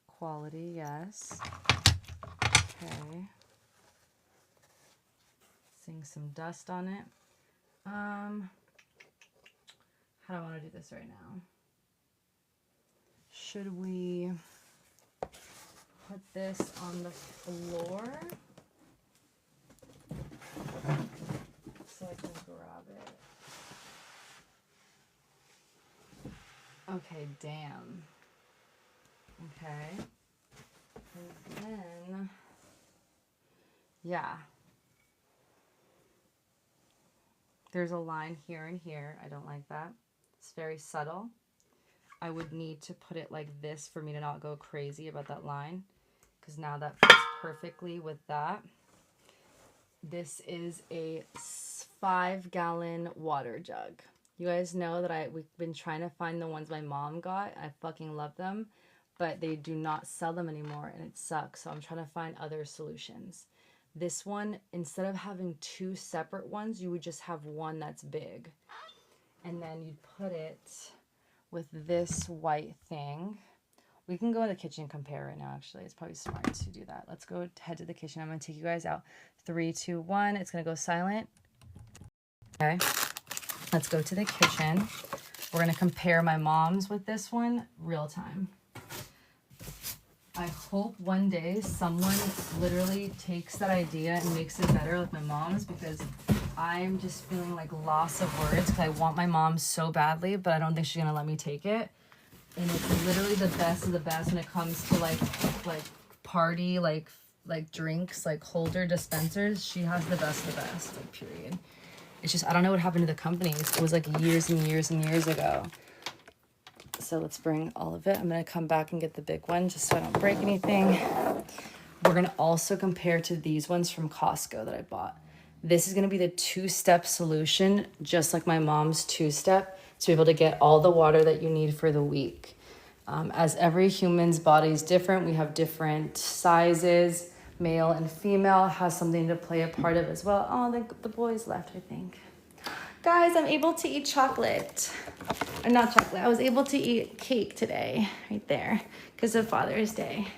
Quality, yes. Okay. Seeing some dust on it. How do I want to do this right now? Should we put this on the floor so I can grab it? Okay, damn. Okay. And then, yeah. There's a line here and here. I don't like that. It's very subtle. I would need to put it like this for me to not go crazy about that line, because now that fits perfectly with that. This is a 5-gallon water jug. You guys know that we've been trying to find the ones my mom got. I fucking love them, but they do not sell them anymore, and it sucks. So I'm trying to find other solutions. This one, instead of having 2 separate ones, you would just have one that's big. And then you'd put it with this white thing. We can go in the kitchen and compare right now, actually. It's probably smart to do that. Let's go head to the kitchen. I'm going to take you guys out. 3, 2, 1. It's going to go silent. Okay. Let's go to the kitchen. We're going to compare my mom's with this one real time. I hope one day someone literally takes that idea and makes it better like my mom's, because I'm just feeling like loss of words because I want my mom so badly, but I don't think she's gonna let me take it. And it's literally the best of the best when it comes to like party, like drinks, like holder dispensers. She has the best of the best, like period. It's just, I don't know what happened to the company. It was like years and years and years ago. So let's bring all of it. I'm going to come back and get the big one just so I don't break anything. We're going to also compare to these ones from Costco that I bought. This is going to be the 2-step solution, just like my mom's 2-step, to be able to get all the water that you need for the week. As every human's body is different, we have different sizes. Male and female has something to play a part of as well. Oh, the boys left, I think. Guys, I'm able to eat chocolate. Or not chocolate. I was able to eat cake today, right there, because of Father's Day.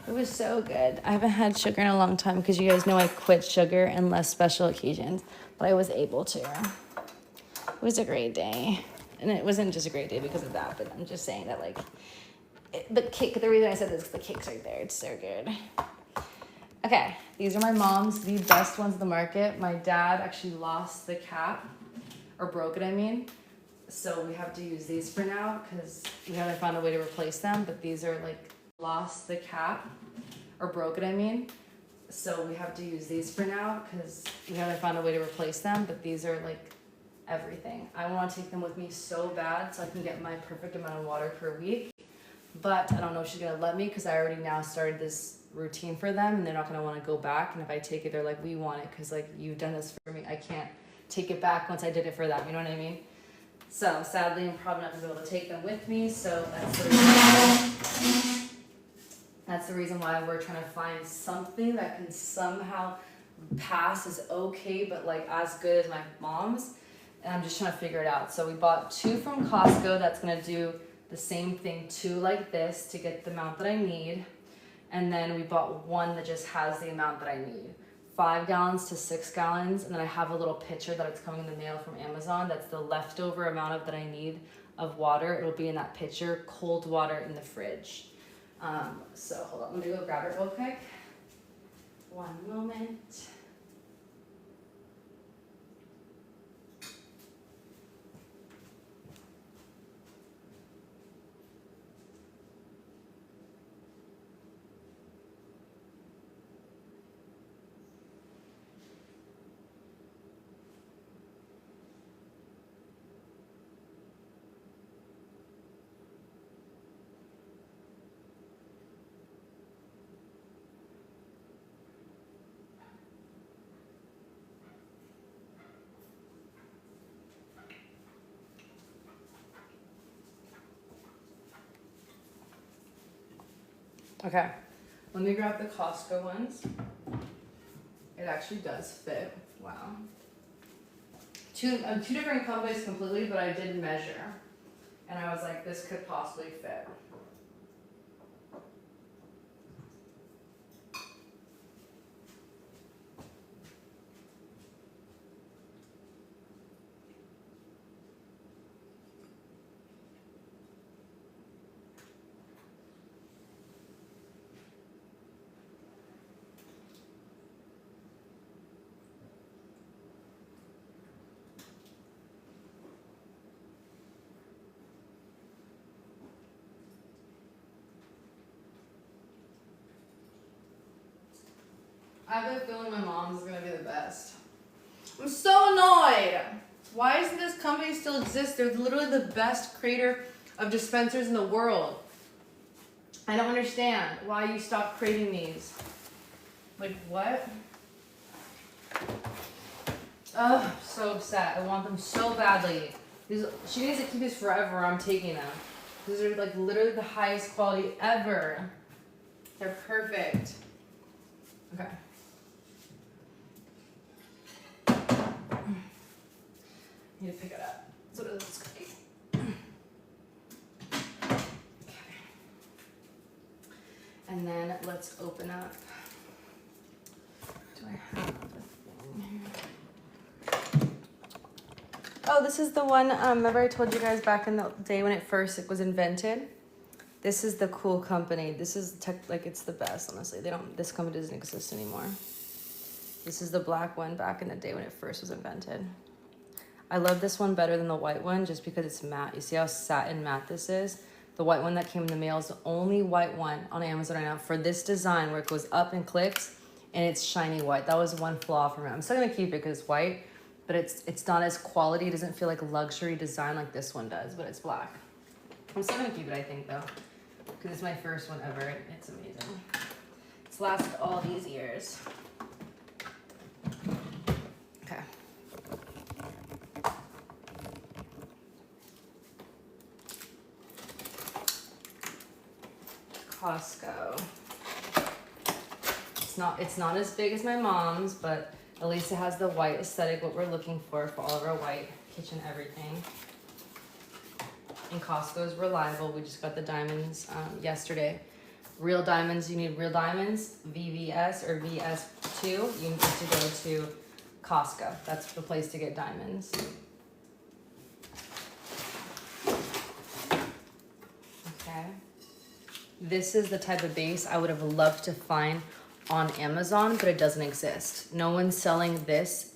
It was so good. I haven't had sugar in a long time because you guys know I quit sugar unless special occasions, but I was able to. It was a great day. And it wasn't just a great day because of that, but I'm just saying that, like, the cake, the reason I said this is the cake's right there. It's so good. Okay, these are my mom's, the best ones in the market. My dad actually lost the cap, or broke it, I mean. So we have to use these for now because we haven't found a way to replace them. But these are like, lost the cap, or broke it, I mean. So we have to use these for now because we haven't found a way to replace them. But these are like everything. I want to take them with me so bad so I can get my perfect amount of water per week. But I don't know if she's going to let me because I already now started this routine for them and they're not going to want to go back. And if I take it, they're like, we want it because like you've done this for me. I can't take it back once I did it for them. You know what I mean? So sadly, I'm probably not going to be able to take them with me. So that's the reason. That's the reason why we're trying to find something that can somehow pass as okay, but like as good as my mom's. And I'm just trying to figure it out. So we bought 2 from Costco. That's gonna do the same thing, 2 like this to get the amount that I need. And then we bought 1 that just has the amount that I need. 5 gallons to 6 gallons. And then I have a little pitcher that it's coming in the mail from Amazon. That's the leftover amount of that I need of water. It'll be in that pitcher, cold water in the fridge. So hold on, let me go grab it real quick. One moment. Okay, let me grab the Costco ones. It actually does fit. Wow. Two different companies completely, but I did measure. And I was like, this could possibly fit. I have a feeling my mom's is gonna be the best. I'm so annoyed. Why doesn't this company still exist? They're literally the best creator of dispensers in the world. I don't understand why you stopped creating these. Like what? Ugh, so upset. I want them so badly. She needs to keep these forever. I'm taking them. These are like literally the highest quality ever. They're perfect. Okay. Need to pick it up. So does this cookie. Okay. And then let's open up. Do I have a thing here? Oh, this is the one, remember I told you guys back in the day when it was invented? This is the cool company. This is like it's the best, honestly. This company doesn't exist anymore. This is the black one back in the day when it first was invented. I love this one better than the white one just because it's matte. You see how satin matte this is? The white one that came in the mail is the only white one on Amazon right now for this design where it goes up and clicks and it's shiny white. That was one flaw for me. I'm still gonna keep it because it's white, but it's not as quality. It doesn't feel like luxury design like this one does, but it's black. I'm still gonna keep it, I think, though, because it's my first one ever. It's amazing. It's lasted all these years. Okay. Costco. It's not as big as my mom's, but at least it has the white aesthetic, what we're looking for all of our white kitchen everything. And Costco is reliable. We just got the diamonds yesterday. Real diamonds, you need real diamonds, VVS or VS2, you need to go to Costco. That's the place to get diamonds. Okay. This is the type of base I would have loved to find on Amazon, but it doesn't exist. No one's selling this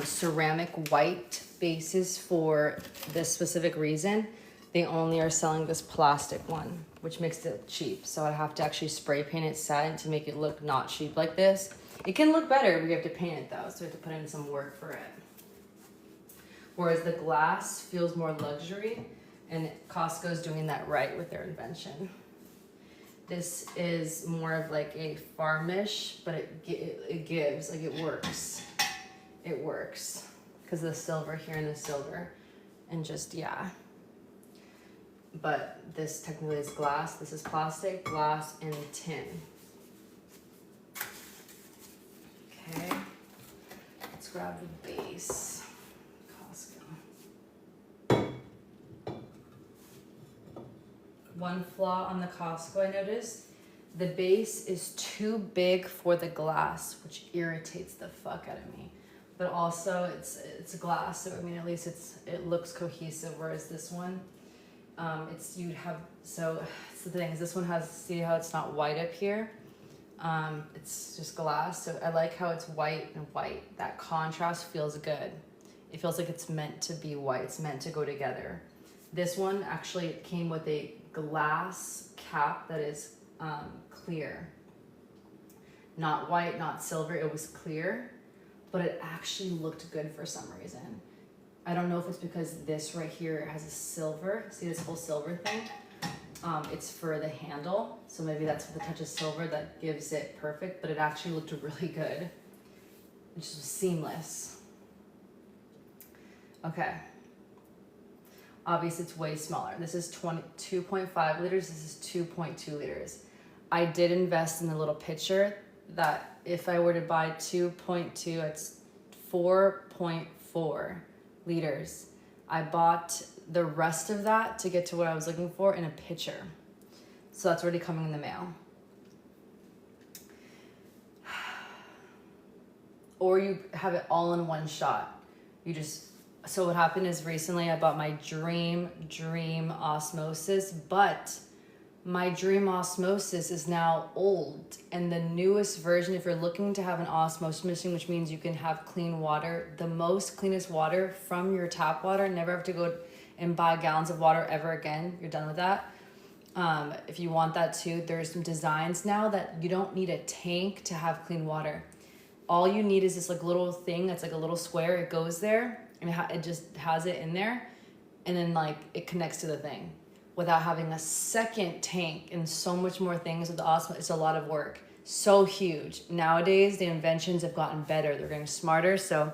ceramic white bases for this specific reason. They only are selling this plastic one, which makes it cheap. So I have to actually spray paint it satin to make it look not cheap like this. It can look better, we have to paint it though, so we have to put in some work for it. Whereas the glass feels more luxury, and Costco's doing that right with their invention. This is more of like a farmish, but it gives, like it works. It works because of the silver here and the silver. And just, yeah. but this technically is glass. This is plastic, glass, and tin. Okay, let's grab the base. Costco. One flaw on the Costco I noticed, the base is too big for the glass, which irritates the fuck out of me. But also it's glass, so I mean at least it looks cohesive, whereas this one, so the thing is this one has, see how it's not white up here? It's just glass, so I like how it's white and white. That contrast feels good. It feels like it's meant to be white, it's meant to go together. This one actually came with a glass cap that is clear. Not white, not silver, it was clear, but it actually looked good for some reason. I don't know if it's because this right here has a silver, see this whole silver thing? It's for the handle, so maybe that's the touch of silver that gives it perfect, but it actually looked really good. It just was seamless. Okay. Obviously it's way smaller. This is 2.5 liters, this is 2.2 liters. I did invest in a little pitcher that if I were to buy 2.2, it's 4.4 liters. I bought the rest of that to get to what I was looking for in a pitcher. So that's already coming in the mail. Or you have it all in one shot. So what happened is recently I bought my Dream Osmosis, but my Dream Osmosis is now old, and the newest version, if you're looking to have an osmosis machine, which means you can have clean water, the most cleanest water from your tap water, never have to go and buy gallons of water ever again, you're done with that. If you want that too, there's some designs now that you don't need a tank to have clean water. All you need is this like little thing that's like a little square, it goes there, and it just has it in there, and then like it connects to the thing without having a second tank and so much more things with the Osmo. It's a lot of work. So huge. Nowadays, the inventions have gotten better. They're getting smarter. So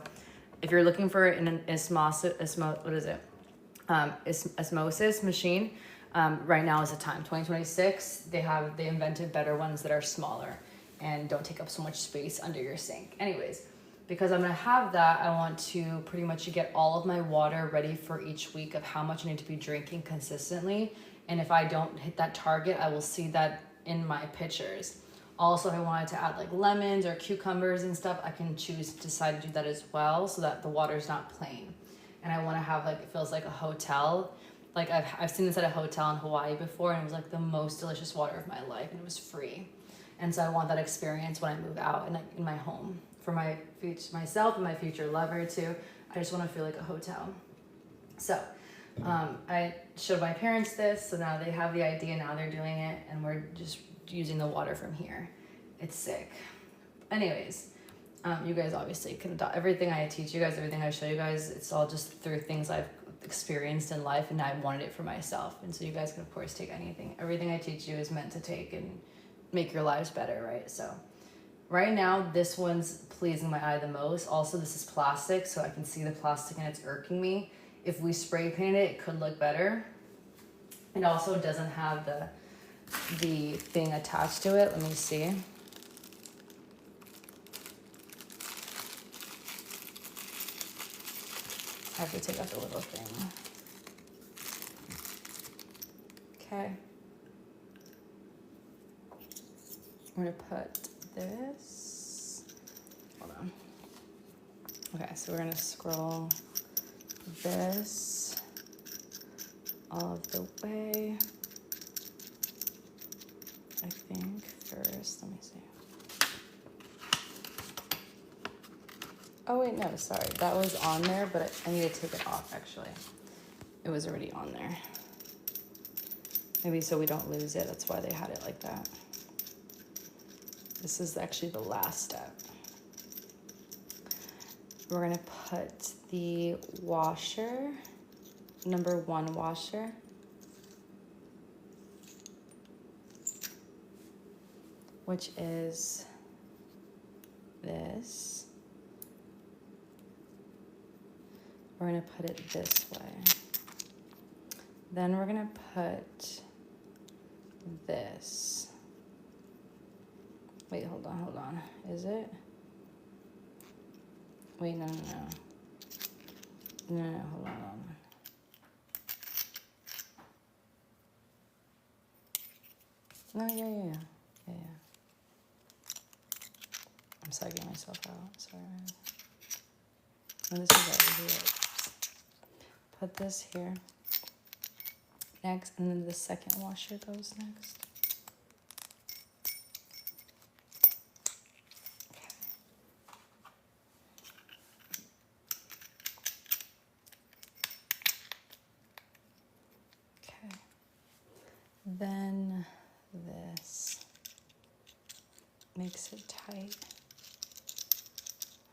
if you're looking for an osmosis machine, right now is the time. 2026, they invented better ones that are smaller and don't take up so much space under your sink. Anyways, because I'm gonna have that, I want to pretty much get all of my water ready for each week of how much I need to be drinking consistently. And if I don't hit that target, I will see that in my pitchers. Also, if I wanted to add like lemons or cucumbers and stuff, I can decide to do that as well, so that the water's not plain. And I wanna have like, it feels like a hotel. Like I've seen this at a hotel in Hawaii before, and it was like the most delicious water of my life, and it was free. And so I want that experience when I move out and in my home. For myself and my future lover too. I just want to feel like a hotel. So I showed my parents this, so now they have the idea, now they're doing it, and we're just using the water from here. It's sick. Anyways, you guys obviously can adopt everything I teach you guys, everything I show you guys, it's all just through things I've experienced in life, and I wanted it for myself. And so you guys can of course take anything. Everything I teach you is meant to take and make your lives better, right? So right now, this one's pleasing my eye the most. Also, this is plastic, so I can see the plastic and it's irking me. If we spray paint it, it could look better. It also doesn't have the thing attached to it. Let me see. I have to take out the little thing. Okay. I'm gonna put this, hold on. Okay, so we're gonna scroll this all of the way. I think first, let me see. Oh wait, no, sorry. That was on there, but I need to take it off actually. It was already on there. Maybe so we don't lose it, that's why they had it like that. This is actually the last step. We're gonna put the washer, number 1 washer. Which is this. We're gonna put it this way. Then we're gonna put this. Wait, hold on. Is it? Wait, no, hold on. No, yeah. I'm psyching myself out, sorry. And this is already it. Put this here. Next, and then the second washer goes next. Okay. Then this makes it tight.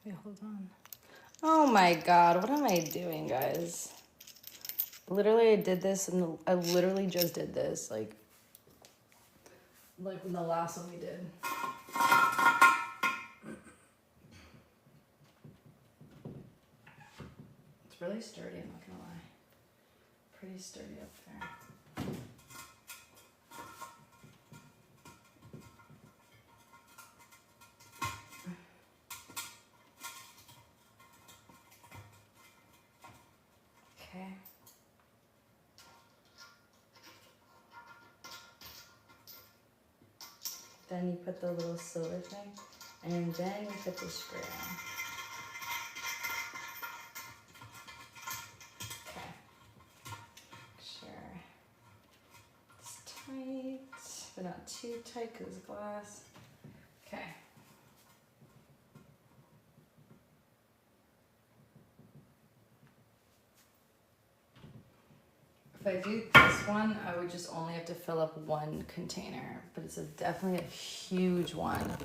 Wait, hold on. Oh my God, what am I doing, guys? Literally, I did this, and I literally just did this, like in the last one we did. It's really sturdy, I'm not gonna lie. Pretty sturdy up there. Okay. Then you put the little silver thing, and then you put the spray on. Okay. Sure. It's tight, but not too tight because it's glass. Okay. If I do this one, I would just only have to fill up one container, but it's definitely a huge one.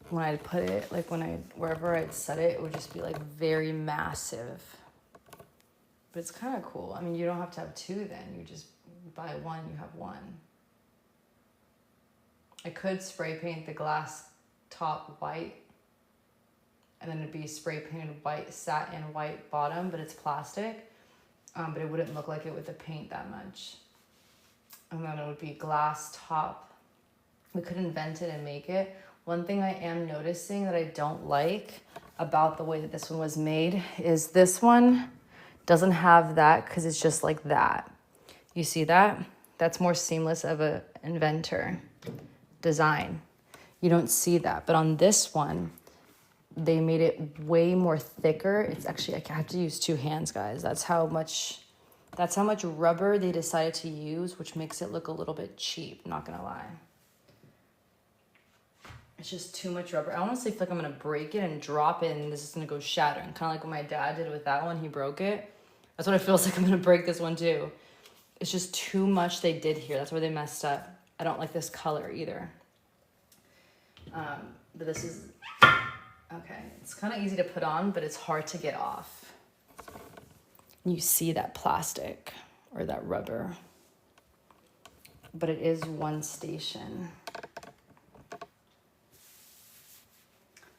When I'd put it, like wherever I'd set it, it would just be like very massive. But it's kind of cool. I mean, you don't have to have two then. You just buy one, you have one. I could spray paint the glass top white, and then it'd be spray painted white, satin white bottom, but it's plastic. But it wouldn't look like it with the paint that much. And then it would be glass top. We could invent it and make it. One thing I am noticing that I don't like about the way that this one was made is this one doesn't have that because it's just like that. You see that? That's more seamless of a inventor design. You don't see that. But on this one, they made it way more thicker. It's actually, I have to use two hands, guys. That's how much rubber they decided to use, which makes it look a little bit cheap, not gonna lie. It's just too much rubber. I honestly feel like I'm gonna break it and drop it, and this is gonna go shattering. Kind of like what my dad did with that one, he broke it. That's what it feels like I'm gonna break this one too. It's just too much they did here. That's where they messed up. I don't like this color either. But this is, okay, it's kind of easy to put on, but it's hard to get off. You see that plastic or that rubber, but it is one station.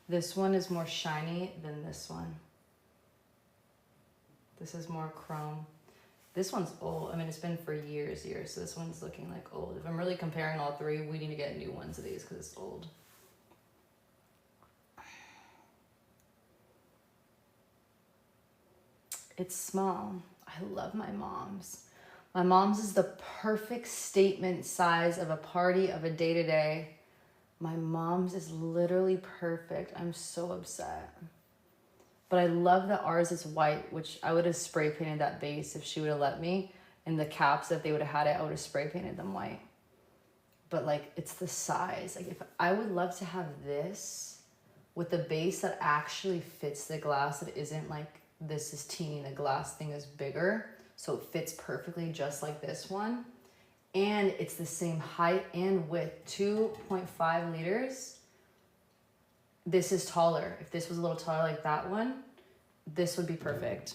This one is more shiny than this one. This is more chrome. This one's old. I mean, it's been for years, so this one's looking like old. If I'm really comparing all three, we need to get new ones of these because it's old. It's small. I love my mom's. My mom's is the perfect statement size of a party, of a day-to-day. My mom's is literally perfect. I'm so upset. But I love that ours is white, which I would have spray painted that base if she would have let me. And the caps, if they would have had it, I would have spray painted them white. But like, it's the size. Like, if I would love to have this with a base that actually fits the glass, that isn't like, this is teeny, the glass thing is bigger, so it fits perfectly just like this one. And it's the same height and width, 2.5 liters. This is taller. If this was a little taller like that one, this would be perfect.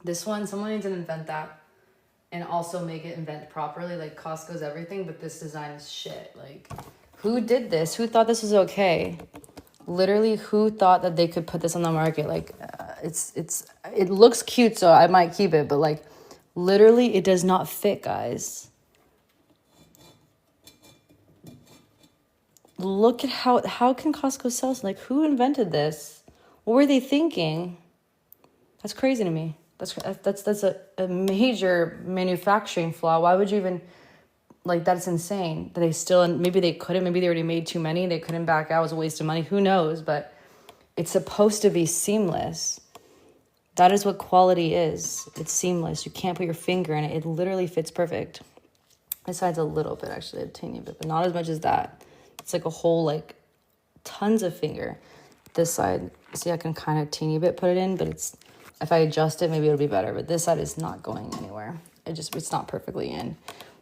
This one, someone needs to invent that and also make it invent properly. Like Costco's everything, but this design is shit. Like, who did this? Who thought this was okay? Literally, who thought that they could put this on the market? Like, it looks cute, so I might keep it, but like, Literally, it does not fit, guys. Look at how can Costco sell this? Like, who invented this? What were they thinking? That's crazy to me. That's a major manufacturing flaw. Why would you even, like, that's insane that they still, and maybe they couldn't, maybe they already made too many, they couldn't back out, it was a waste of money, who knows, but it's supposed to be seamless. That is what quality is. It's seamless. You can't put your finger in it. It literally fits perfect. Besides a little bit, actually, a tiny bit, but not as much as that. It's like a whole, like, tons of finger. This side, see, I can kind of teeny bit put it in, but it's, if I adjust it, maybe it'll be better. But this side is not going anywhere. It's not perfectly in.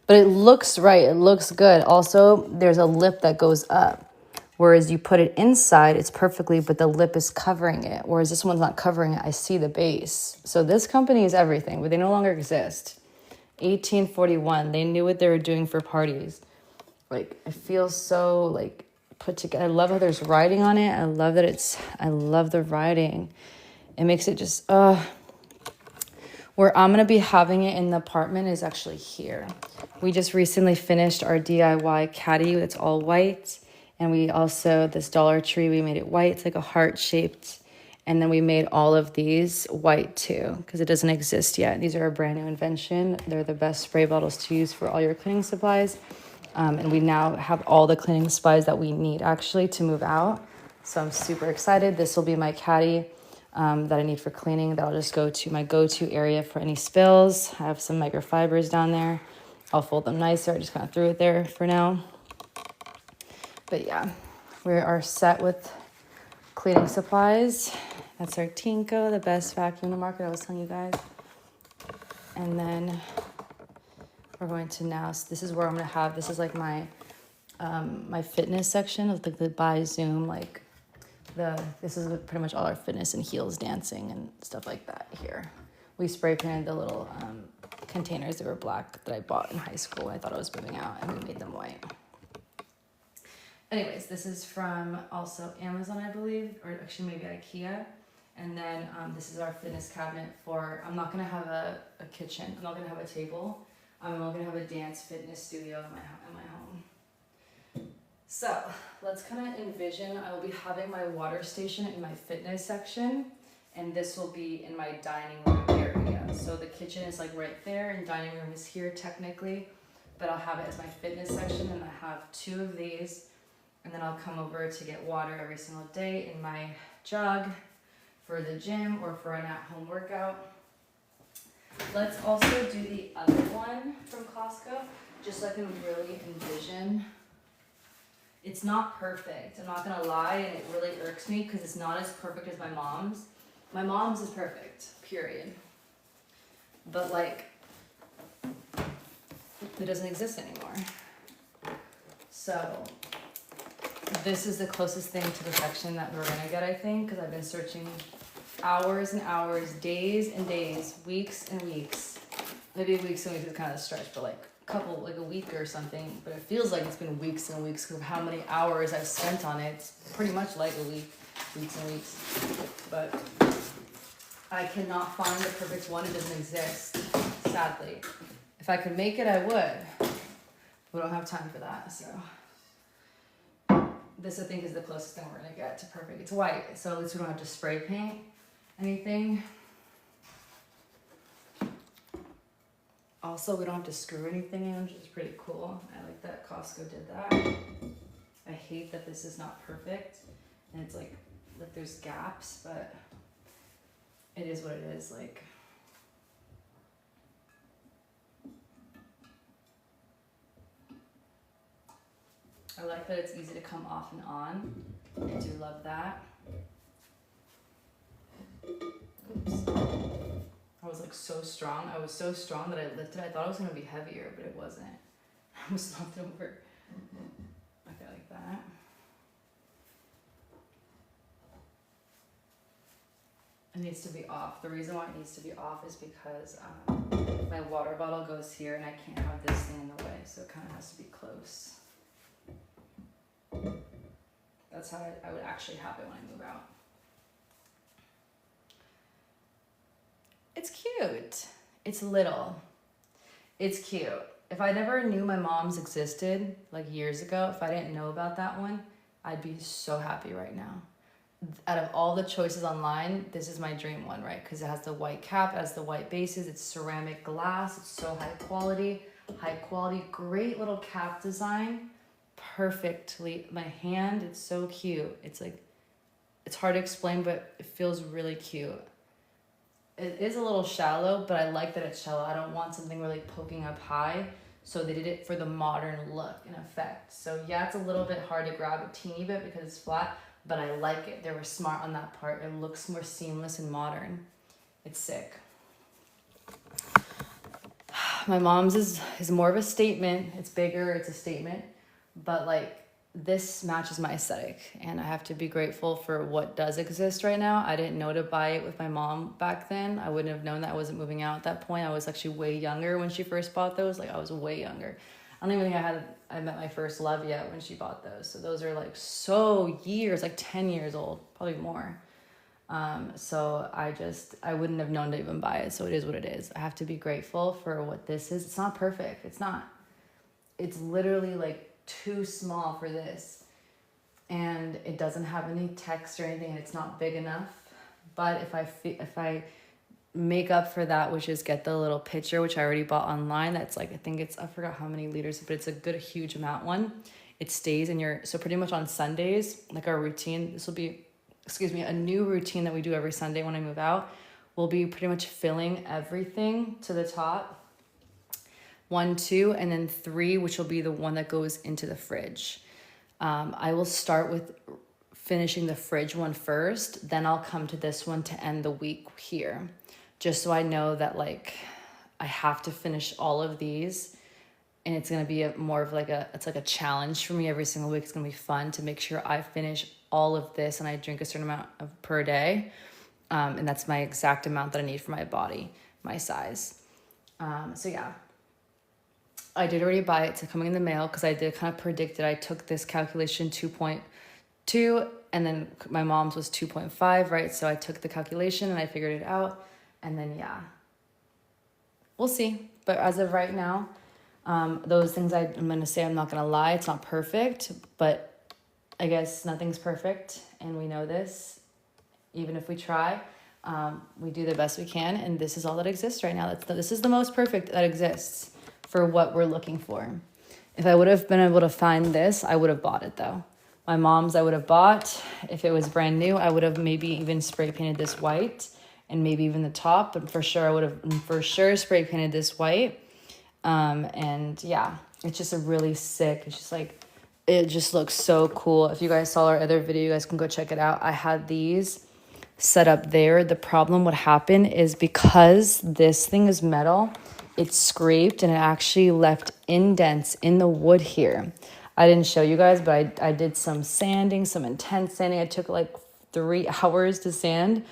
But it looks right. It looks good. Also, there's a lip that goes up. Whereas you put it inside, it's perfectly, but the lip is covering it. Whereas this one's not covering it. I see the base. So this company is everything, but they no longer exist. 1841. They knew what they were doing for parties. Like, it feels so, like, put together. I love how there's writing on it. I love the writing. It makes it just, where I'm going to be having it in the apartment is actually here. We just recently finished our DIY caddy. It's all white. And we also, this Dollar Tree, we made it white. It's like a heart shaped. And then we made all of these white too, because it doesn't exist yet. These are a brand new invention. They're the best spray bottles to use for all your cleaning supplies. And we now have all the cleaning supplies that we need actually to move out. So I'm super excited. This will be my caddy that I need for cleaning. That'll just go to my go-to area for any spills. I have some microfibers down there. I'll fold them nicer. I just kind of threw it there for now. But yeah, we are set with cleaning supplies. That's our Tinko, the best vacuum in the market, I was telling you guys. And then we're going to now, so this is where I'm going to have, this is like my my fitness section of the by Zoom, like this is pretty much all our fitness and heels dancing and stuff like that here. We spray painted the little containers that were black that I bought in high school. I thought I was moving out, and we made them white. Anyways, this is from also Amazon, I believe, or actually maybe IKEA. And then this is our fitness cabinet for, I'm not going to have a kitchen. I'm not going to have a table. I'm not going to have a dance fitness studio in my home. So let's kind of envision, I will be having my water station in my fitness section. And this will be in my dining room area. So the kitchen is like right there and dining room is here technically. But I'll have it as my fitness section, and I have 2 of these. And then I'll come over to get water every single day in my jug for the gym or for an at-home workout. Let's also do the other one from Costco, just so I can really envision. It's not perfect, I'm not gonna lie, and it really irks me because it's not as perfect as my mom's. My mom's is perfect, period. But like, it doesn't exist anymore. So this is the closest thing to perfection that we're gonna get, I think, because I've been searching hours and hours, days and days, weeks and weeks. Maybe weeks and weeks is kind of a stretch, but like a week or something. But it feels like it's been weeks and weeks because of how many hours I've spent on it. It's pretty much like a week, weeks and weeks. But I cannot find the perfect one. It doesn't exist, sadly. If I could make it, I would. We don't have time for that, so. This, I think, is the closest thing we're gonna get to perfect. It's white, so at least we don't have to spray paint anything. Also, we don't have to screw anything in, which is pretty cool. I like that Costco did that. I hate that this is not perfect, and it's like there's gaps, but it is what it is, like. I like that it's easy to come off and on. I do love that. Oops. I was like so strong. I was so strong that I lifted. I thought it was gonna be heavier, but it wasn't. I almost knocked it over. Okay, like that. It needs to be off. The reason why it needs to be off is because my water bottle goes here and I can't have this thing in the way, so it kind of has to be close. That's how I would actually have it when I move out. It's cute. It's little. It's cute. If I never knew my mom's existed, like years ago, if I didn't know about that one, I'd be so happy right now. Out of all the choices online, this is my dream one, right? Because it has the white cap, it has the white bases, it's ceramic glass, it's so high quality, great little cap design, perfectly, my hand, it's so cute. It's like, it's hard to explain, but it feels really cute. It is a little shallow, but I like that it's shallow. I don't want something really poking up high, so they did it for the modern look and effect. So yeah, it's a little bit hard to grab a teeny bit because it's flat, but I like it. They were smart on that part. It looks more seamless and modern. It's sick. My mom's is more of a statement. It's bigger, it's a statement, but like this matches my aesthetic, and I have to be grateful for what does exist right now. I didn't know to buy it with my mom back then. I wouldn't have known that. I wasn't moving out at that point. I was actually way younger when she first bought those. Like I was way younger. I don't even think I met my first love yet when she bought those. So those are like so years, like 10 years old, probably more. So I wouldn't have known to even buy it. So it is what it is. I have to be grateful for what this is. It's not perfect. It's not. It's literally like too small for this, and it doesn't have any text or anything, and it's not big enough. But if I make up for that, which is get the little pitcher, which I already bought online, that's like, I forgot how many liters, but it's a good huge amount one. It stays in your, so pretty much on Sundays, like our routine, this will be, a new routine that we do every Sunday when I move out. We'll be pretty much filling everything to the top. 1, 2, and then 3, which will be the one that goes into the fridge. I will start with finishing the fridge one first, then I'll come to this one to end the week here, just so I know that like I have to finish all of these, and it's gonna be more of like it's like a challenge for me every single week. It's gonna be fun to make sure I finish all of this, and I drink a certain amount per day, and that's my exact amount that I need for my body, my size. So yeah. I did already buy it. It's coming in the mail because I did kind of predict it. I took this calculation 2.2, and then my mom's was 2.5, right? So I took the calculation and I figured it out, and then yeah, we'll see. But as of right now, those things I'm gonna say, I'm not gonna lie, it's not perfect, but I guess nothing's perfect, and we know this. Even if we try, we do the best we can, and this is all that exists right now. This is the most perfect that exists for what we're looking for. If I would have been able to find this, I would have bought it though. My mom's I would have bought. If it was brand new, I would have maybe even spray painted this white, and maybe even the top, but for sure I would have spray painted this white. And yeah, it's just a really sick, it's just like, it just looks so cool. If you guys saw our other video, you guys can go check it out. I had these set up there. The problem, what happened is because this thing is metal, it scraped and it actually left indents in the wood here. I didn't show you guys, but I did some sanding, some intense sanding. I took like 3 hours to sand.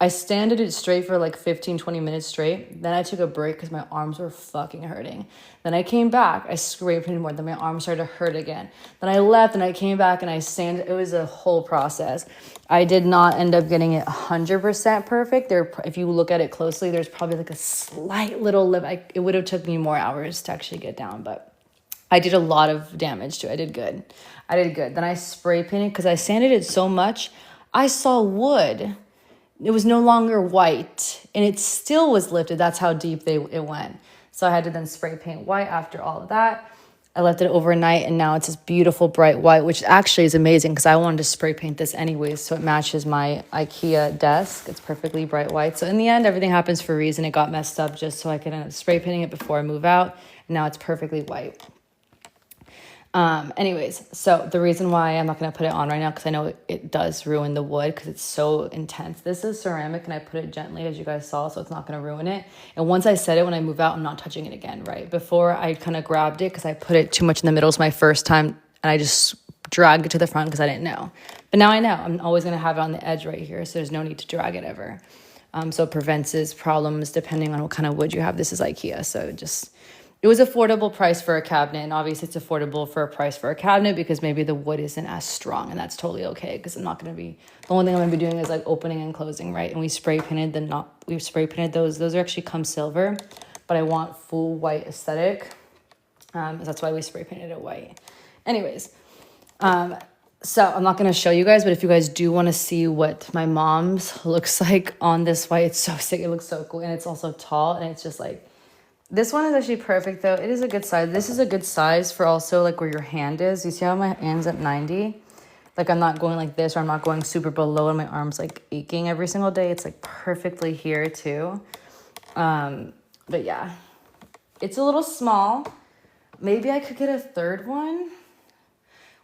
I sanded it straight for like 15-20 minutes straight. Then I took a break because my arms were fucking hurting. Then I came back, I scraped it more, then my arms started to hurt again. Then I left and I came back and I sanded. It was a whole process. I did not end up getting it 100% perfect. If you look at it closely, there's probably like a slight little lip. It would have took me more hours to actually get down, but I did a lot of damage to it. I did good. Then I spray painted because I sanded it so much, I saw wood. It was no longer white, and it still was lifted. That's how deep it went. So I had to then spray paint white after all of that. I left it overnight, and now it's this beautiful bright white, which actually is amazing because I wanted to spray paint this anyways, so it matches my IKEA desk. It's perfectly bright white. So in the end, everything happens for a reason. It got messed up just so I could end up spray painting it before I move out, and now it's perfectly white. Anyways, so the reason why I'm not going to put it on right now, because I know it does ruin the wood because it's so intense. This is ceramic, and I put it gently, as you guys saw, so it's not going to ruin it. And once I set it, when I move out, I'm not touching it again, right? Before, I kind of grabbed it because I put it too much in the middle. It's my first time, and I just dragged it to the front because I didn't know. But now I know. I'm always going to have it on the edge right here, so there's no need to drag it ever. So it prevents problems depending on what kind of wood you have. This is IKEA, so just it was affordable price for a cabinet, and obviously it's affordable for a price for a cabinet because maybe the wood isn't as strong, and that's totally okay because I'm not going to be, the only thing I'm going to be doing is like opening and closing, right? And we spray painted those are actually come silver, but I want full white aesthetic. That's why we spray painted it white. Anyways, so I'm not going to show you guys, but if you guys do want to see what my mom's looks like on this white, it's so sick. It looks so cool, and it's also tall, and it's just like, this one is actually perfect though. It is a good size. This is a good size for also like where your hand is. You see how my hand's at 90? Like I'm not going like this, or I'm not going super below and my arm's like aching every single day. It's like perfectly here too. But yeah, it's a little small. Maybe I could get a third one.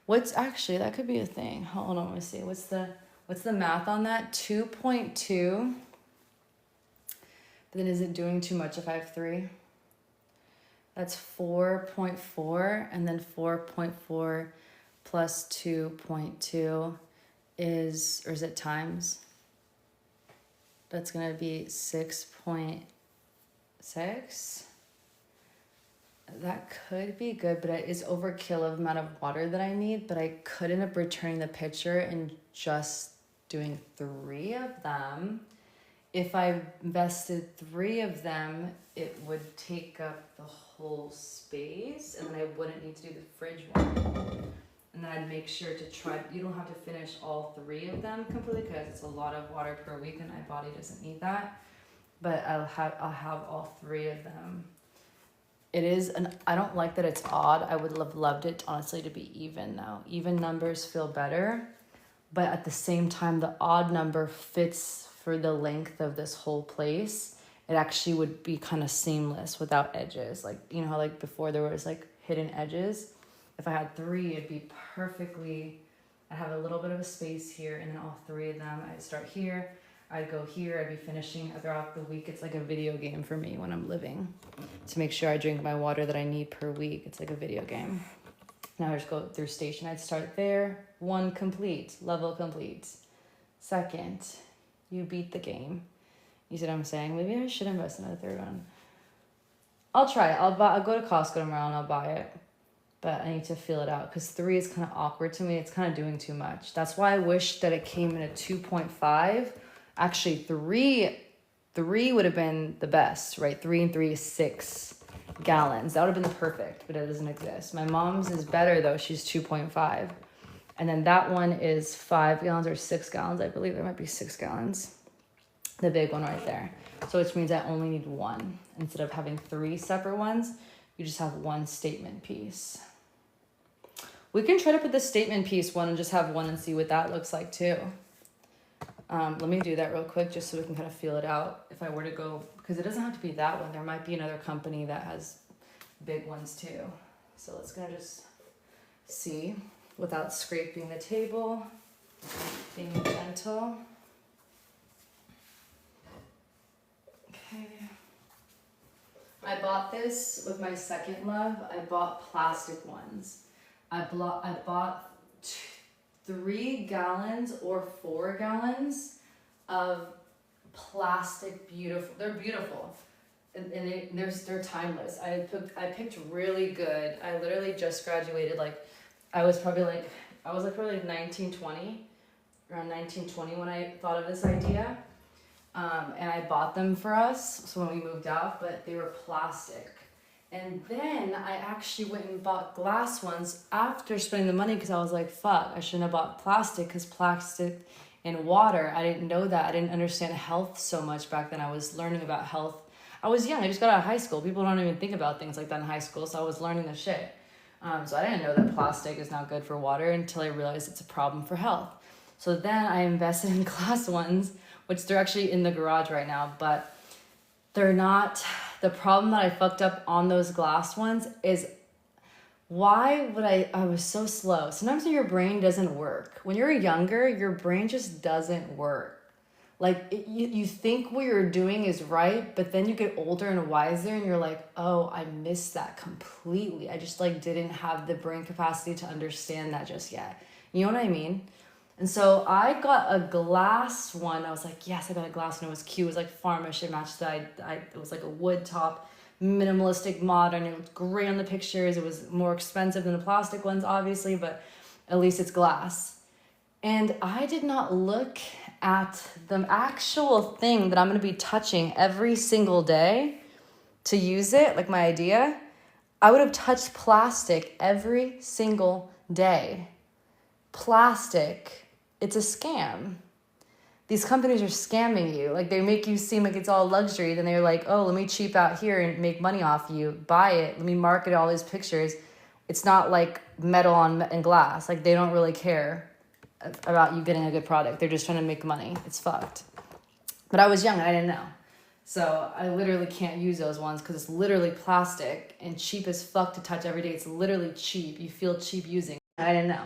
What's actually, that could be a thing. Hold on, let me see. What's the math on that? 2.2. But then is it doing too much if I have 3? That's 4.4, and then 4.4 plus 2.2 is, or is it times? That's gonna be 6.6. That could be good, but it is overkill of amount of water that I need, but I could end up returning the picture and just doing 3 of them. If I invested 3 of them, it would take up the whole space, and then I wouldn't need to do the fridge one. And then I'd make sure to try, you don't have to finish all 3 of them completely because it's a lot of water per week and my body doesn't need that. But I'll have all 3 of them. It is, I don't like that it's odd. I would have loved it honestly to be even now. Even numbers feel better, but at the same time, the odd number fits for the length of this whole place. It actually would be kind of seamless without edges. Like, you know how like before there was like hidden edges? If I had 3, it'd be perfectly, I'd have a little bit of a space here, and then all 3 of them, I'd start here, I'd go here, I'd be finishing throughout the week. It's like a video game for me when I'm living, to make sure I drink my water that I need per week. It's like a video game. Now I just go through station. I'd start there, 1 complete, level complete. 2nd, you beat the game. You see what I'm saying? Maybe I should invest in a 3rd one. I'll try it. I'll go to Costco tomorrow and I'll buy it. But I need to feel it out because 3 is kind of awkward to me. It's kind of doing too much. That's why I wish that it came in a 2.5. Actually, 3 would have been the best, right? 3 and 3 is 6 gallons. That would have been the perfect, but it doesn't exist. My mom's is better though. She's 2.5. And then that one is 5 gallons or 6 gallons. I believe there might be 6 gallons. The big one right there. So which means I only need 1. Instead of having 3 separate ones, you just have 1 statement piece. We can try to put the statement piece one and just have 1 and see what that looks like too. Let me do that real quick just so we can kind of feel it out. If I were to go, because it doesn't have to be that one. There might be another company that has big ones too. So let's gonna just see without scraping the table, being gentle. Okay. I bought this with my second love. I bought plastic ones. I bought 3 gallons or 4 gallons of plastic beautiful. They're beautiful. And they're timeless. I picked really good. I literally just graduated. Like I was probably like 19, 20, around 19, 20 when I thought of this idea. And I bought them for us, so when we moved out, but they were plastic. And then I actually went and bought glass ones after spending the money because I was like, fuck, I shouldn't have bought plastic because plastic in water, I didn't know that. I didn't understand health so much back then. I was learning about health. I was young. I just got out of high school. People don't even think about things like that in high school, so I was learning the shit. So I didn't know that plastic is not good for water until I realized it's a problem for health. So then I invested in glass ones, which they're actually in the garage right now, but they're not. The problem that I fucked up on those glass ones is why would I was so slow. Sometimes your brain doesn't work. When you're younger, your brain just doesn't work. Like you think what you're doing is right, but then you get older and wiser and you're like, oh, I missed that completely. I just like didn't have the brain capacity to understand that just yet. You know what I mean? And so I got a glass one. I was like, yes, I got a glass one. It was cute. It was like farmish. It matched it was like a wood top, minimalistic, modern. It looked great on the pictures. It was more expensive than the plastic ones, obviously, but at least it's glass. And I did not look at the actual thing that I'm going to be touching every single day to use it, like my idea. I would have touched plastic every single day. Plastic, it's a scam. These companies are scamming you. Like, they make you seem like it's all luxury. Then they're like, oh, let me cheap out here and make money off you. Buy it. Let me market all these pictures. It's not like metal and glass. Like, they don't really care about you getting a good product. They're just trying to make money. It's fucked. But I was young and I didn't know. So I literally can't use those ones because it's literally plastic and cheap as fuck to touch every day. It's literally cheap. You feel cheap using it. I didn't know.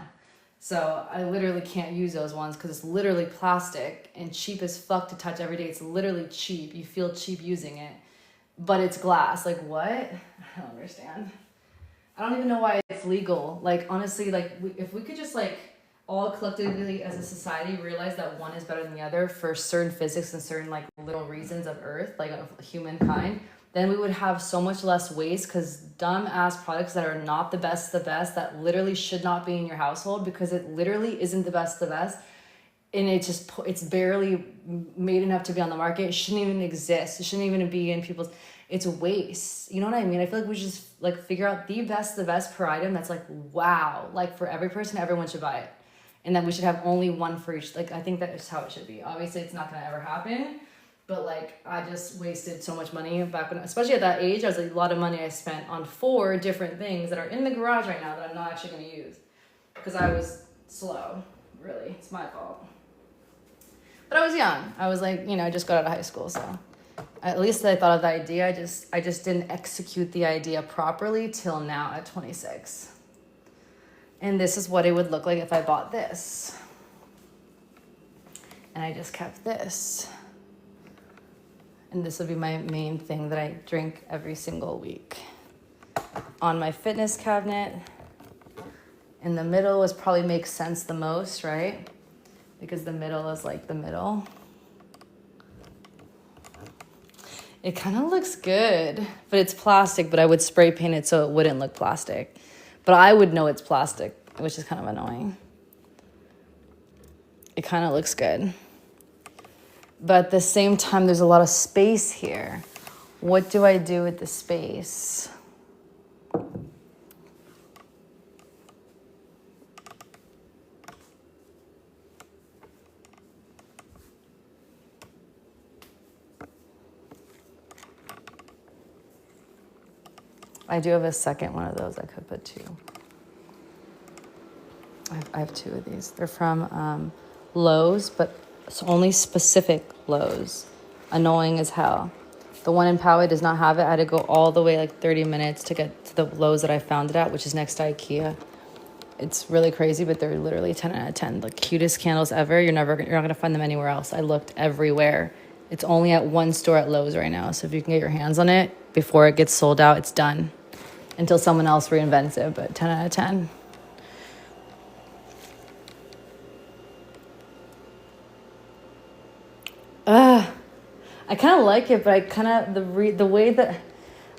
So I literally can't use those ones because it's literally plastic and cheap as fuck to touch every day. It's literally cheap. You feel cheap using it. But it's glass. Like, what? I don't understand. I don't even know why it's legal. Like, honestly, like, if we could just, like, all collectively as a society realize that one is better than the other for certain physics and certain, like, little reasons of Earth, like, of humankind, then we would have so much less waste, because dumb ass products that are not the best, that literally should not be in your household because it literally isn't the best, and it's barely made enough to be on the market. It shouldn't even exist. It shouldn't even be in people's. It's waste. You know what I mean? I feel like we should just, like, figure out the best per item that's like, wow, like, for every person, everyone should buy it. And then we should have only one for each. Like, I think that is how it should be. Obviously, it's not going to ever happen. But, like, I just wasted so much money back when, especially at that age. I was like, a lot of money I spent on 4 different things that are in the garage right now that I'm not actually going to use. Because I was slow, really. It's my fault. But I was young. I was like, I just got out of high school, so at least I thought of the idea. I just didn't execute the idea properly till now at 26. And this is what it would look like if I bought this. And I just kept this. And this would be my main thing that I drink every single week. On my fitness cabinet. In the middle was probably makes sense the most, right? Because the middle is like the middle. It kind of looks good, but it's plastic, but I would spray paint it so it wouldn't look plastic. But I would know it's plastic, which is kind of annoying. It kind of looks good. But at the same time, there's a lot of space here. What do I do with the space? I do have a second one of those. I could put 2. I have 2 of these. They're from Lowe's, but it's only specific Lowe's. Annoying as hell. The one in Poway does not have it. I had to go all the way like 30 minutes to get to the Lowe's that I found it at, which is next to IKEA. It's really crazy, but they're literally 10 out of 10. The cutest candles ever. You're not gonna find them anywhere else. I looked everywhere. It's only at one store at Lowe's right now. So if you can get your hands on it before it gets sold out, it's done. Until someone else reinvents it, but 10 out of 10. I kind of like it, but I kind of, the way that,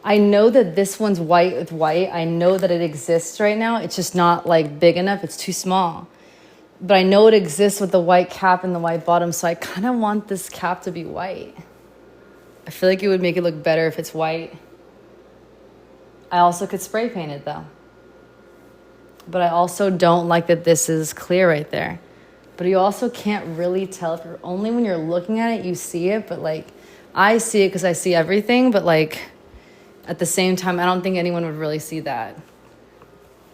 I know that this one's white with white. I know that it exists right now. It's just not, like, big enough. It's too small. But I know it exists with the white cap and the white bottom, so I kind of want this cap to be white. I feel like it would make it look better if it's white. I also could spray paint it, though. But I also don't like that this is clear right there. But you also can't really tell. If you're only when you're looking at it, you see it. But, like, I see it because I see everything. But, like, at the same time, I don't think anyone would really see that.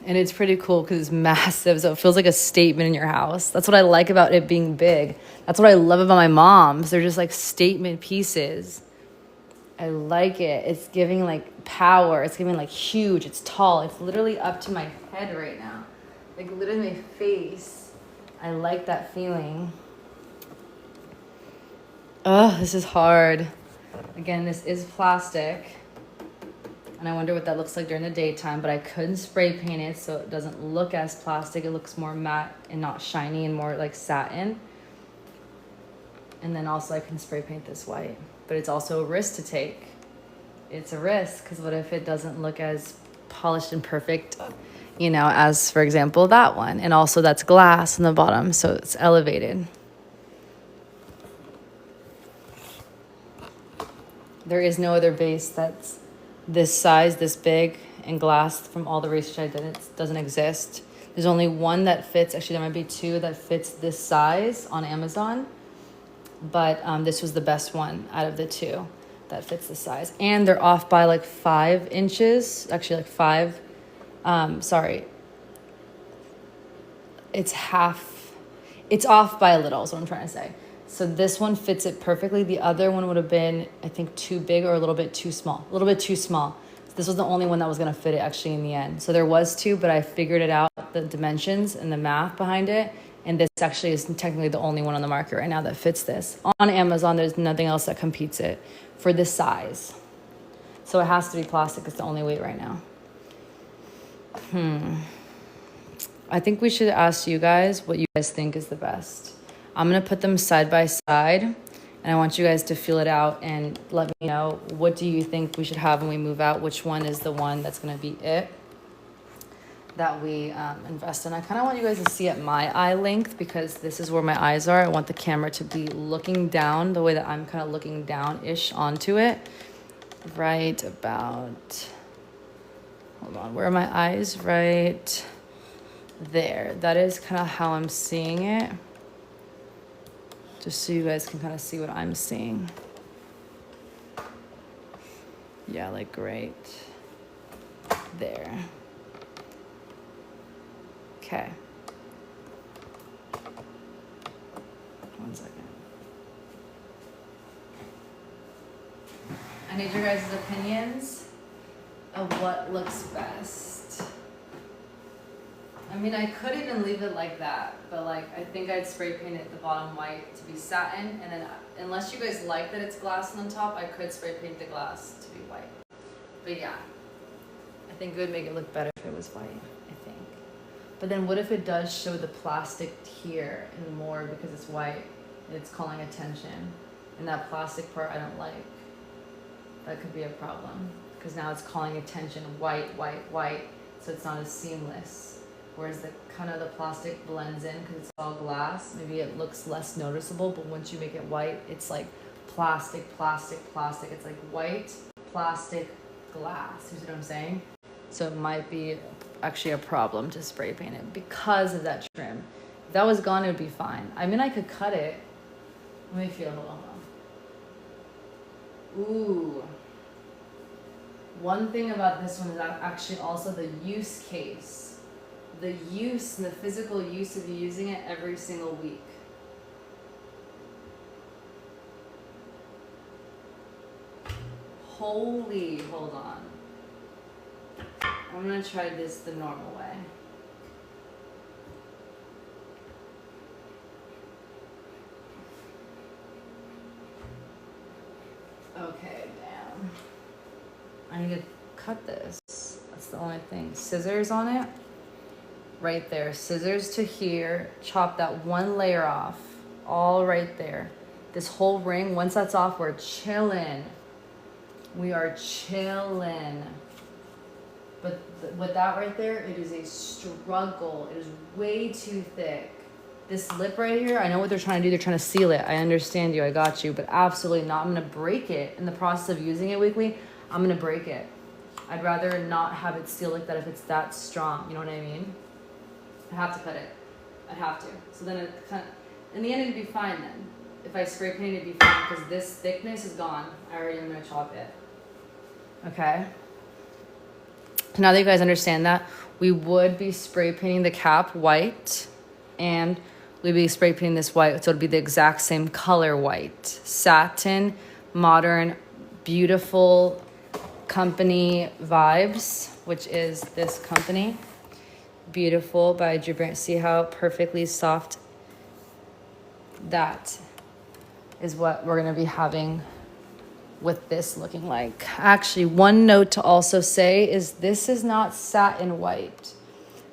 And it's pretty cool because it's massive. So it feels like a statement in your house. That's what I like about it being big. That's what I love about my mom's. They're just, like, statement pieces. I like it. It's giving, like, power. It's giving, like, huge. It's tall. It's literally up to my head right now. Like, literally my face. I like that feeling. Ugh, this is hard. Again, this is plastic. And I wonder what that looks like during the daytime. But I couldn't spray paint it so it doesn't look as plastic. It looks more matte and not shiny and more like satin. And then also I can spray paint this white. But it's also a risk to take. it's a risk, because what if it doesn't look as polished and perfect, you know, as, for example, that one. And also that's glass on the bottom, so it's elevated. There is no other base that's this size, this big, and glass from all the research I did. It doesn't exist. There's only one that fits. Actually, there might be two that fits this size on Amazon. But this was the best one out of the two that fits the size. And they're off by like 5 inches. Actually, like 5. Sorry. It's half. It's off by a little is what I'm trying to say. So this one fits it perfectly. The other one would have been, I think, too big or a little bit too small. A little bit too small. So this was the only one that was going to fit it actually in the end. So there was 2, but I figured it out, the dimensions and the math behind it. And this actually is technically the only one on the market right now that fits this. On Amazon, there's nothing else that competes it for this size. So it has to be plastic. It's the only weight right now. I think we should ask you guys what you guys think is the best. I'm going to put them side by side, and I want you guys to feel it out and let me know, what do you think we should have when we move out? Which one is the one that's going to be it that we invest in? I kind of want you guys to see at my eye length, because this is where my eyes are. I want the camera to be looking down the way that I'm kind of looking down-ish onto it. Right about, hold on, where are my eyes? Right there. That is kind of how I'm seeing it. Just so you guys can kind of see what I'm seeing. Yeah, like right there. Okay. One second. I need your guys' opinions of what looks best. I mean, I could even leave it like that, but like, I think I'd spray paint it the bottom white to be satin, and then unless you guys like that it's glass on the top, I could spray paint the glass to be white. But yeah, I think it would make it look better if it was white, I think. But then what if it does show the plastic here and more because it's white and it's calling attention, and that plastic part I don't like? That could be a problem, because now it's calling attention, white, white, white, so it's not as seamless. Whereas the kind of the plastic blends in because it's all glass. Maybe it looks less noticeable, but once you make it white, it's like plastic, plastic, plastic. It's like white, plastic, glass. You see what I'm saying? So it might be actually a problem to spray paint it because of that trim. If that was gone, it would be fine. I mean, I could cut it. Let me feel, hold on. Ooh. One thing about this one is actually also the use case. The use and the physical use of you using it every single week. Holy, hold on. I'm gonna try this the normal way. Okay, damn. I need to cut this. That's the only thing. Scissors on it. Right there, scissors to here, chop that one layer off, all right there. This whole ring, once that's off, we're chilling. We are chilling. But with that right there, it is a struggle. It is way too thick. This lip right here, I know what they're trying to do. They're trying to seal it. I understand you, I got you, but absolutely not. I'm gonna break it. In the process of using it weekly, I'm gonna break it. I'd rather not have it sealed like that if it's that strong, you know what I mean? I have to cut it. I have to. So then it kind of, in the end it'd be fine then. If I spray paint it'd be fine because this thickness is gone. I already am gonna chop it. Okay. So now that you guys understand that, we would be spray painting the cap white, and we'd be spray painting this white, so it'd be the exact same color white. Satin, modern, beautiful company vibes, which is this company. Beautiful by Bralette. See how perfectly soft that is what we're going to be having with this looking like. Actually, one note to also say is this is not satin white.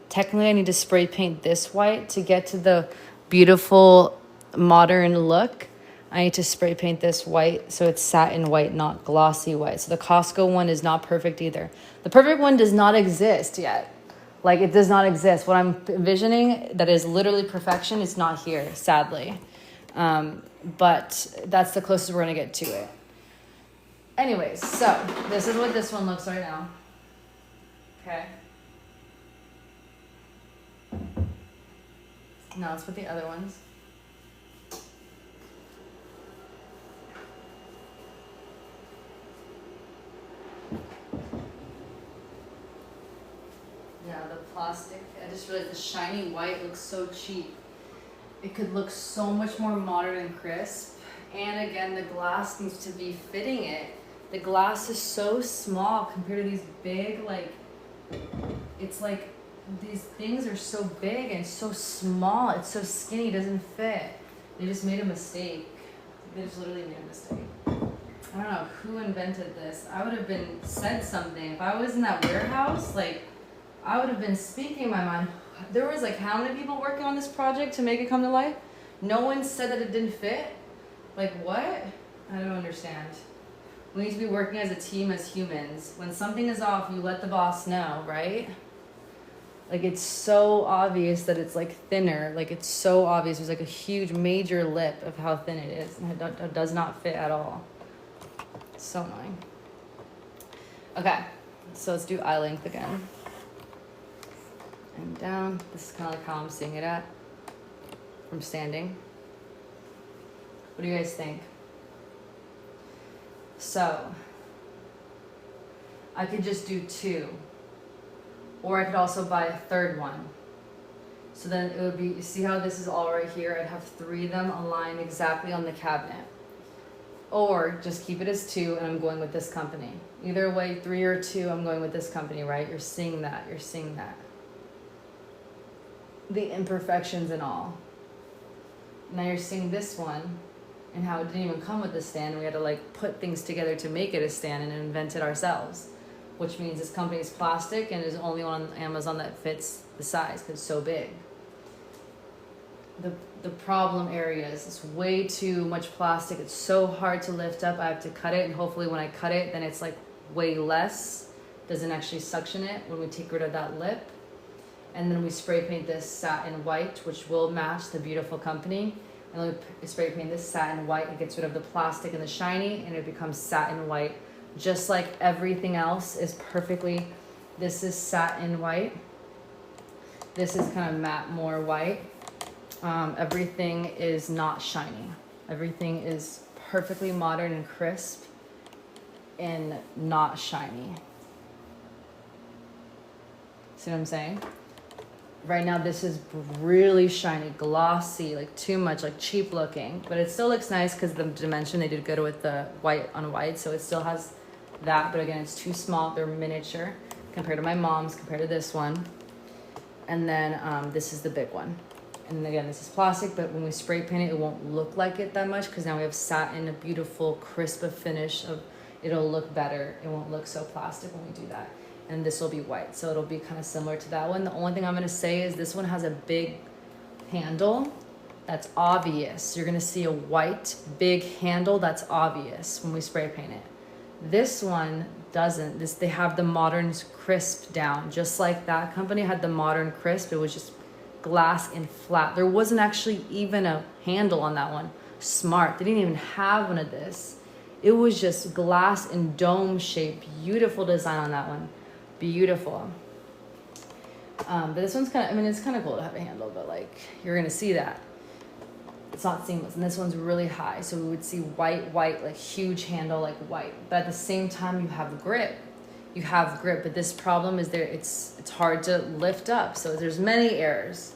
Technically, I need to spray paint this white to get to the beautiful modern look. I need to spray paint this white so it's satin white, not glossy white. So the Costco one is not perfect either. The perfect one does not exist yet. Like, it does not exist. What I'm envisioning that is literally perfection is not here, sadly. But that's the closest we're going to get to it. Anyways, so this is what this one looks right now. Okay. Now let's put the other ones. Yeah, the plastic. I just realized the shiny white looks so cheap. It could look so much more modern and crisp. And again, the glass needs to be fitting it. The glass is so small compared to these big, like, it's like these things are so big and so small. It's so skinny, it doesn't fit. They just made a mistake. They just literally made a mistake. I don't know who invented this. I would have been said something. If I was in that warehouse, like, I would have been speaking my mind. There was like how many people working on this project to make it come to life? No one said that it didn't fit? Like, what? I don't understand. We need to be working as a team, as humans. When something is off, you let the boss know, right? Like, it's so obvious that it's like thinner. Like, it's so obvious. There's like a huge major lip of how thin it is. And it does not fit at all. So annoying. Okay, so let's do eye length again. And down. This is kind of like how I'm seeing it at from standing. What do you guys think? So I could just do 2, or I could also buy a third one. So then it would be, see how this is all right here? I'd have 3 of them aligned exactly on the cabinet. Or just keep it as 2 and I'm going with this company. Either way, 3 or 2, I'm going with this company, right? You're seeing that, you're seeing that. The imperfections and all. Now you're seeing this one and how it didn't even come with the stand. We had to like put things together to make it a stand and invent it ourselves, which means this company is plastic and is only on Amazon that fits the size because it's so big. The problem areas, it's way too much plastic. It's so hard to lift up. I have to cut it, and hopefully when I cut it, then it's like way less. Doesn't actually suction it when we take rid of that lip. And then we spray paint this satin white, which will match the beautiful company. And then we spray paint this satin white. It gets rid of the plastic and the shiny, and it becomes satin white. Just like everything else is perfectly, this is satin white. This is kind of matte, more white. Everything is not shiny. Everything is perfectly modern and crisp and not shiny. See what I'm saying? Right now, this is really shiny, glossy, like too much, like cheap looking. But it still looks nice because the dimension, they did good with the white on white. So it still has that. But again, it's too small. They're miniature compared to my mom's, compared to this one. And then this is the big one. And again, this is plastic, but when we spray paint it, it won't look like it that much because now we have satin, a beautiful, crisp finish of, it'll look better. It won't look so plastic when we do that. And this will be white, so it'll be kind of similar to that one. The only thing I'm gonna say is this one has a big handle that's obvious. You're gonna see a white, big handle that's obvious when we spray paint it. This one doesn't. They have the modern crisp down, just like that company had the modern crisp. It was just glass and flat. There wasn't actually even a handle on that one. Smart, they didn't even have one of this. It was just glass and dome shape. Beautiful design on that one. Beautiful. But this one's kind of, I mean, it's kind of cool to have a handle, but like, you're gonna see that. It's not seamless, and this one's really high. So we would see white, like huge handle, like white. But at the same time, you have grip. You have grip, but this problem is it's hard to lift up. So there's many errors.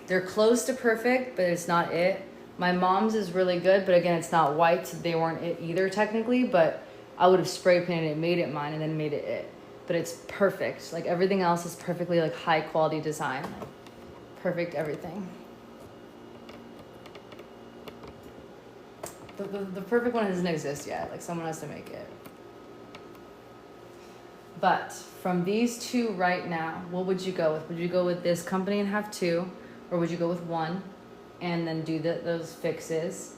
They're close to perfect, but it's not it. My mom's is really good, but again, it's not white. So they weren't it either technically, but I would have spray painted it, made it mine, and then made it. But it's perfect. Like everything else is perfectly like high quality design. Like, perfect everything. The perfect one doesn't exist yet. Like someone has to make it. But from these 2 right now, what would you go with? Would you go with this company and have 2? Or would you go with 1 and then do those fixes?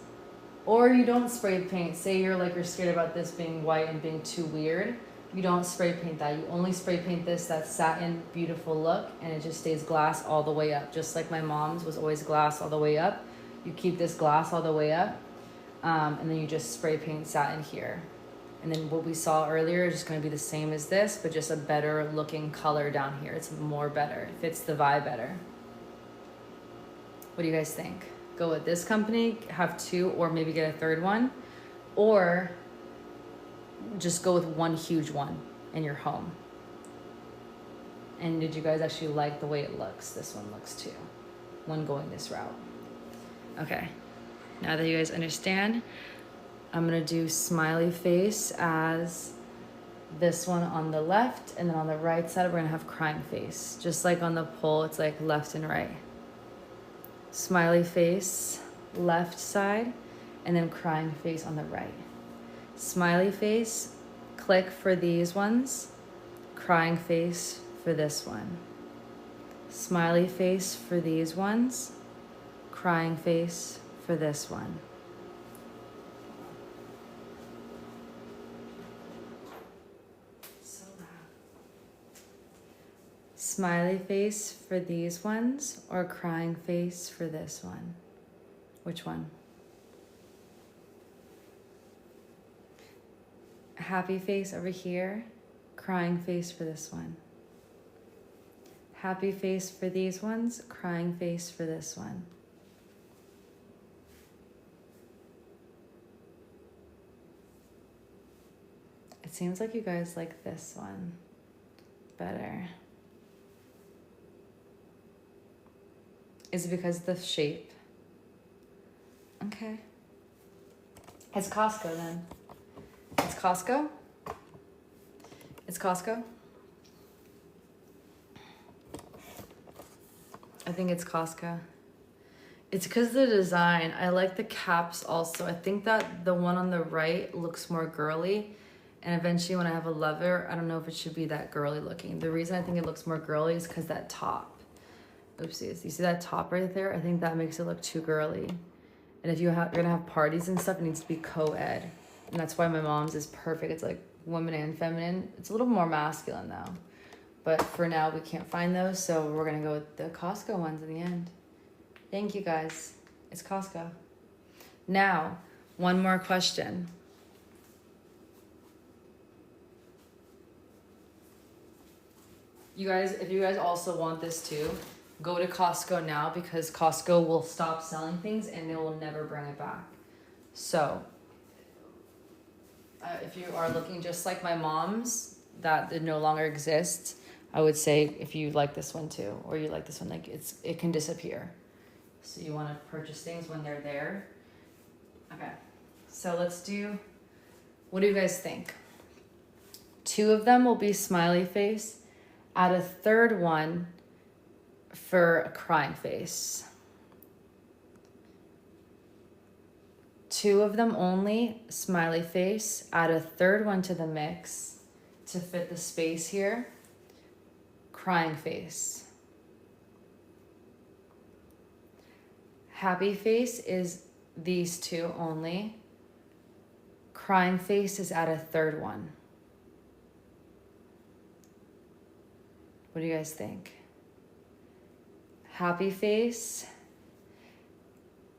Or you don't spray paint. Say you're scared about this being white and being too weird. You don't spray paint that. You only spray paint this, that satin, beautiful look, and it just stays glass all the way up. Just like my mom's was always glass all the way up. You keep this glass all the way up, and then you just spray paint satin here. And then what we saw earlier is just gonna be the same as this, but just a better looking color down here. It's more better, it fits the vibe better. What do you guys think? Go with this company, have two, or maybe get a third one, or just go with one huge one in your home. And did you guys actually like the way it looks? This one looks too, one going this route. Okay, now that you guys understand, I'm gonna do smiley face as this one on the left, and then on the right side, we're gonna have crying face. Just like on the pole, it's like left and right. Smiley face, left side, and then crying face on the right. Smiley face, click for these ones. Crying face for this one. Smiley face for these ones. Crying face for this one. So loud. Smiley face for these ones, or crying face for this one? Which one? Happy face over here, crying face for this one. Happy face for these ones, crying face for this one. It seems like you guys like this one better. Is it because of the shape? Okay. It's Costco then. It's Costco? It's Costco? I think it's Costco. It's because of the design. I like the caps also. I think that the one on the right looks more girly. And eventually when I have a lover, I don't know if it should be that girly looking. The reason I think it looks more girly is because that top. Oopsies. You see that top right there? I think that makes it look too girly. And if you're gonna have parties and stuff, it needs to be co-ed. And that's why my mom's is perfect. It's like women and feminine. It's a little more masculine though. But for now, we can't find those, so we're gonna go with the Costco ones in the end. Thank you guys. It's Costco. Now, one more question. You guys, if you guys also want this too, go to Costco now, because Costco will stop selling things and they will never bring it back. So, if you are looking just like my mom's, that it no longer exists, I would say if you like this one too, or you like this one, like it can disappear. So you want to purchase things when they're there. Okay, so let's do, what do you guys think? 2 of them will be smiley face. Add a third one for a crying face. 2 of them only, smiley face. Add a third one to the mix to fit the space here. Crying face. Happy face is these 2 only. Crying face is add a third one. What do you guys think? Happy face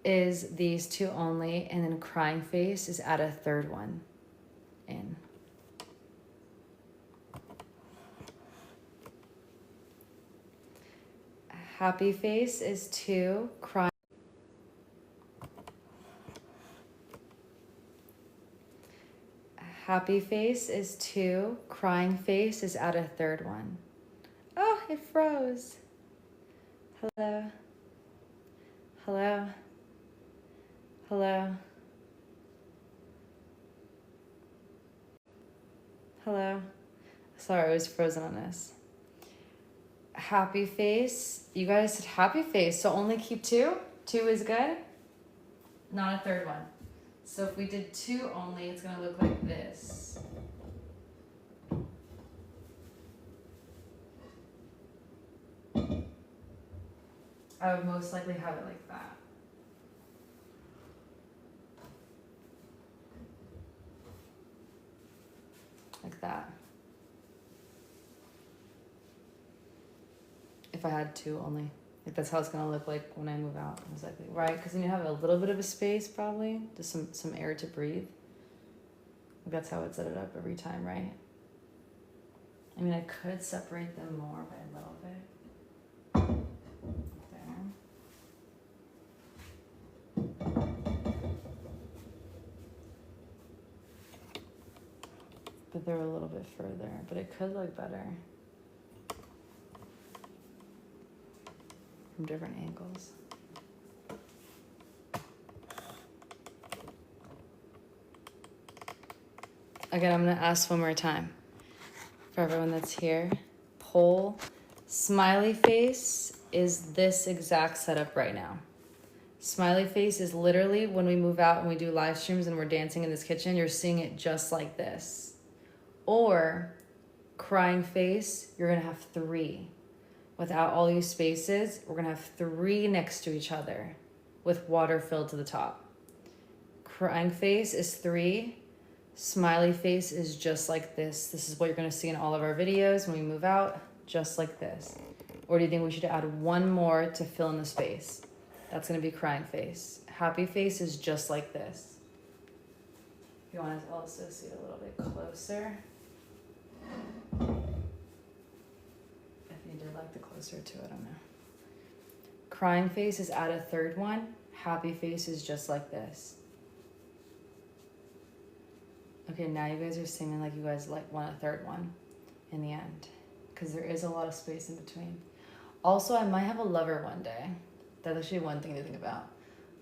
is these 2 only, and then crying face is add a third one in. Happy face is 2, crying. Happy face is 2, crying face is add a third one. Oh, it froze. Hello. Hello. Hello. Hello. Sorry, I was frozen on this. Happy face. You guys said happy face, so only keep 2? 2 is good? Not a third one. So if we did 2 only, it's gonna look like this. I would most likely have it like that. that. If I had two only. Like that's how it's gonna look like when I move out, exactly, right? Because then you have a little bit of a space probably, just some air to breathe. That's how I'd set it up every time, right? I mean, I could separate them more by a little bit. There. But they're a little bit further, but it could look better from different angles. Again, I'm gonna ask one more time for everyone that's here. Poll, smiley face is this exact setup right now. Smiley face is literally when we move out and we do live streams and we're dancing in this kitchen, you're seeing it just like this. Or crying face, you're gonna have 3. Without all these spaces, we're gonna have 3 next to each other with water filled to the top. Crying face is 3. Smiley face is just like this. This is what you're gonna see in all of our videos when we move out, just like this. Or do you think we should add one more to fill in the space? That's gonna be crying face. Happy face is just like this. If you wanna also see it a little bit closer. If you did like the closer to it, I don't know. Crying face is add a 3rd one. Happy face is just like this. Okay, now you guys are singing like you guys like want a 3rd one in the end, because there is a lot of space in between. Also, I might have a lover one day. That's actually one thing to think about.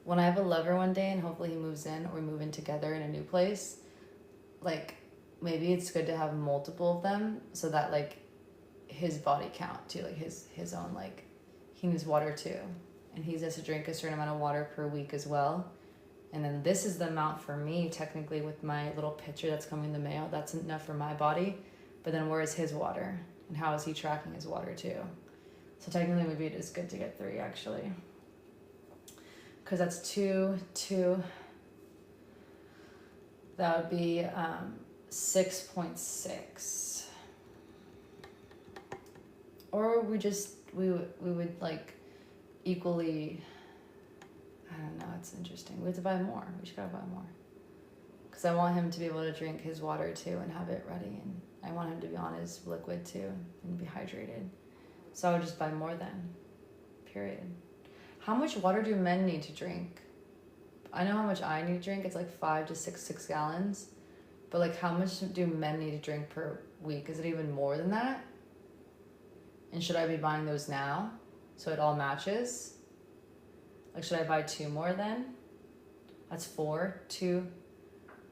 When I have a lover one day and hopefully he moves in or we move in together in a new place, like maybe it's good to have multiple of them so that like his body count too, like his own, like he needs water too. And he has to drink a certain amount of water per week as well. And then this is the amount for me, technically, with my little pitcher that's coming in the mail. That's enough for my body. But then where is his water? And how is he tracking his water too? So technically, maybe it is good to get 3, actually. Because that's 2, 2. That would be 6.6. Or we would like equally... I don't know, it's interesting. We have to buy more. We should gotta buy more. Because I want him to be able to drink his water too and have it ready. And I want him to be on his liquid too and be hydrated. So I would just buy more then. Period. How much water do men need to drink? I know how much I need to drink. It's like 5 to 6 gallons. But like how much do men need to drink per week? Is it even more than that? And should I be buying those now so it all matches? Like, should I buy 2 more then? That's 4. 2.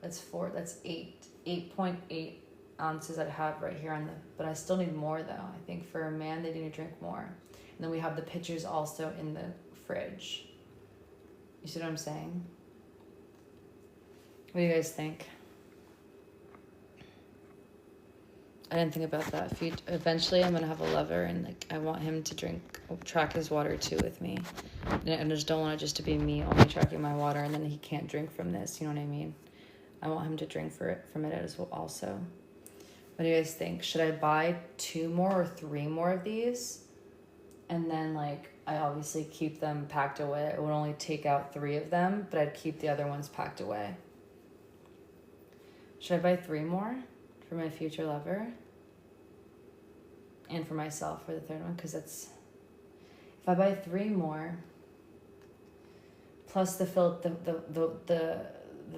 That's 4. That's 8. 8.8 ounces I have right here on the... But I still need more, though. I think for a man, they need to drink more. And then we have the pitchers also in the fridge. You see what I'm saying? What do you guys think? I didn't think about that. Eventually, I'm going to have a lover, and like I want him to track his water too with me. And I just don't want it just to be me only tracking my water, and then he can't drink from this. You know what I mean? I want him to drink from it as well also. What do you guys think? Should I buy 2 more or 3 more of these? And then like I obviously keep them packed away. I would only take out 3 of them, but I'd keep the other ones packed away. Should I buy 3 more for my future lover? And for myself for the 3rd one, because it's... If I buy 3 more, plus the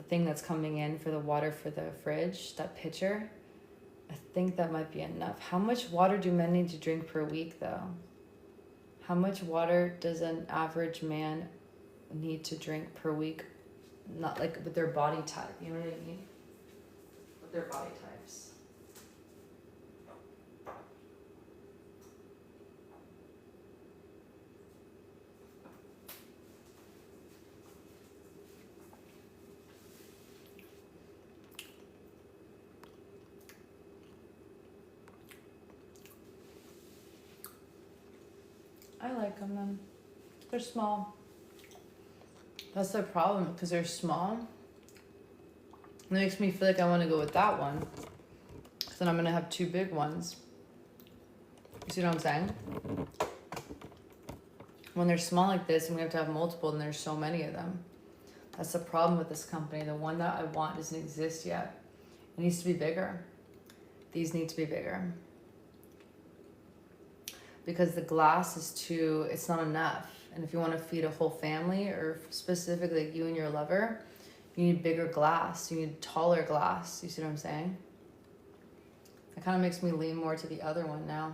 thing that's coming in for the water for the fridge, that pitcher, I think that might be enough. How much water do men need to drink per week, though? How much water does an average man need to drink per week? Not like with their body type, you know what I mean? With their body types. I like them then. They're small. That's the problem, because they're small. It makes me feel like I want to go with that one. Because then I'm gonna have 2 big ones. You see what I'm saying? When they're small like this and we have to have multiple, and there's so many of them. That's the problem with this company. The one that I want doesn't exist yet. It needs to be bigger. These need to be bigger. Because the glass is too, it's not enough. And if you want to feed a whole family, or specifically you and your lover, you need bigger glass. You need taller glass. You see what I'm saying? It kind of makes me lean more to the other one now.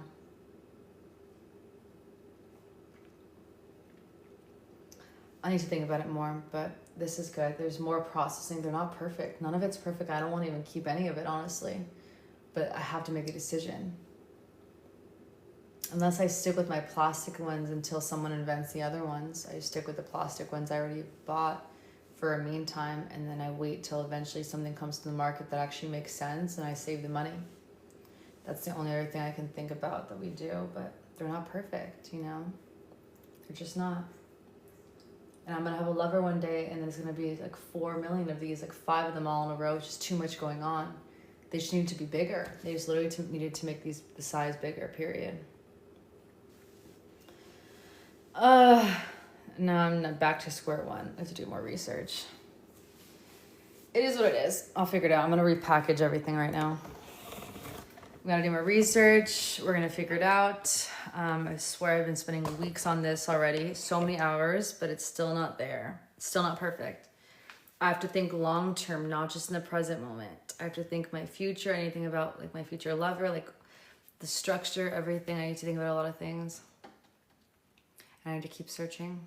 I need to think about it more, but this is good. There's more processing. They're not perfect. None of it's perfect. I don't want to even keep any of it, honestly. But I have to make a decision. Unless I stick with my plastic ones until someone invents the other ones. I stick with the plastic ones I already bought for a meantime, and then I wait till eventually something comes to the market that actually makes sense and I save the money. That's the only other thing I can think about that we do, but they're not perfect, you know? They're just not. And I'm gonna have a lover one day, and there's gonna be like 4 million of these, like 5 of them all in a row. It's just too much going on. They just need to be bigger. They just literally needed to make these the size bigger, period. Now I'm back to square one. I have to do more research. It is what it is. I'll figure it out. I'm gonna repackage everything right now. We gotta do more research. We're gonna figure it out. I swear I've been spending weeks on this already. So many hours, but it's still not there. It's still not perfect. I have to think long term, not just in the present moment. I have to think my future, anything about like my future lover, like the structure, everything. I need to think about a lot of things. And I need to keep searching.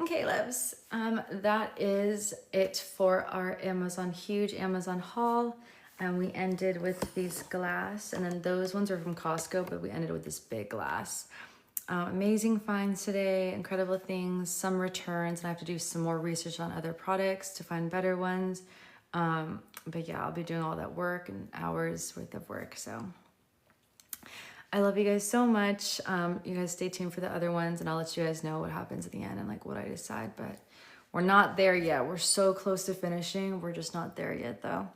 Okay, loves. That is it for our Amazon, huge Amazon haul. And we ended with these glass, and then those ones are from Costco, but we ended with this big glass. Amazing finds today, incredible things, some returns, and I have to do some more research on other products to find better ones. But yeah, I'll be doing all that work and hours worth of work, so. I love you guys so much. You guys stay tuned for the other ones, and I'll let you guys know what happens at the end and like what I decide, but we're not there yet. We're so close to finishing. We're just not there yet though.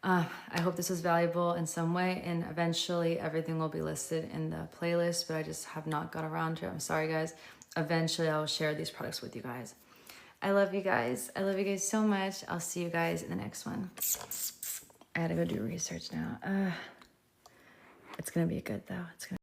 I hope this was valuable in some way, and eventually everything will be listed in the playlist, but I just have not got around to it. I'm sorry, guys. Eventually, I will share these products with you guys. I love you guys. I love you guys so much. I'll see you guys in the next one. I gotta go do research now. It's gonna be good, though. It's gonna